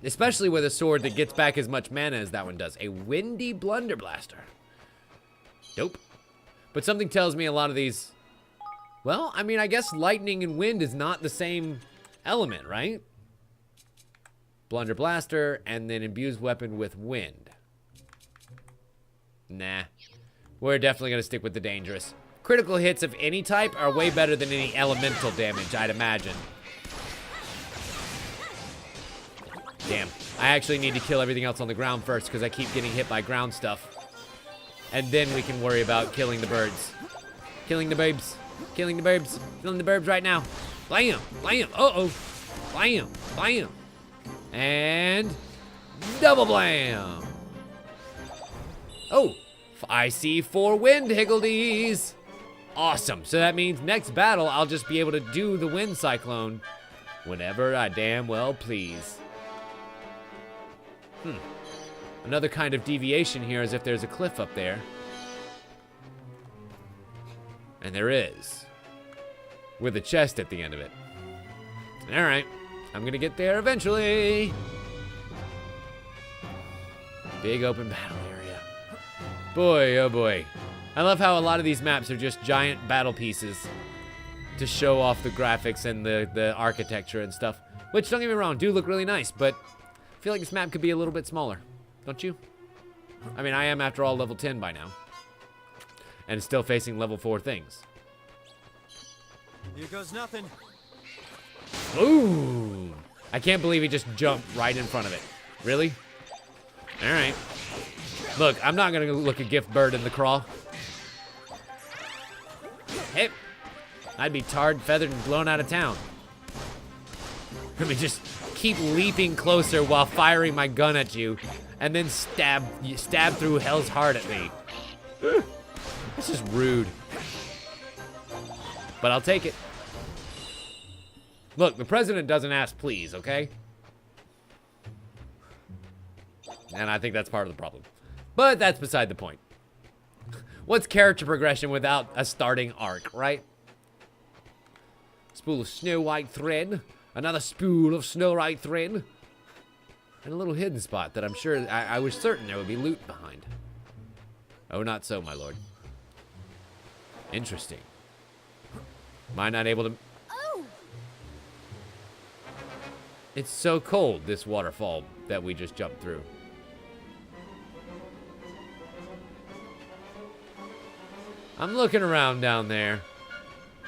Especially with a sword that gets back as much mana as that one does. A windy blunder blaster. Dope. But something tells me a lot of these... Well, I mean, I guess lightning and wind is not the same element, right? Blunder blaster, and then imbues weapon with wind. Nah. We're definitely going to stick with the dangerous. Critical hits of any type are way better than any elemental damage, I'd imagine. Damn. I actually need to kill everything else on the ground first because I keep getting hit by ground stuff. And then we can worry about killing the birds. Killing the babes. Killing the birds. Killing the birds right now. Blam. Blam. Uh-oh. Blam. Blam. And... double blam. Oh. I see 4 wind Higgledies. Awesome. So that means next battle, I'll just be able to do the wind cyclone whenever I damn well please. Another kind of deviation here is if there's a cliff up there. And there is. With a chest at the end of it. Alright. I'm gonna get there eventually. Big open battle area. Boy, oh boy. I love how a lot of these maps are just giant battle pieces to show off the graphics and the architecture and stuff. Which, don't get me wrong, do look really nice, but I feel like this map could be a little bit smaller. Don't you? I mean, I am, after all, level 10 by now. And still facing level 4 things. Here goes nothing. Ooh! I can't believe he just jumped right in front of it. Really? Alright. Look, I'm not gonna look a gift bird in the craw. Hey! I'd be tarred, feathered, and blown out of town. Let me just keep leaping closer while firing my gun at you, and then stab through hell's heart at me. This is rude. But I'll take it. Look, the president doesn't ask please, okay? And I think that's part of the problem. But that's beside the point. What's character progression without a starting arc, right? Spool of snow white thread. Another spool of snow white thread. And a little hidden spot that I'm sure, I was certain there would be loot behind. Oh, not so, my lord. Interesting. Am I not able to... Oh! It's so cold, this waterfall that we just jumped through. I'm looking around down there.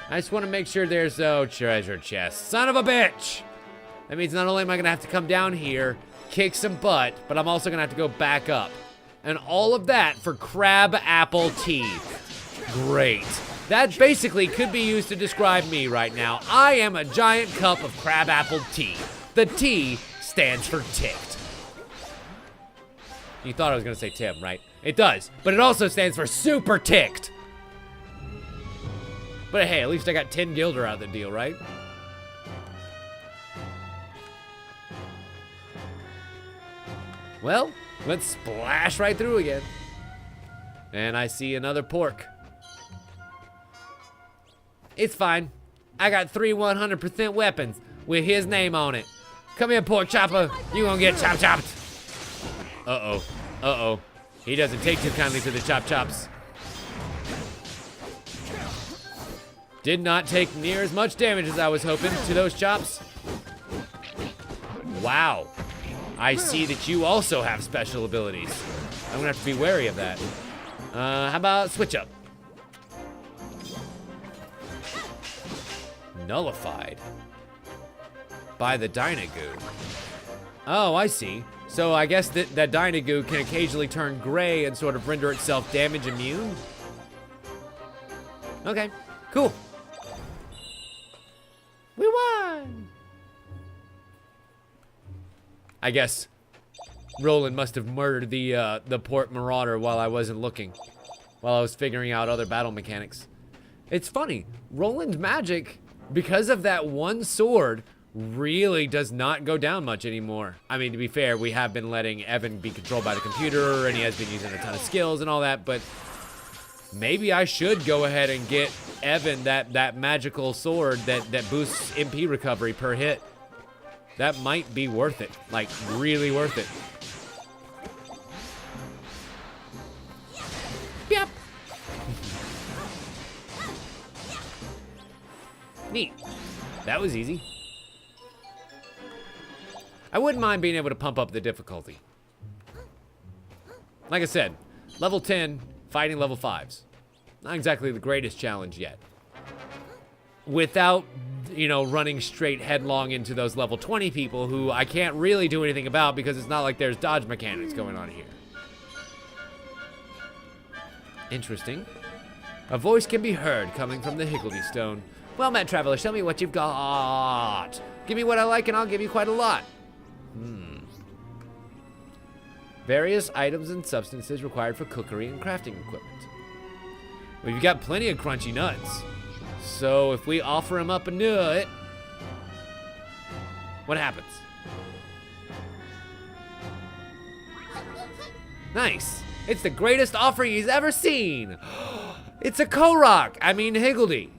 I just want to make sure there's no treasure chest. Son of a bitch! That means not only am I going to have to come down here, kick some butt, but I'm also going to have to go back up. And all of that for crab apple tea. Great. That basically could be used to describe me right now. I am a giant cup of crab apple tea. The T stands for ticked. You thought I was going to say Tim, right? It does, but it also stands for super ticked. But hey, at least I got 10 gilder out of the deal, right? Well, let's splash right through again. And I see another pork. It's fine. I got 3 100% weapons with his name on it. Come here, pork chopper. You gonna get chop chopped. Uh-oh. Uh-oh. He doesn't take too kindly to the chop chops. Did not take near as much damage as I was hoping to those chops. Wow. I see that you also have special abilities. I'm gonna have to be wary of that. How about switch up? Nullified by the Dynagoo. Oh, I see. So I guess that Dynagoo can occasionally turn gray and sort of render itself damage immune. Okay, cool. We won! I guess Roland must have murdered the port marauder while I wasn't looking. While I was figuring out other battle mechanics. It's funny, Roland's magic, because of that one sword, really does not go down much anymore. I mean, to be fair, we have been letting Evan be controlled by the computer, and he has been using a ton of skills and all that, but maybe I should go ahead and get Evan that magical sword that boosts MP recovery per hit. That might be worth it. Like, really worth it. Yep. Neat. That was easy. I wouldn't mind being able to pump up the difficulty. Like I said, level 10, fighting level 5s. Not exactly the greatest challenge yet. Without, you know, running straight headlong into those level 20 people who I can't really do anything about because it's not like there's dodge mechanics going on here. Interesting. A voice can be heard coming from the Higgledy Stone. Well met, traveler, show me what you've got. Give me what I like and I'll give you quite a lot. Various items and substances required for cookery and crafting equipment. We've got plenty of crunchy nuts. So if we offer him up a nut, what happens? Nice. It's the greatest offering he's ever seen. It's a Korok. I mean Higgledy.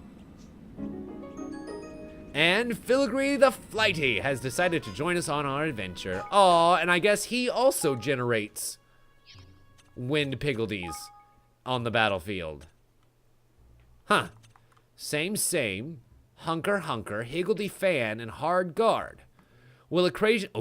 And Filigree the Flighty has decided to join us on our adventure. Aw, and I guess he also generates wind piggledies on the battlefield. Huh. Same, same. Hunker, hunker, higgledy fan, and hard guard. Will occasionally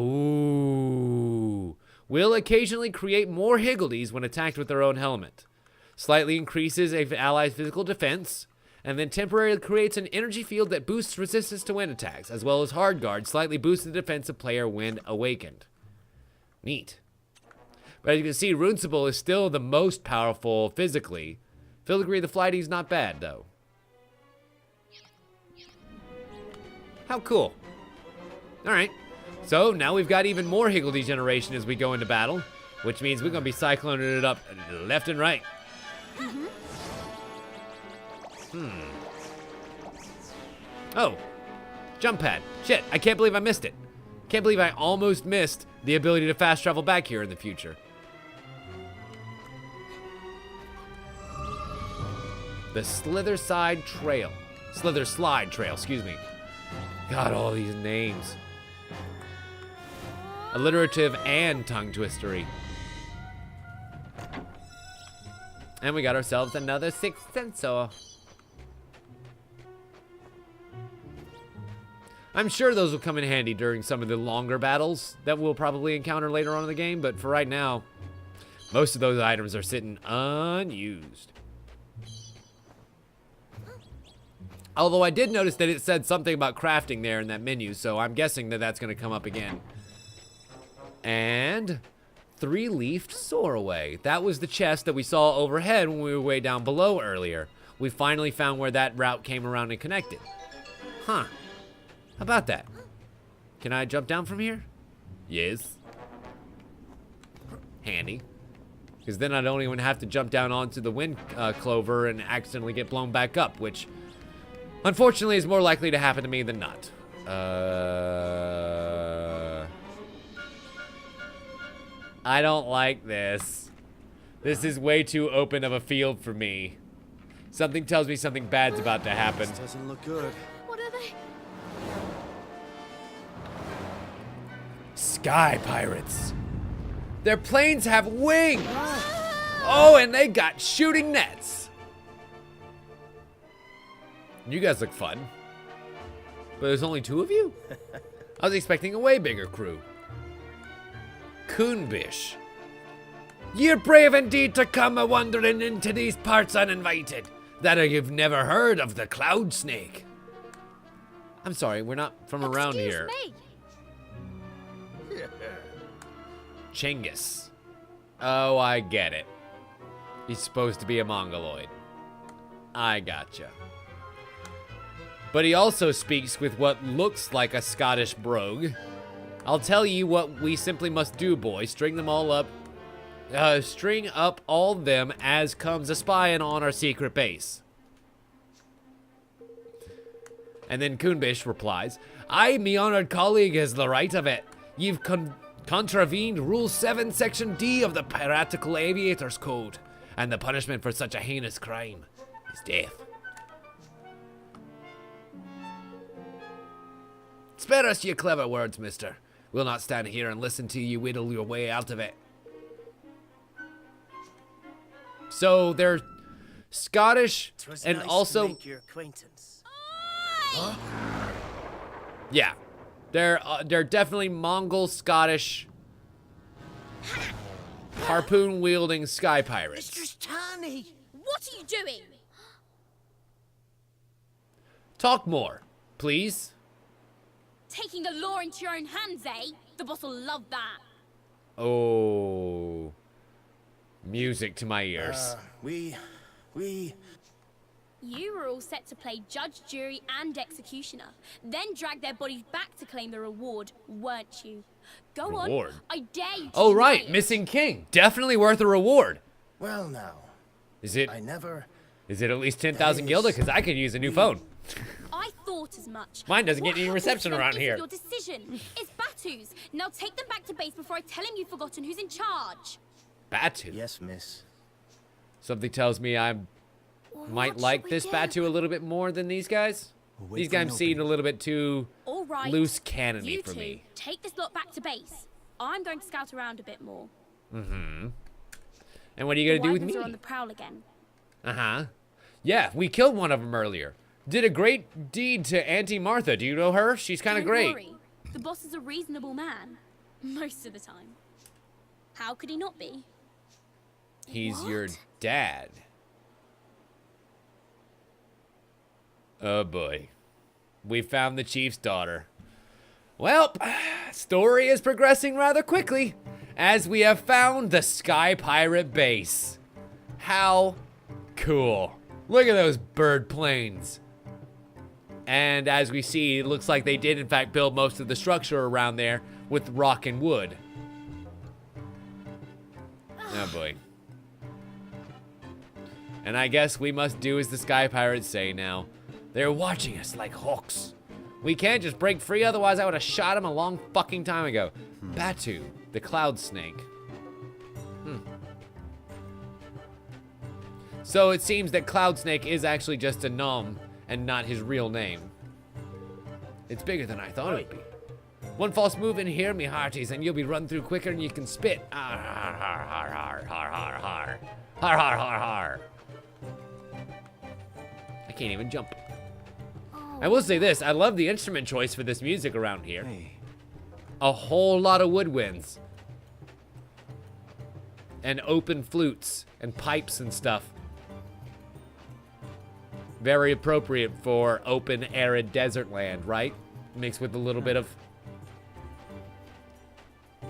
create more higgledies when attacked with their own element. Slightly increases an ally's physical defense, and then temporarily creates an energy field that boosts resistance to wind attacks, as well as hard guard, slightly boosts the defense of player when awakened. Neat. But as you can see, Runcible is still the most powerful physically. Filigree the Flighty's not bad, though. How cool. Alright. So, now we've got even more higgledy generation as we go into battle, which means we're going to be cycloning it up left and right. Oh. Jump pad. Shit, I can't believe I missed it. Can't believe I almost missed the ability to fast travel back here in the future. The Slither Slide Trail, excuse me. God, all these names. Alliterative and tongue twistery. And we got ourselves another sixth sensor. I'm sure those will come in handy during some of the longer battles that we'll probably encounter later on in the game, but for right now, most of those items are sitting unused. Although I did notice that it said something about crafting there in that menu, so I'm guessing that that's going to come up again. And 3-leafed Soaraway. That was the chest that we saw overhead when we were way down below earlier. We finally found where that route came around and connected. Huh. How about that? Can I jump down from here? Yes. Handy. Because then I don't even have to jump down onto the wind clover and accidentally get blown back up, which unfortunately is more likely to happen to me than not. I don't like this. This is way too open of a field for me. Something tells me something bad's about to happen. This doesn't look good. What are they? Sky pirates. Their planes have wings. Oh, and they got shooting nets. You guys look fun. But there's only 2 of you? I was expecting a way bigger crew. Coonbish. You're brave indeed to come a-wandering into these parts uninvited. That or you've never heard of the cloud snake. I'm sorry, we're not from around here. Me. Chinggis. Oh, I get it. He's supposed to be a Mongoloid. I gotcha. But he also speaks with what looks like a Scottish brogue. I'll tell you what we simply must do, boys. String them all up. String up all them as comes a spying on our secret base. And then Coonbish replies, I, me honored colleague, has the right of it. You've contravened Rule 7, Section D of the Piratical Aviators Code, and the punishment for such a heinous crime is death. Spare us your clever words, mister. We'll not stand here and listen to you whittle your way out of it. So they're Scottish and nice also to make your acquaintance. yeah, they're definitely Mongol Scottish harpoon wielding sky pirates. Mistress Tani! What are you doing? Talk more, please. Taking the law into your own hands, eh? The boss will love that. Oh, music to my ears. We... You were all set to play judge, jury, and executioner, then drag their bodies back to claim the reward, weren't you? Go Reward? on, I dare you to Oh, deny right, it. Missing King. Definitely worth a reward. Well, now, Is it I never... at least 10,000 gilda? Because I could use a new phone. I thought as much. Mine doesn't What get any happens reception to them around isn't here. Your decision. It's Batu's. Now take them back to base before I tell him you've forgotten who's in charge. Batu. Yes, miss. Something tells me I might What like shall we this do? Batu a little bit more than these guys. We'll wait These for guys an seem a opening. little bit too All right. loose cannony You for two, me. take this lot back to base. I'm going to scout around a bit more. And what are you The gonna do with wyverns me? are on the prowl again. Uh-huh. Yeah, we killed one of them earlier. Did a great deed to Auntie Martha. Do you know her? She's kind of Don't great. worry. The boss is a reasonable man. Most of the time. How could he not be? He's your dad. Oh boy. We found the chief's daughter. Well, story is progressing rather quickly as we have found the Sky Pirate base. How cool. Look at those bird planes. And as we see, it looks like they did in fact build most of the structure around there with rock and wood. Oh boy. And I guess we must do as the Sky Pirates say now. They're watching us like hawks. We can't just break free, otherwise I would have shot him a long fucking time ago. Batu, the cloud snake. So it seems that Cloud Snake is actually just a nom and not his real name. It's bigger than I thought it would be. One false move in here, me hearties, and you'll be run through quicker than you can spit. Har har har har har har har har. Har har har har. I can't even jump. I will say this, I love the instrument choice for this music around here. A whole lot of woodwinds. And open flutes and pipes and stuff. Very appropriate for open, arid desert land, right? Mixed with a little bit of,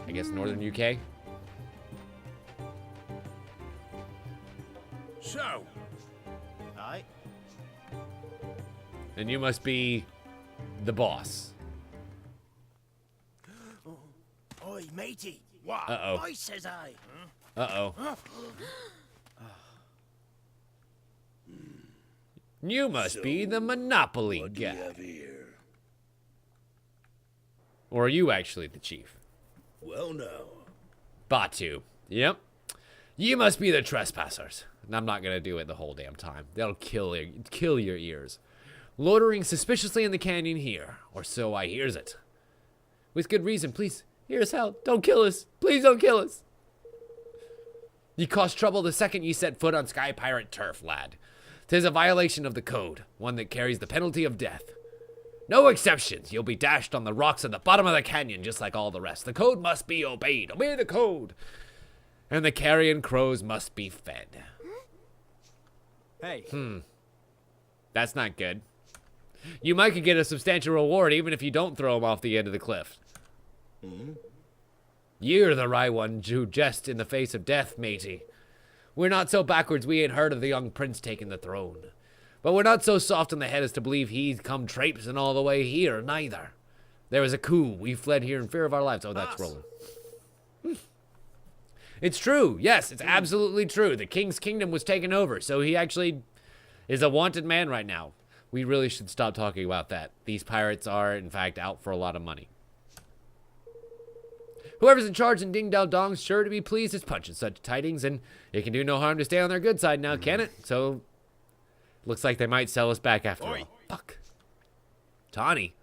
I guess, northern UK. So. Aye. And you must be the boss. Oi, matey. What? Uh-oh. I says I. Uh-oh. You must be the Monopoly guy. Or are you actually the chief? Well, no. Batu. Yep. You must be the trespassers. And I'm not gonna do it the whole damn time. That'll kill your ears. Loitering suspiciously in the canyon here, or so I hears it. With good reason, please, hear us out. Don't kill us. Please don't kill us. You cause trouble the second you set foot on Sky Pirate turf, lad. 'Tis a violation of the code, one that carries the penalty of death. No exceptions. You'll be dashed on the rocks at the bottom of the canyon, just like all the rest. The code must be obeyed. Obey the code. And the carrion crows must be fed. Hey. That's not good. You might could get a substantial reward even if you don't throw him off the end of the cliff. You're the right one to jest in the face of death, matey. We're not so backwards we ain't heard of the young prince taking the throne. But we're not so soft in the head as to believe he's come traipsing all the way here, neither. There was a coup. We fled here in fear of our lives. Oh, that's Roland. It's true. Yes, it's absolutely true. The king's kingdom was taken over, so he actually is a wanted man right now. We really should stop talking about that. These pirates are, in fact, out for a lot of money. Whoever's in charge in Ding Dao Dong's sure to be pleased as punch at such tidings, and it can do no harm to stay on their good side now, can it? So, looks like they might sell us back after all. Fuck. Tawny,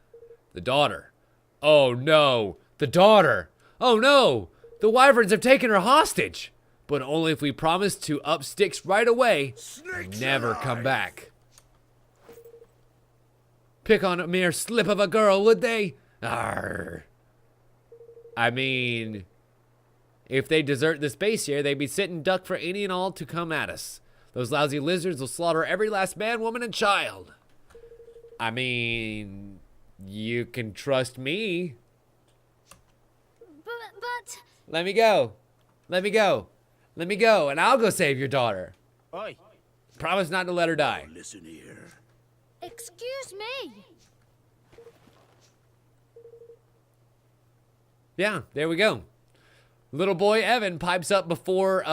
the daughter. Oh no, the daughter. Oh no, the wyverns have taken her hostage. But only if we promise to up sticks right away and never come back. Pick on a mere slip of a girl, would they? Arrgh. I mean, if they desert this base here, they'd be sitting duck for any and all to come at us. Those lousy lizards will slaughter every last man, woman, and child. I mean, you can trust me. But... Let me go. Let me go. Let me go, and I'll go save your daughter. Oi. Promise not to let her die. Listen here. Excuse me. Yeah, there we go. Little boy Evan pipes up before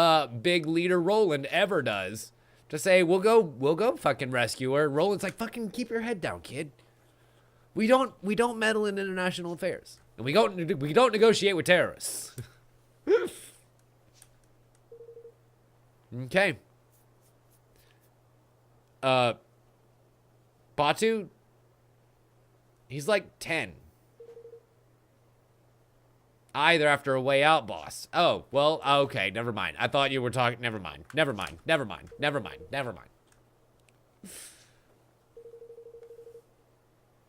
big leader Roland ever does to say, we'll go fucking rescue her. Roland's like, fucking keep your head down, kid. We don't meddle in international affairs. And we don't negotiate with terrorists. Okay. Batu, he's like 10. Either after a way out boss. Oh, well, okay, never mind. I thought you were talking, never mind. Never mind.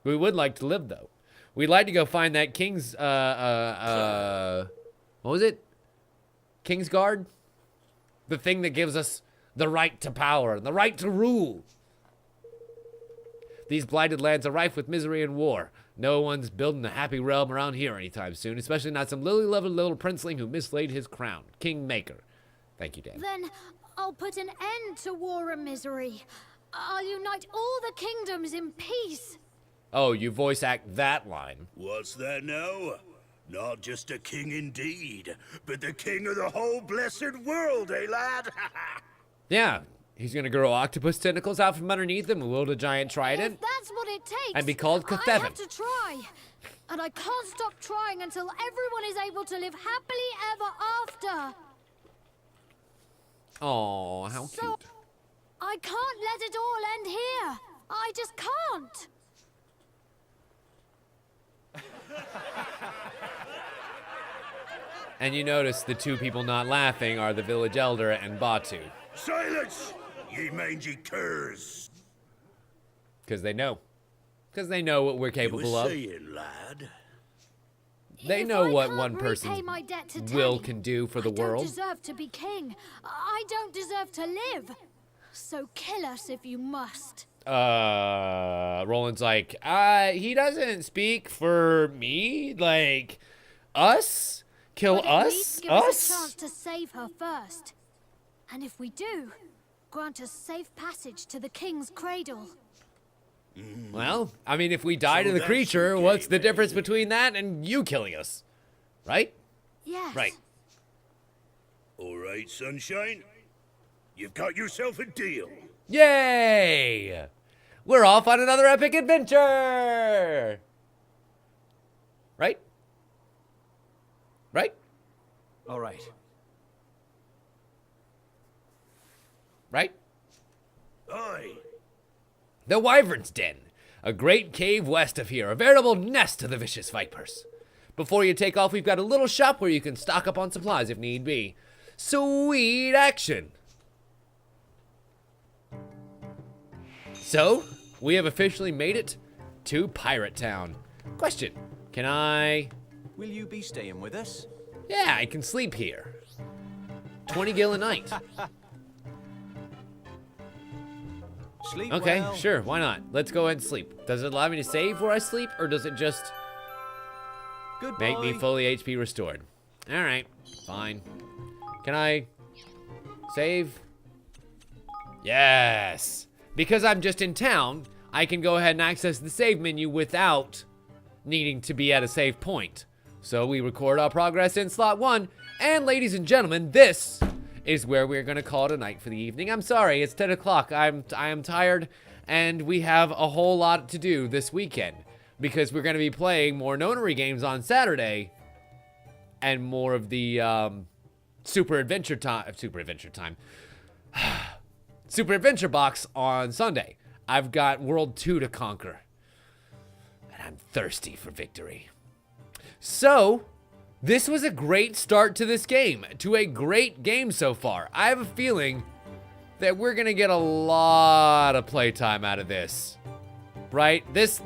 We would like to live, though. We'd like to go find that King's, what was it? King's Guard? The thing that gives us the right to power, the right to rule. These blighted lands are rife with misery and war. No one's building a happy realm around here anytime soon, especially not some lily-loved little princeling who mislaid his crown. Kingmaker. Thank you, Dan. Then I'll put an end to war and misery. I'll unite all the kingdoms in peace. Oh, you voice act that line. What's that now? Not just a king indeed, but the king of the whole blessed world, eh, lad? Yeah, he's gonna grow octopus tentacles out from underneath him and wield a giant trident. If that's what it takes, And be called I Cathevin. have to try. And I can't stop trying until everyone is able to live happily ever after. Oh, how So, cute. I can't let it all end here. I just can't. And you notice the two people not laughing are the village elder and Batu. Silence, ye mangy curs! Because they know. Because they know what we're capable of. Saying, lad? They If know I what can't one repay person's my debt to will Teddy, can do for the I world. don't deserve to be king. I don't deserve to live. So kill us if you must. Roland's like, he doesn't speak for me. Like, us? Kill But at us? least give us a Us? chance to save her first. And if we do, grant us safe passage to the king's cradle. Well, I mean, if we die So to the that's creature, your what's game, the eh? difference between that and you killing us? Right? Yes. Right. All right, sunshine. You've got yourself a deal. Yay! We're off on another epic adventure! Right? Right? All right. Right? Aye. The Wyvern's Den, a great cave west of here, a veritable nest of the vicious vipers. Before you take off, we've got a little shop where you can stock up on supplies if need be. Sweet action! So, we have officially made it to Pirate Town. Question, can I... Will you be staying with us? Yeah, I can sleep here. 20 gil a night. Sleep Okay, well. sure, why not? Let's go ahead and sleep. Does it allow me to save where I sleep, or does it just Goodbye. make me fully HP restored? Alright, fine. Can I save? Yes! Because I'm just in town, I can go ahead and access the save menu without needing to be at a save point. So we record our progress in slot 1, and ladies and gentlemen, this is where we're gonna call it a night for the evening. I'm sorry, it's 10 o'clock. I am tired, and we have a whole lot to do this weekend because we're gonna be playing more notary games on Saturday and more of the Super Adventure Box on Sunday. I've got World 2 to conquer, and I'm thirsty for victory. So, this was a great start to this game, to a great game so far. I have a feeling that we're gonna get a lot of playtime out of this, right? This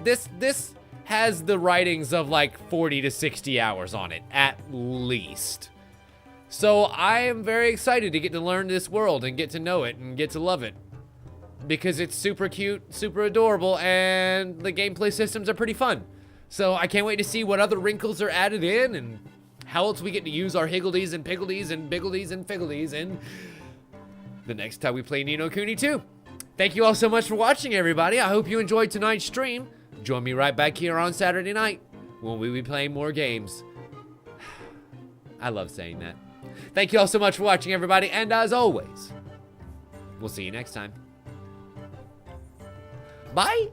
has the writings of like 40 to 60 hours on it, at least. So I am very excited to get to learn this world and get to know it and get to love it. Because it's super cute, super adorable, and the gameplay systems are pretty fun. So I can't wait to see what other wrinkles are added in and how else we get to use our higgledies and piggledies and biggledies and figgledies in the next time we play Ni No Kuni 2. Thank you all so much for watching, everybody. I hope you enjoyed tonight's stream. Join me right back here on Saturday night when we be playing more games. I love saying that. Thank you all so much for watching, everybody, and as always, we'll see you next time. Bye!